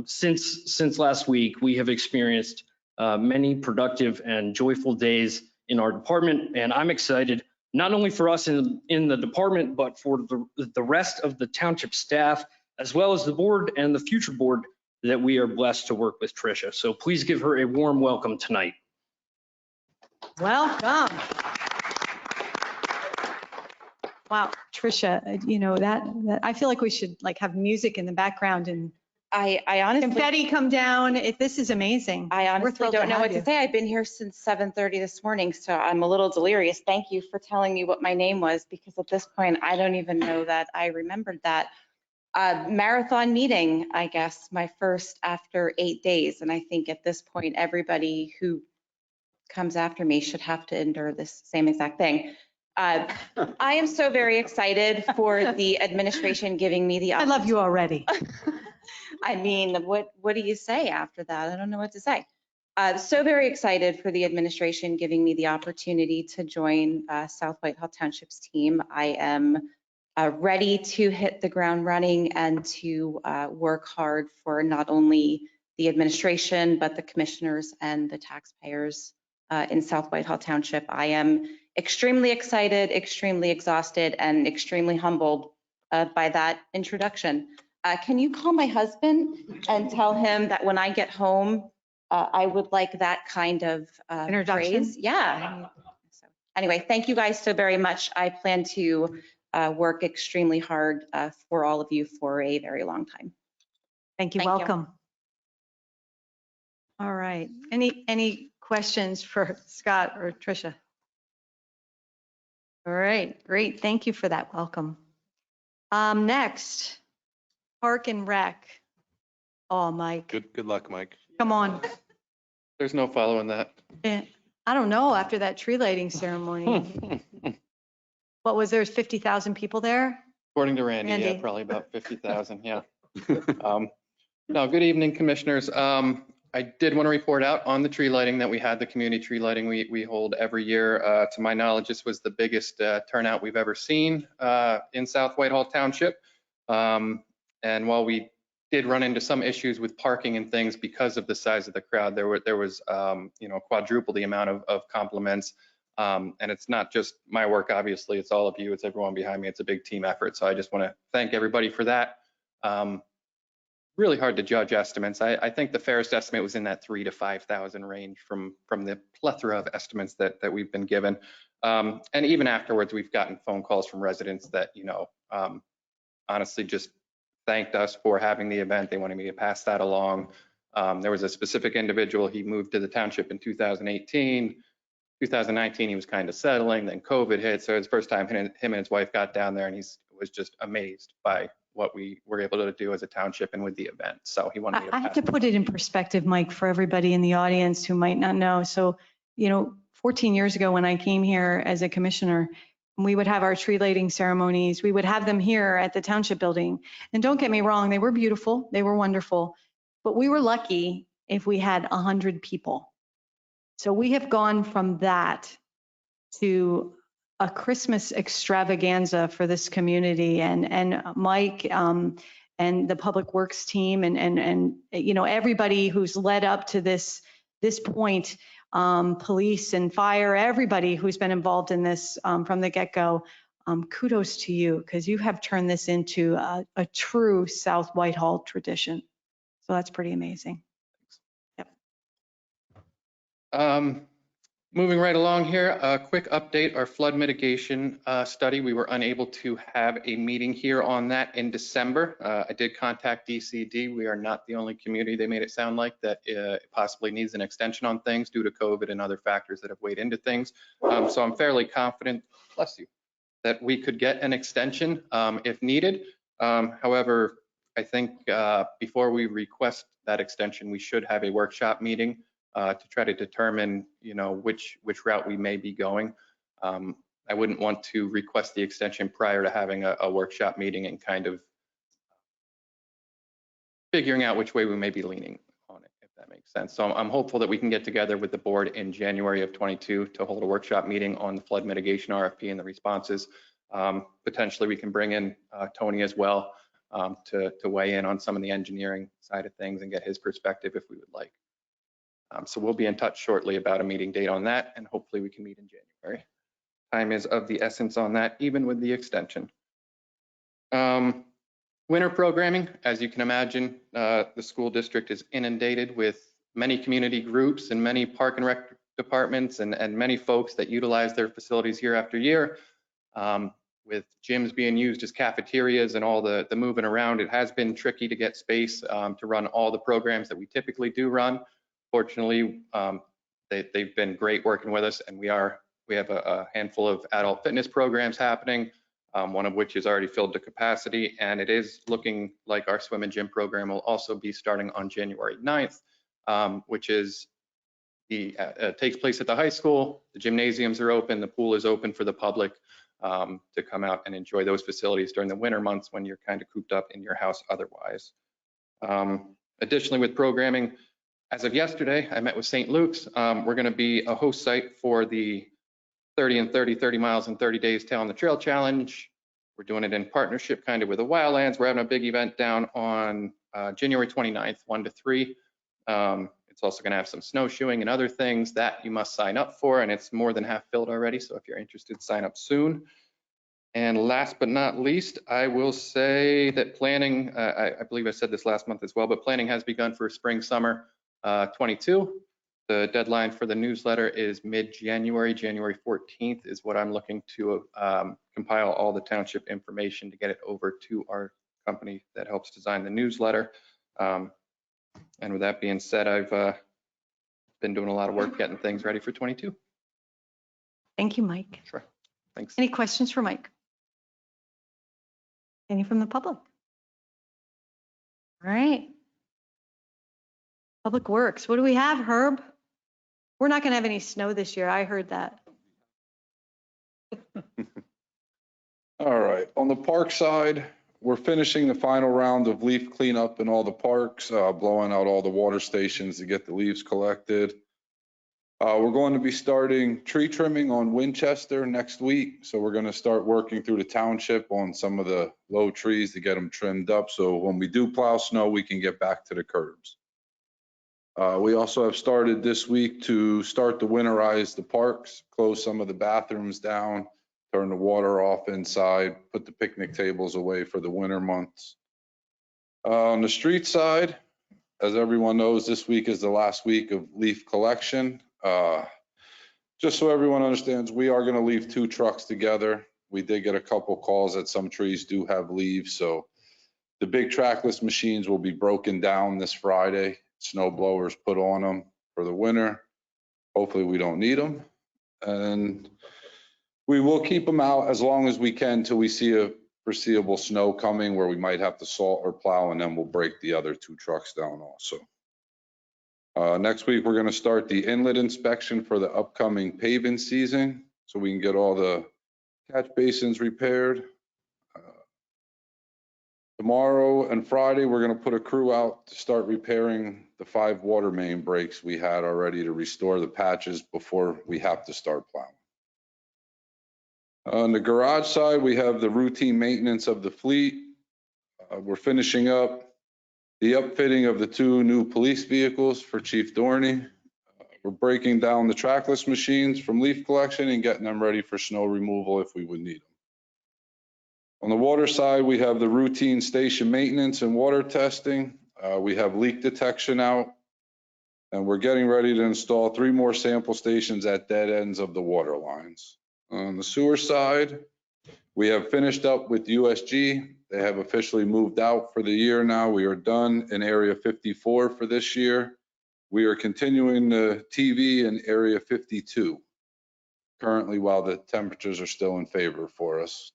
Since last week, we have experienced many productive and joyful days in our department, and I'm excited not only for us in the department, but for the rest of the township staff, as well as the board and the future board that we are blessed to work with Tricia. So please give her a warm welcome tonight. Welcome. Wow, Tricia, you know, that I feel like we should like have music in the background and I honestly, confetti come down. This is amazing. I honestly thrilled don't to know have what you. to say. I've been here since 7:30 this morning, so I'm a little delirious. Thank you for telling me what my name was, because at this point, I don't even know that I remembered that. Marathon meeting, I guess, my first after 8 days. And I think at this point, everybody who comes after me should have to endure this same exact thing. I am so very excited for the administration giving me the I love you already. I mean, what do you say after that? I don't know what to say. So very excited for the administration giving me the opportunity to join South Whitehall Township's team. I am ready to hit the ground running and to work hard for not only the administration, but the commissioners and the taxpayers in South Whitehall Township. I am extremely excited, extremely exhausted, and extremely humbled by that introduction. Can you call my husband and tell him that when I get home, I would like that kind of Introduction? praise? Yeah. So anyway, thank you guys so very much. I plan to work extremely hard for all of you for a very long time. Thank you. Welcome. All right. Any questions for Scott or Tricia? All right, great. Thank you for that welcome. Next, Park and Rec. Oh, Mike. Good luck, Mike. Come on. There's no following that. I don't know, after that tree lighting ceremony. What was there, 50,000 people there? According to Randy, yeah, probably about 50,000, yeah. No, good evening, commissioners. I did want to report out on the tree lighting that we had, the community tree lighting we hold every year. To my knowledge, this was the biggest turnout we've ever seen in South Whitehall Township. And while we did run into some issues with parking and things because of the size of the crowd, there was quadruple the amount of compliments. And it's not just my work, obviously, it's all of you, it's everyone behind me. It's a big team effort. So I just want to thank everybody for that. Really hard to judge estimates. I think the fairest estimate was in that 3,000 to 5,000 range from the plethora of estimates that we've been given. And even afterwards, we've gotten phone calls from residents that, honestly just thanked us for having the event. They wanted me to pass that along. There was a specific individual, he moved to the township in 2018. 2019, he was kind of settling, then COVID hit. So it's the first time him and his wife got down there, and he was just amazed by what we were able to do as a township and with the event. So he wanted me to I have to put it in perspective, Mike, for everybody in the audience who might not know. So, 14 years ago when I came here as a commissioner, we would have our tree lighting ceremonies. We would have them here at the township building. And don't get me wrong, they were beautiful. They were wonderful. But we were lucky if we had 100 people. So we have gone from that to a Christmas extravaganza for this community, and Mike and the Public Works team and everybody who's led up to this point, police and fire, everybody who's been involved in this from the get-go. Kudos to you, because you have turned this into a true South Whitehall tradition. So that's pretty amazing. Yep. Moving right along here, a quick update, our flood mitigation study. We were unable to have a meeting here on that in December. I did contact DCD. We are not the only community, they made it sound like, that possibly needs an extension on things due to COVID and other factors that have weighed into things. So I'm fairly confident, bless you, that we could get an extension if needed. However, I think before we request that extension, we should have a workshop meeting to try to determine, which route we may be going. I wouldn't want to request the extension prior to having a workshop meeting and kind of figuring out which way we may be leaning on it, if that makes sense. So I'm hopeful that we can get together with the board in January of 22 to hold a workshop meeting on the flood mitigation RFP and the responses. Potentially we can bring in Tony as well to weigh in on some of the engineering side of things and get his perspective if we would like. So we'll be in touch shortly about a meeting date on that, and hopefully we can meet in January. Time is of the essence on that, even with the extension. Winter programming, as you can imagine, the school district is inundated with many community groups and many park and rec departments and many folks that utilize their facilities year after year. With gyms being used as cafeterias and all the moving around, it has been tricky to get space to run all the programs that we typically do run. Fortunately, they've been great working with us, and we have a handful of adult fitness programs happening, one of which is already filled to capacity, and it is looking like our swim and gym program will also be starting on January 9th, which is takes place at the high school. The gymnasiums are open, the pool is open for the public to come out and enjoy those facilities during the winter months when you're kind of cooped up in your house otherwise. Additionally, with programming, as of yesterday, I met with St. Luke's. We're going to be a host site for the 30 and 30, 30 miles in 30 days Tail on the Trail Challenge. We're doing it in partnership kind of with the Wildlands. We're having a big event down on January 29th, 1 to 3. It's also going to have some snowshoeing and other things that you must sign up for, and it's more than half filled already. So if you're interested, sign up soon. And last but not least, I will say that planning, I believe I said this last month as well, but planning has begun for spring, summer 22. The deadline for the newsletter is mid-January. January 14th is what I'm looking to compile all the township information to get it over to our company that helps design the newsletter. And with that being said, I've been doing a lot of work getting things ready for 22. Thank you, Mike. Sure. Thanks. Any questions for Mike? Any from the public? All right. Public Works, what do we have, Herb? We're not going to have any snow this year. I heard that. All right, on the park side, we're finishing the final round of leaf cleanup in all the parks, blowing out all the water stations to get the leaves collected. We're going to be starting tree trimming on Winchester next week. So we're going to start working through the township on some of the low trees to get them trimmed up. So when we do plow snow, we can get back to the curbs. We also have started this week to start to winterize the parks, close some of the bathrooms down, turn the water off inside, put the picnic tables away for the winter months. On the street side, as everyone knows, this week is the last week of leaf collection. Just so everyone understands, we are going to leave 2 trucks together. We did get a couple calls that some trees do have leaves, so the big trackless machines will be broken down this Friday. Snow blowers put on them for the winter. Hopefully we don't need them. And we will keep them out as long as we can till we see a foreseeable snow coming where we might have to salt or plow, and then we'll break the other 2 trucks down also. Next week, we're going to start the inlet inspection for the upcoming paving season so we can get all the catch basins repaired. Tomorrow and Friday, we're going to put a crew out to start repairing the 5 water main breaks we had already to restore the patches before we have to start plowing. On the garage side, we have the routine maintenance of the fleet. We're finishing up the upfitting of the 2 new police vehicles for Chief Dorney. We're breaking down the trackless machines from leaf collection and getting them ready for snow removal if we would need them. On the water side, we have the routine station maintenance and water testing. We have leak detection out. And we're getting ready to install 3 more sample stations at dead ends of the water lines. On the sewer side, we have finished up with USG. They have officially moved out for the year now. We are done in Area 54 for this year. We are continuing the TV in Area 52 currently while the temperatures are still in favor for us.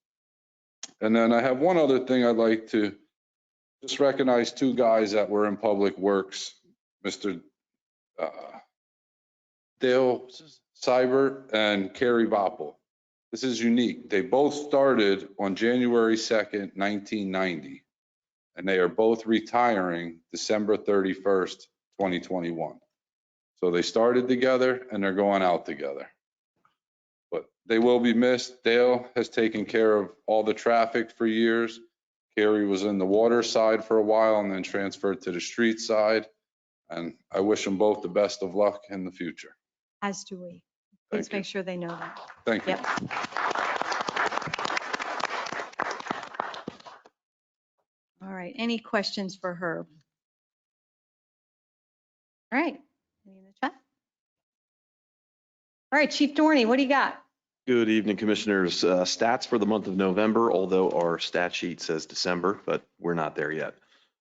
And then I have one other thing I'd like to just recognize 2 guys that were in Public Works, Mr. Dale Seibert and Kerry Voppel. This is unique. They both started on January 2nd, 1990, and they are both retiring December 31st, 2021. So they started together and they're going out together. But they will be missed. Dale has taken care of all the traffic for years. Kerry was in the water side for a while and then transferred to the street side. And I wish them both the best of luck in the future. As do we. Please make sure they know that. Thank you. Yep. All right, any questions for Herb? All right, any in the chat? All right, Chief Dorney, what do you got? Good evening, Commissioners. Stats for the month of November, although our stat sheet says December, but we're not there yet.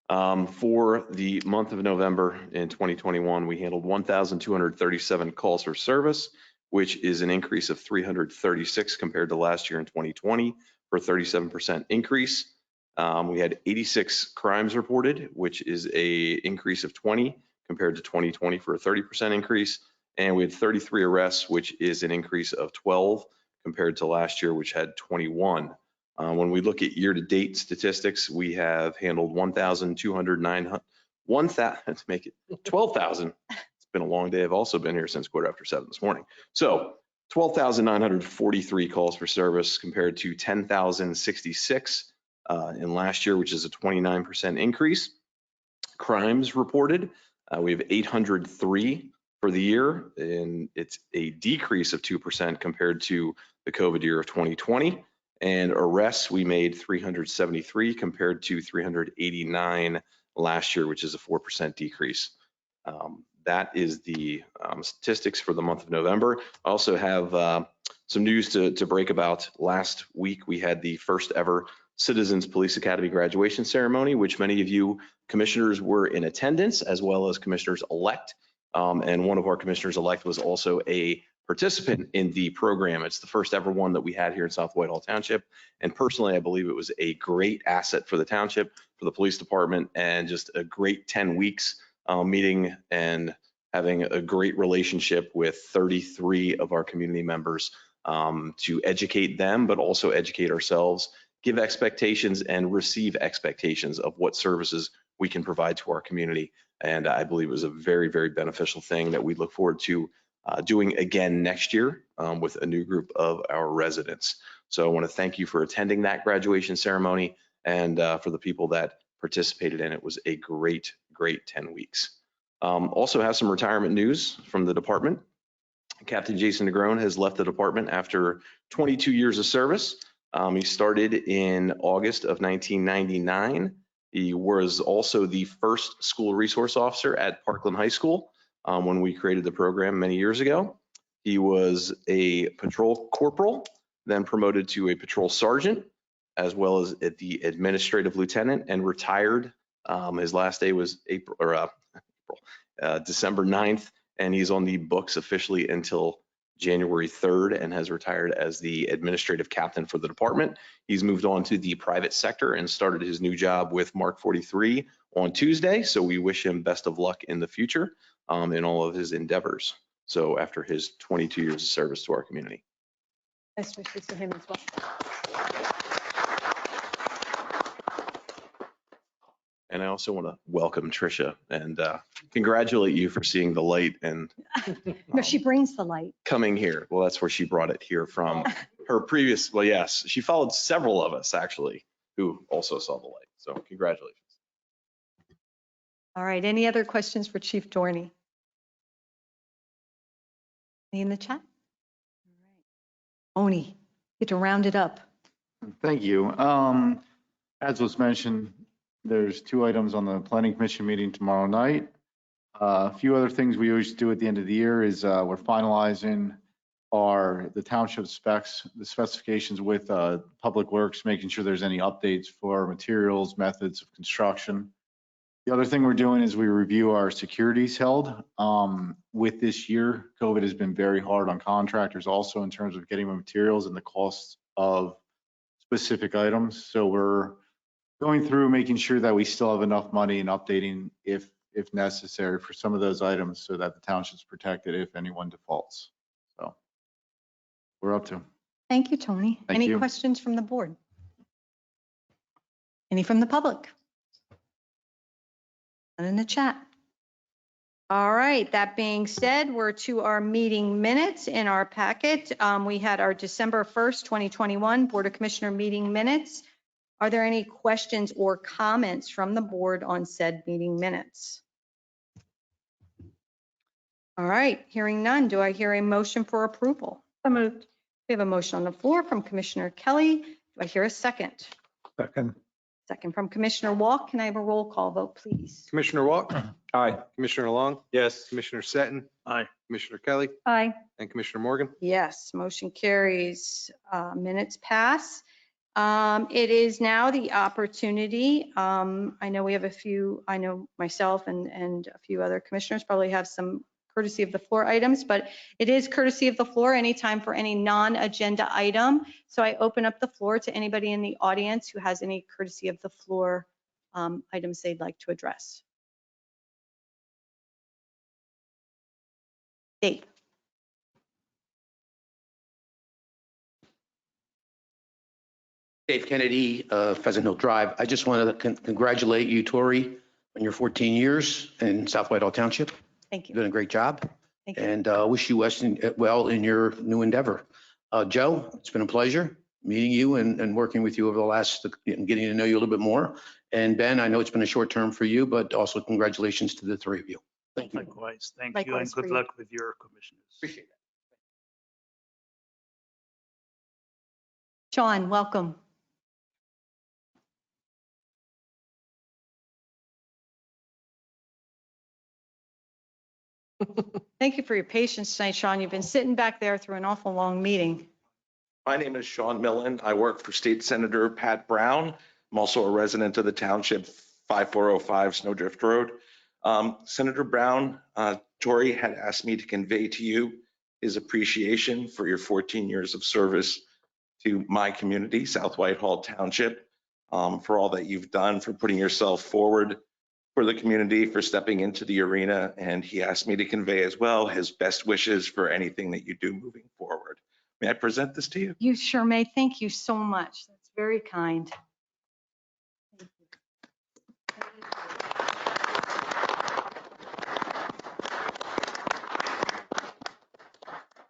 For the month of November in 2021, we handled 1,237 calls for service, which is an increase of 336 compared to last year in 2020 for a 37% increase. We had 86 crimes reported, which is a increase of 20 compared to 2020 for a 30% increase. And we had 33 arrests, which is an increase of 12 compared to last year, which had 21. When we look at year-to-date statistics, we have handled 12,000. It's been a long day. I've also been here since 7:15 this morning. So 12,943 calls for service compared to 10,066 in last year, which is a 29% increase. Crimes reported, we have 803 for the year, and it's a decrease of 2% compared to the COVID year of 2020. And arrests, we made 373 compared to 389 last year, which is a 4% decrease. That is the statistics for the month of November. I also have some news to break about. Last week, we had the first ever Citizens Police Academy graduation ceremony, which many of you commissioners were in attendance, as well as commissioners-elect. And one of our commissioners-elect was also a participant in the program. It's the first ever one that we had here in South Whitehall Township. And personally, I believe it was a great asset for the township, for the police department, and just a great 10 weeks meeting and having a great relationship with 33 of our community members to educate them, but also educate ourselves, give expectations and receive expectations of what services we can provide to our community. And I believe it was a very, very beneficial thing that we look forward to doing again next year with a new group of our residents. So I want to thank you for attending that graduation ceremony, and for the people that participated in it. It was a great, great 10 weeks. Also have some retirement news from the department. Captain Jason Negron has left the department after 22 years of service. He started in August of 1999. He was also the first school resource officer at Parkland High School when we created the program many years ago. He was a patrol corporal, then promoted to a patrol sergeant, as well as at the administrative lieutenant, and retired. His last day was December 9th, and he's on the books officially until January 3rd and has retired as the administrative captain for the department. He's moved on to the private sector and started his new job with Mark 43 on Tuesday. So we wish him best of luck in the future in all of his endeavors. So after his 22 years of service to our community. Best wishes to him as well. And I also want to welcome Tricia and congratulate you for seeing the light and No, she brings the light. coming here. Well, that's where she brought it here from her previous, well, yes, she followed several of us actually who also saw the light. So congratulations. All right, any other questions for Chief Dorney? Any in the chat? All right. Oni, get to round it up. Thank you. As was mentioned, there's 2 items on the Planning Commission meeting tomorrow night. A few other things we always do at the end of the year is we're finalizing the township specs, the specifications with Public Works, making sure there's any updates for materials, methods of construction. The other thing we're doing is we review our securities held. With this year, COVID has been very hard on contractors also in terms of getting the materials and the costs of specific items. So we're going through making sure that we still have enough money and updating if necessary for some of those items so that the township's protected if anyone defaults. So we're up to. Thank you, Tony. Thank Any you. questions from the board? Any from the public? None in the chat. All right, that being said, we're to our meeting minutes in our packet. We had our December 1st, 2021 Board of Commissioner meeting minutes. Are there any questions or comments from the board on said meeting minutes? All right, hearing none, do I hear a motion for approval? So moved. We have a motion on the floor from Commissioner Kelly. Do I hear a second? Second. Second from Commissioner Walk. Can I have a roll call vote, please? Commissioner Walk? Aye. Commissioner Long? Yes. Commissioner Seton? Aye. Commissioner Kelly? Aye. And Commissioner Morgan? Yes, motion carries. Minutes pass. It is now the opportunity. I know we have I know myself and a few other commissioners probably have some courtesy of the floor items, but it is courtesy of the floor anytime for any non-agenda item. So I open up the floor to anybody in the audience who has any courtesy of the floor items they'd like to address. Dave. Dave Kennedy, Pheasant Hill Drive. I just wanted to congratulate you, Tori, on your 14 years in South Whitehall Township. Thank you. You've done a great job. Thank you. And wish you well in your new endeavor. Joe, it's been a pleasure meeting you and working with you over the last, and getting to know you a little bit more. And Ben, I know it's been a short term for you, but also congratulations to the three of you. Thank you. Likewise. Thank you, Likewise and for good you. luck with your commissioners. Appreciate that. Sean, welcome. Thank you for your patience tonight, Sean. You've been sitting back there through an awful long meeting. My name is Sean Millen. I work for State Senator Pat Brown. I'm also a resident of the township, 5405 Snowdrift Road. Senator Brown, Tori had asked me to convey to you his appreciation for your 14 years of service to my community, South Whitehall Township, for all that you've done, for putting yourself forward for the community, for stepping into the arena. And he asked me to convey as well his best wishes for anything that you do moving forward. May I present this to you? You sure may. Thank you so much. That's very kind.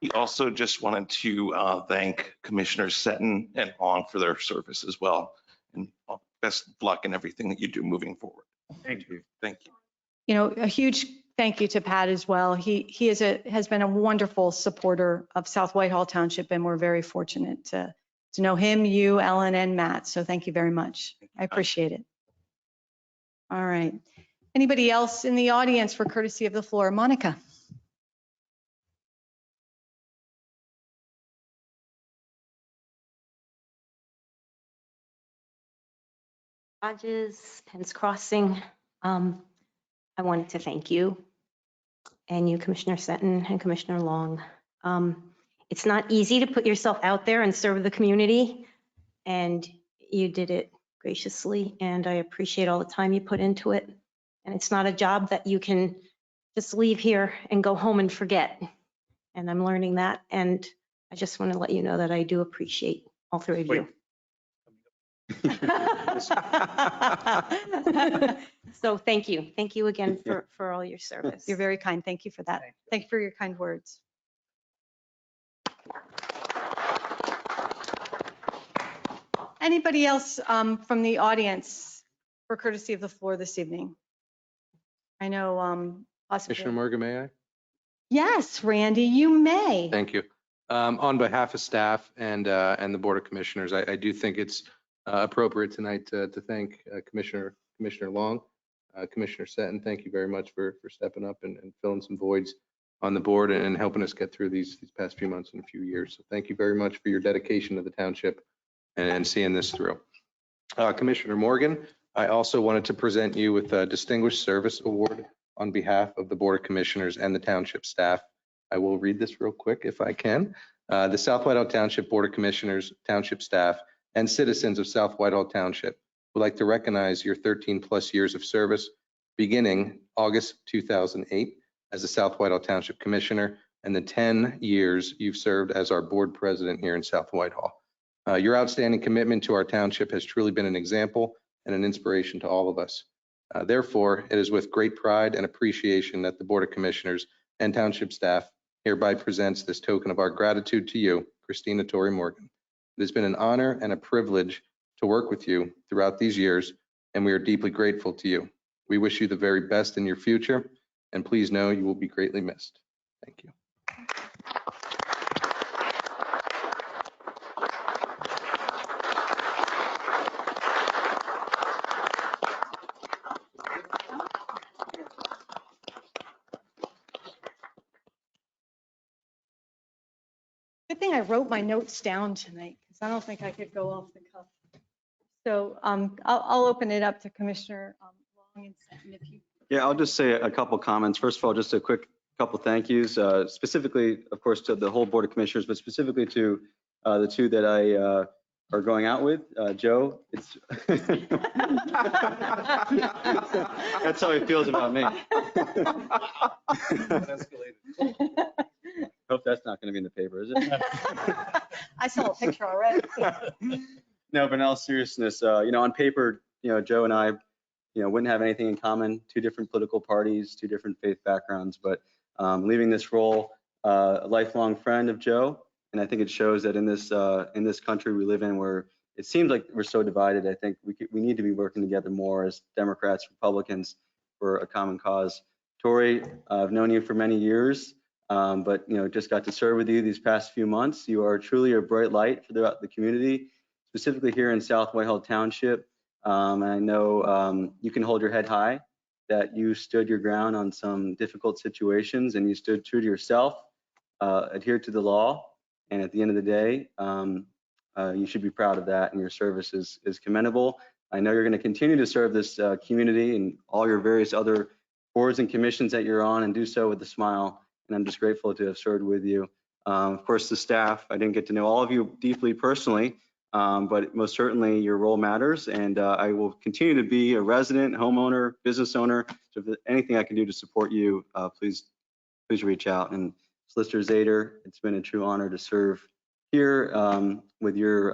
He also just wanted to thank Commissioners Seton and Long for their service as well. And best of luck in everything that you do moving forward. Thank you. Thank you. You know, a huge thank you to Pat as well. He has been a wonderful supporter of South Whitehall Township, and we're very fortunate to know him, you, Ellen, and Matt. So thank you very much. I appreciate it. All right. Anybody else in the audience for courtesy of the floor? Monica. Hodges, Penn's Crossing. I wanted to thank you and you, Commissioner Seton and Commissioner Long. It's not easy to put yourself out there and serve the community, and you did it graciously, and I appreciate all the time you put into it. And it's not a job that you can just leave here and go home and forget. And I'm learning that, and I just want to let you know that I do appreciate all three of you. So thank you. Thank you again for all your service. You're very kind. Thank you for that. Thank you for your kind words. Anybody else from the audience for courtesy of the floor this evening? I know possibly. Commissioner Morgan, may I? Yes, Randy, you may. Thank you. On behalf of staff and the Board of Commissioners, I do think it's appropriate tonight to thank Commissioner Long. Commissioner Seton, thank you very much for stepping up and filling some voids on the board and helping us get through these past few months and a few years. So thank you very much for your dedication to the township and seeing this through. Commissioner Morgan, I also wanted to present you with a Distinguished Service Award on behalf of the Board of Commissioners and the township staff. I will read this real quick if I can. The South Whitehall Township Board of Commissioners, township staff, and citizens of South Whitehall Township would like to recognize your 13+ years of service, beginning August 2008 as the South Whitehall Township Commissioner, and the 10 years you've served as our board president here in South Whitehall. Your outstanding commitment to our township has truly been an example and an inspiration to all of us. Therefore, it is with great pride and appreciation that the Board of Commissioners and township staff hereby presents this token of our gratitude to you, Christina Torrey Morgan. It has been an honor and a privilege to work with you throughout these years, and we are deeply grateful to you. We wish you the very best in your future, and please know you will be greatly missed. Thank you. Good thing I wrote my notes down tonight because I don't think I could go off the cuff. So I'll open it up to Commissioner Long and Seton if you. Yeah, I'll just say a couple comments. First of all, just a quick couple thank yous, specifically, of course, to the whole Board of Commissioners, but specifically to the two that I are going out with. Joe, it's that's how he feels about me. Hope that's not going to be in the paper, is it? I saw a picture already. No, but in all seriousness, on paper, Joe and I, wouldn't have anything in common. Two different political parties, two different faith backgrounds, but leaving this role, a lifelong friend of Joe, and I think it shows that in this country we live in, where it seems like we're so divided. I think we need to be working together more as Democrats, Republicans, for a common cause. Tori, I've known you for many years. But just got to serve with you these past few months. You are truly a bright light throughout the community, specifically here in South Whitehall Township. And I know you can hold your head high, that you stood your ground on some difficult situations and you stood true to yourself, adhered to the law. And at the end of the day, you should be proud of that, and your service is commendable. I know you're going to continue to serve this community and all your various other boards and commissions that you're on, and do so with a smile. And I'm just grateful to have served with you. Of course, the staff, I didn't get to know all of you deeply personally, but most certainly your role matters. And I will continue to be a resident, homeowner, business owner. So if there's anything I can do to support you, please reach out. And Solicitor Zader, it's been a true honor to serve here with your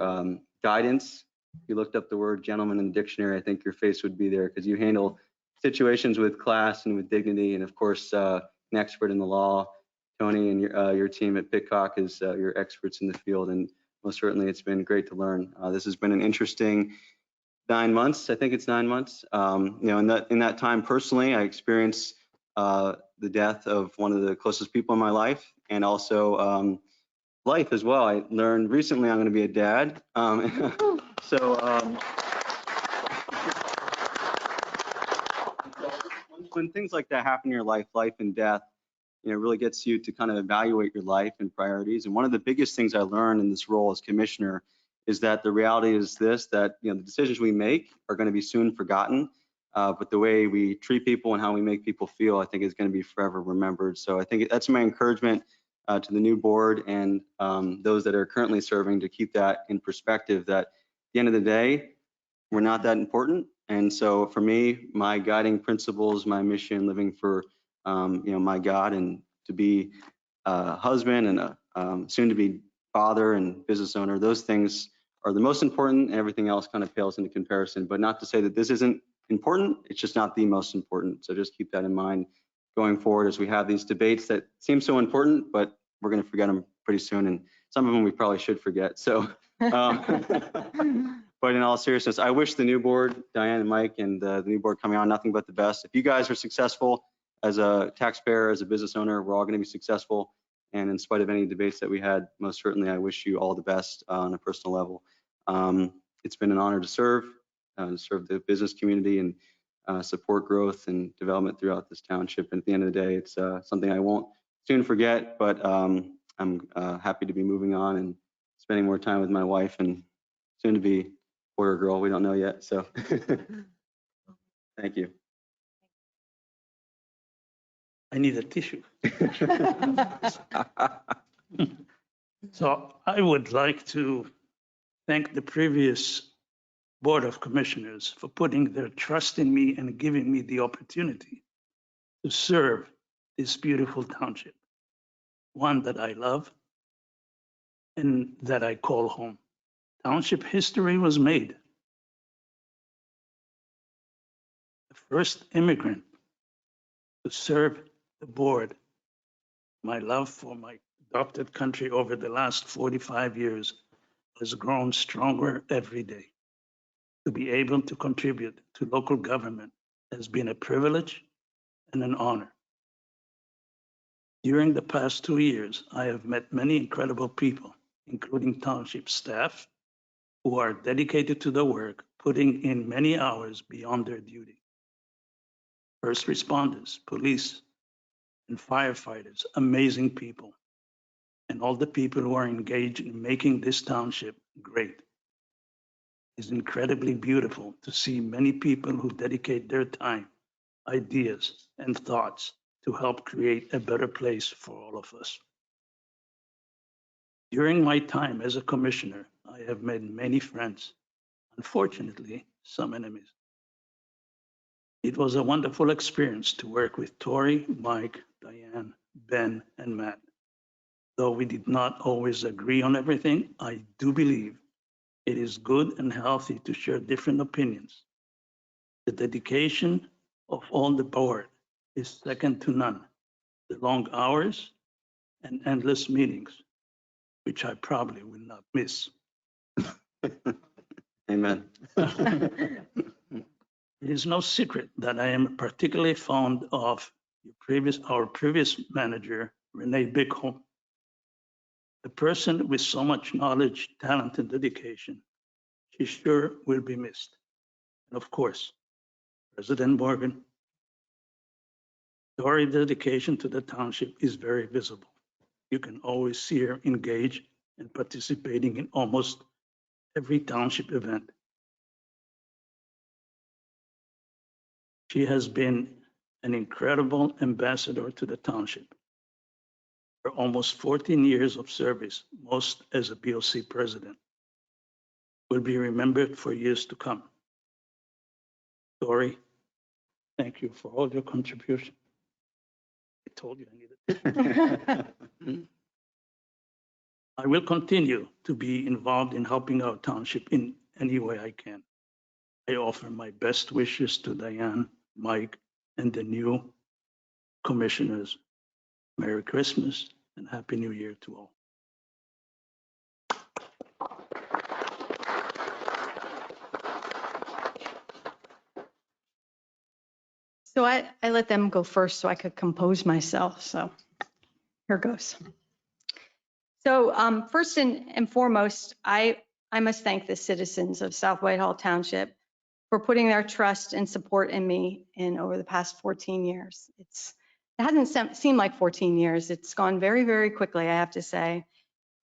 guidance. If you looked up the word gentleman in the dictionary, I think your face would be there, because you handle situations with class and with dignity. And of course, an expert in the law. Tony and your team at Pitcock is your experts in the field, and most certainly it's been great to learn. This has been an interesting 9 months. I think it's 9 months. In that time personally, I experienced the death of one of the closest people in my life, and also life as well. I learned recently I'm going to be a dad. When things like that happen in your life and death, really gets you to kind of evaluate your life and priorities. And one of the biggest things I learned in this role as commissioner is that the reality is this, that the decisions we make are going to be soon forgotten, but the way we treat people and how we make people feel, I think, is going to be forever remembered. So I think that's my encouragement to the new board and those that are currently serving, to keep that in perspective, that at the end of the day, we're not that important. And so for me, my guiding principles, my mission, living for my God, and to be a husband and a soon to be father and business owner, those things are the most important, and everything else kind of pales into comparison. But not to say that this isn't important, it's just not the most important. So just keep that in mind going forward as we have these debates that seem so important, but we're going to forget them pretty soon. And some of them we probably should forget. So but in all seriousness, I wish the new board, Diane and Mike, and the new board coming on, nothing but the best. If you guys are successful as a taxpayer, as a business owner, we're all going to be successful. And in spite of any debates that we had, most certainly I wish you all the best on a personal level. It's been an honor to serve the business community, and support growth and development throughout this township. And at the end of the day, it's something I won't soon forget, but I'm happy to be moving on and spending more time with my wife and soon to be boy or girl. We don't know yet. So thank you. I need a tissue. So I would like to thank the previous Board of Commissioners for putting their trust in me and giving me the opportunity to serve this beautiful township, one that I love and that I call home. Township history was made. The first immigrant to serve the board. My love for my adopted country over the last 45 years has grown stronger every day. To be able to contribute to local government has been a privilege and an honor. During the past 2 years, I have met many incredible people, including township staff, who are dedicated to the work, putting in many hours beyond their duty. First responders, police, and firefighters, amazing people, and all the people who are engaged in making this township great. It's incredibly beautiful to see many people who dedicate their time, ideas, and thoughts to help create a better place for all of us. During my time as a commissioner, I have made many friends, unfortunately, some enemies. It was a wonderful experience to work with Tori, Mike, Diane, Ben, and Matt. Though we did not always agree on everything, I do believe it is good and healthy to share different opinions. The dedication of all the board is second to none. The long hours and endless meetings, which I probably will not miss. Amen. It is no secret that I am particularly fond of our previous manager, Renee Bickholm. A person with so much knowledge, talent, and dedication. She sure will be missed. And of course, President Morgan. Tori's dedication to the township is very visible. You can always see her engaged and participating in almost every township event. She has been an incredible ambassador to the township. For almost 14 years of service, most as a BOC president, will be remembered for years to come. Tori, thank you for all your contribution. I told you I needed it. I will continue to be involved in helping our township in any way I can. I offer my best wishes to Diane, Mike, and the new commissioners. Merry Christmas and Happy New Year to all. So I let them go first so I could compose myself. So here goes. So first and foremost, I must thank the citizens of South Whitehall Township for putting their trust and support in me over the past 14 years. It hasn't seemed like 14 years. It's gone very, very quickly, I have to say.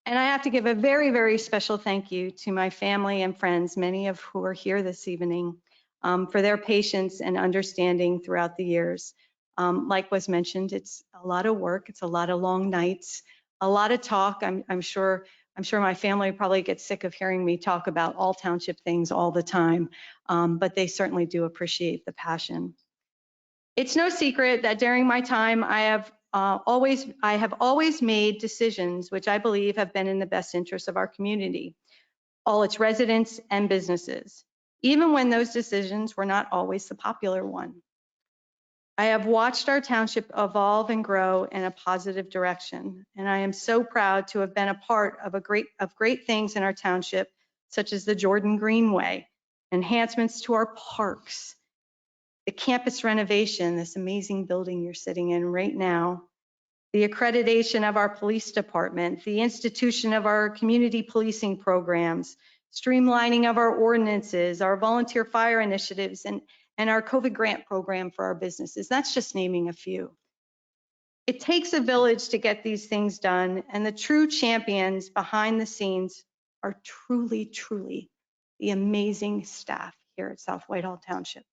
And I have to give a very, very special thank you to my family and friends, many of who are here this evening, for their patience and understanding throughout the years. Like was mentioned, it's a lot of work. It's a lot of long nights, a lot of talk. I'm sure my family probably gets sick of hearing me talk about all township things all the time, but they certainly do appreciate the passion. It's no secret that during my time, I have always made decisions which I believe have been in the best interest of our community, all its residents and businesses, even when those decisions were not always the popular one. I have watched our township evolve and grow in a positive direction, and I am so proud to have been a part of great things in our township, such as the Jordan Greenway, enhancements to our parks, the campus renovation, this amazing building you're sitting in right now, the accreditation of our police department, the institution of our community policing programs, streamlining of our ordinances, our volunteer fire initiatives, and our COVID grant program for our businesses. That's just naming a few. It takes a village to get these things done, and the true champions behind the scenes are truly, truly the amazing staff here at South Whitehall Township.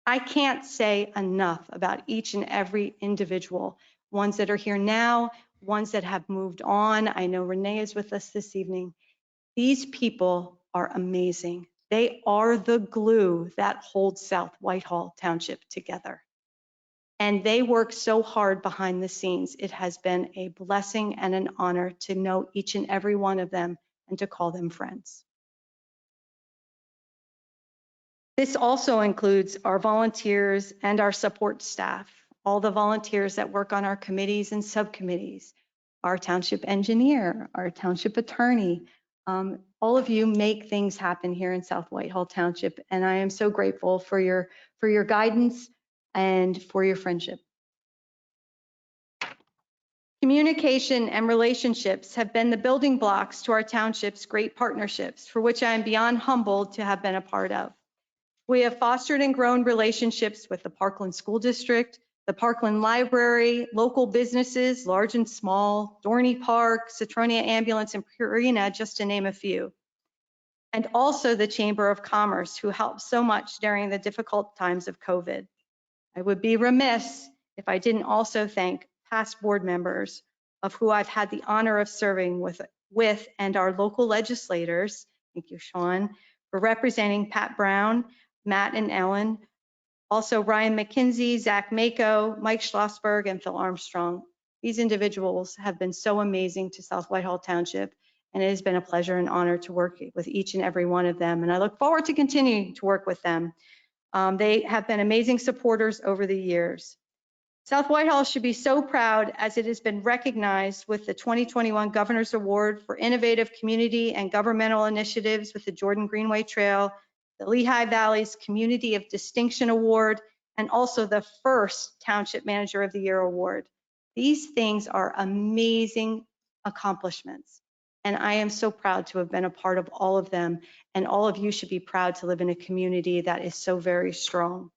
I can't say enough about each and every individual, ones that are here now, ones that have moved on. I know Renee is with us this evening. These people are amazing. They are the glue that holds South Whitehall Township together. And they work so hard behind the scenes. It has been a blessing and an honor to know each and every one of them and to call them friends. This also includes our volunteers and our support staff, all the volunteers that work on our committees and subcommittees, our township engineer, our township attorney. All of you make things happen here in South Whitehall Township, and I am so grateful for your guidance and for your friendship. Communication and relationships have been the building blocks to our township's great partnerships, for which I am beyond humbled to have been a part of. We have fostered and grown relationships with the Parkland School District, the Parkland Library, local businesses, large and small, Dorney Park, Citronia Ambulance, and Purina, just to name a few. And also the Chamber of Commerce, who helped so much during the difficult times of COVID. I would be remiss if I didn't also thank past board members of who I've had the honor of serving with and our local legislators. Thank you, Sean, for representing Pat Brown, Matt and Ellen, also Ryan McKinsey, Zach Mako, Mike Schlossberg, and Phil Armstrong. These individuals have been so amazing to South Whitehall Township, and it has been a pleasure and honor to work with each and every one of them, and I look forward to continuing to work with them. They have been amazing supporters over the years. South Whitehall should be so proud as it has been recognized with the 2021 Governor's Award for Innovative Community and Governmental Initiatives with the Jordan Greenway Trail, the Lehigh Valley's Community of Distinction Award, and also the first Township Manager of the Year Award. These things are amazing accomplishments, and I am so proud to have been a part of all of them, and all of you should be proud to live in a community that is so very strong.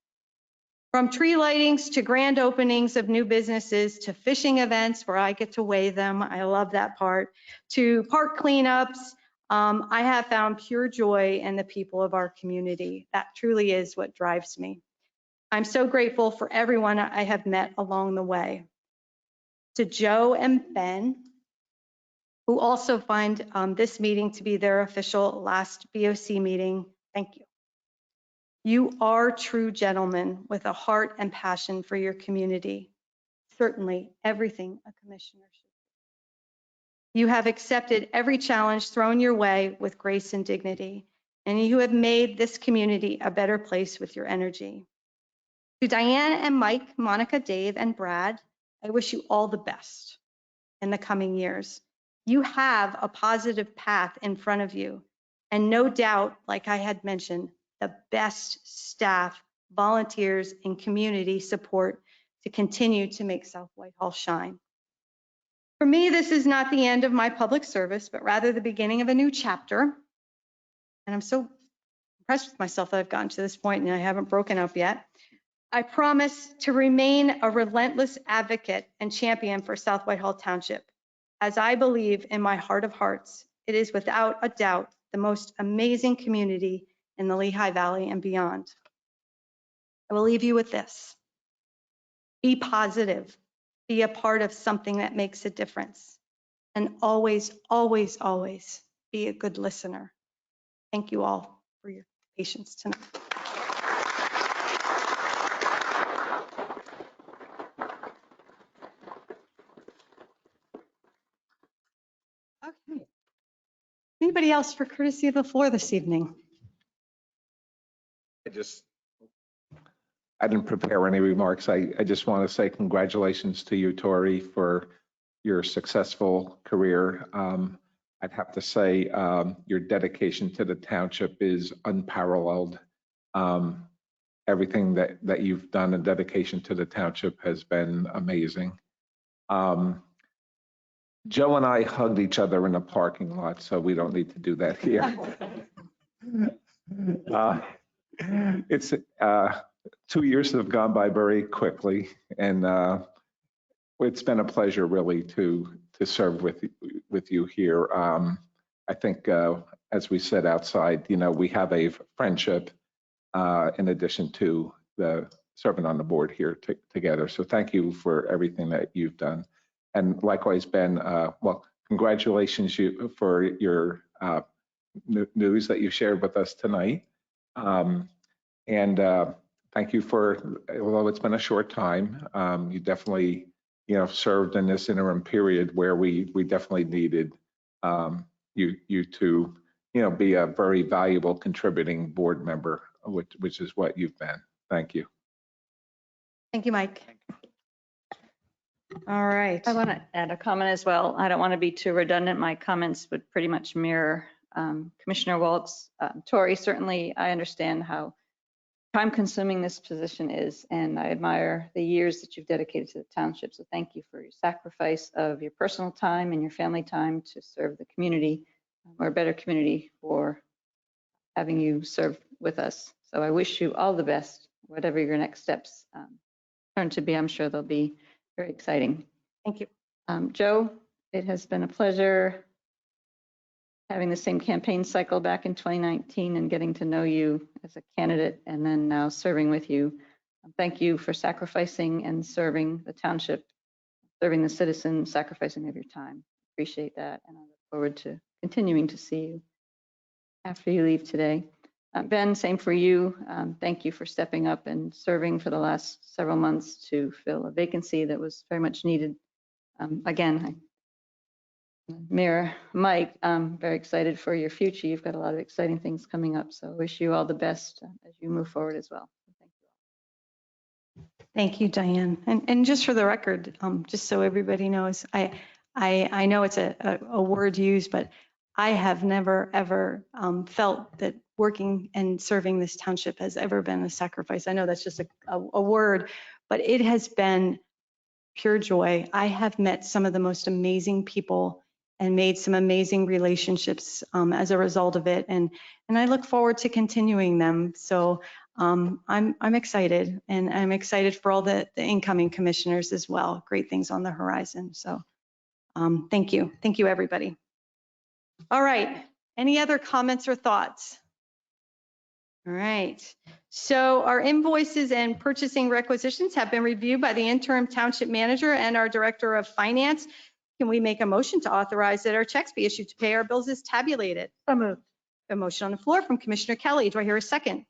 From tree lightings to grand openings of new businesses to fishing events where I get to weigh them, I love that part, to park cleanups, I have found pure joy in the people of our community. That truly is what drives me. I'm so grateful for everyone I have met along the way. To Joe and Ben, who also find this meeting to be their official last BOC meeting, thank you. You are true gentlemen with a heart and passion for your community. Certainly everything a commissioner should. You have accepted every challenge thrown your way with grace and dignity, and you have made this community a better place with your energy. To Diane and Mike, Monica, Dave, and Brad, I wish you all the best in the coming years. You have a positive path in front of you, and no doubt, like I had mentioned, the best staff, volunteers, and community support to continue to make South Whitehall shine. For me, this is not the end of my public service, but rather the beginning of a new chapter. And I'm so impressed with myself that I've gotten to this point and I haven't broken up yet. I promise to remain a relentless advocate and champion for South Whitehall Township, as I believe in my heart of hearts, it is without a doubt the most amazing community in the Lehigh Valley and beyond. I will leave you with this. Be positive. Be a part of something that makes a difference. And always, always, always be a good listener. Thank you all for your patience tonight. Okay. Anybody else for courtesy of the floor this evening? I didn't prepare any remarks. I just want to say congratulations to you, Tori, for your successful career. I'd have to say your dedication to the township is unparalleled. Everything that you've done in dedication to the township has been amazing. Joe and I hugged each other in the parking lot, so we don't need to do that here. It's 2 years have gone by very quickly, and it's been a pleasure really to serve with you here. I think, as we said outside, we have a friendship in addition to the serving on the board here together. So thank you for everything that you've done. And likewise, Ben, well, congratulations for your news that you shared with us tonight. And thank you for, although it's been a short time, you definitely, served in this interim period where we definitely needed you to, be a very valuable contributing board member, which is what you've been. Thank you. Thank you, Mike. All right. I want to add a comment as well. I don't want to be too redundant. My comments would pretty much mirror Commissioner Waltz. Tori, certainly I understand how time consuming this position is, and I admire the years that you've dedicated to the township. So thank you for your sacrifice of your personal time and your family time to serve the community, or a better community, for having you serve with us. So I wish you all the best, whatever your next steps turn to be. I'm sure they'll be very exciting. Thank you. Joe, it has been a pleasure having the same campaign cycle back in 2019 and getting to know you as a candidate and then now serving with you. Thank you for sacrificing and serving the township, serving the citizens, sacrificing of your time. Appreciate that. And I look forward to continuing to see you after you leave today. Ben, same for you. Thank you for stepping up and serving for the last several months to fill a vacancy that was very much needed. Again, Mayor Mike, I'm very excited for your future. You've got a lot of exciting things coming up, so I wish you all the best as you move forward as well. Thank you. Thank you, Diane. And just for the record, just so everybody knows, I know it's a word used, but I have never, ever felt that working and serving this township has ever been a sacrifice. I know that's just a word, but it has been pure joy. I have met some of the most amazing people and made some amazing relationships as a result of it. And I look forward to continuing them. So I'm excited, and I'm excited for all the incoming commissioners as well. Great things on the horizon. So thank you. Thank you, everybody. All right. Any other comments or thoughts? All right. So our invoices and purchasing requisitions have been reviewed by the interim township manager and our director of finance. Can we make a motion to authorize that our checks be issued to pay our bills as tabulated? So moved. A motion on the floor from Commissioner Kelly. Do I hear a second?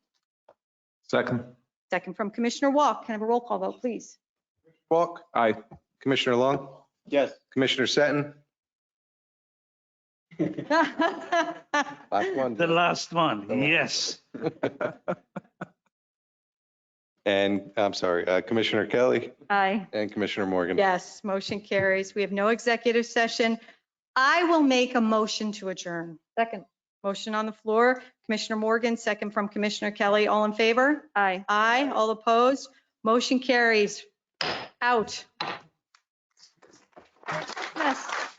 Second. Second from Commissioner Walk. Can I have a roll call vote, please? Walk. Aye. Commissioner Long. Yes. Commissioner Seton. Last one. The last one, yes. And I'm sorry, Commissioner Kelly Aye. and Commissioner Morgan. Yes, motion carries. We have no executive session. I will make a motion to adjourn. Second. Motion on the floor. Commissioner Morgan, second from Commissioner Kelly. All in favor? Aye. Aye. All opposed? Motion carries. Out. Yes.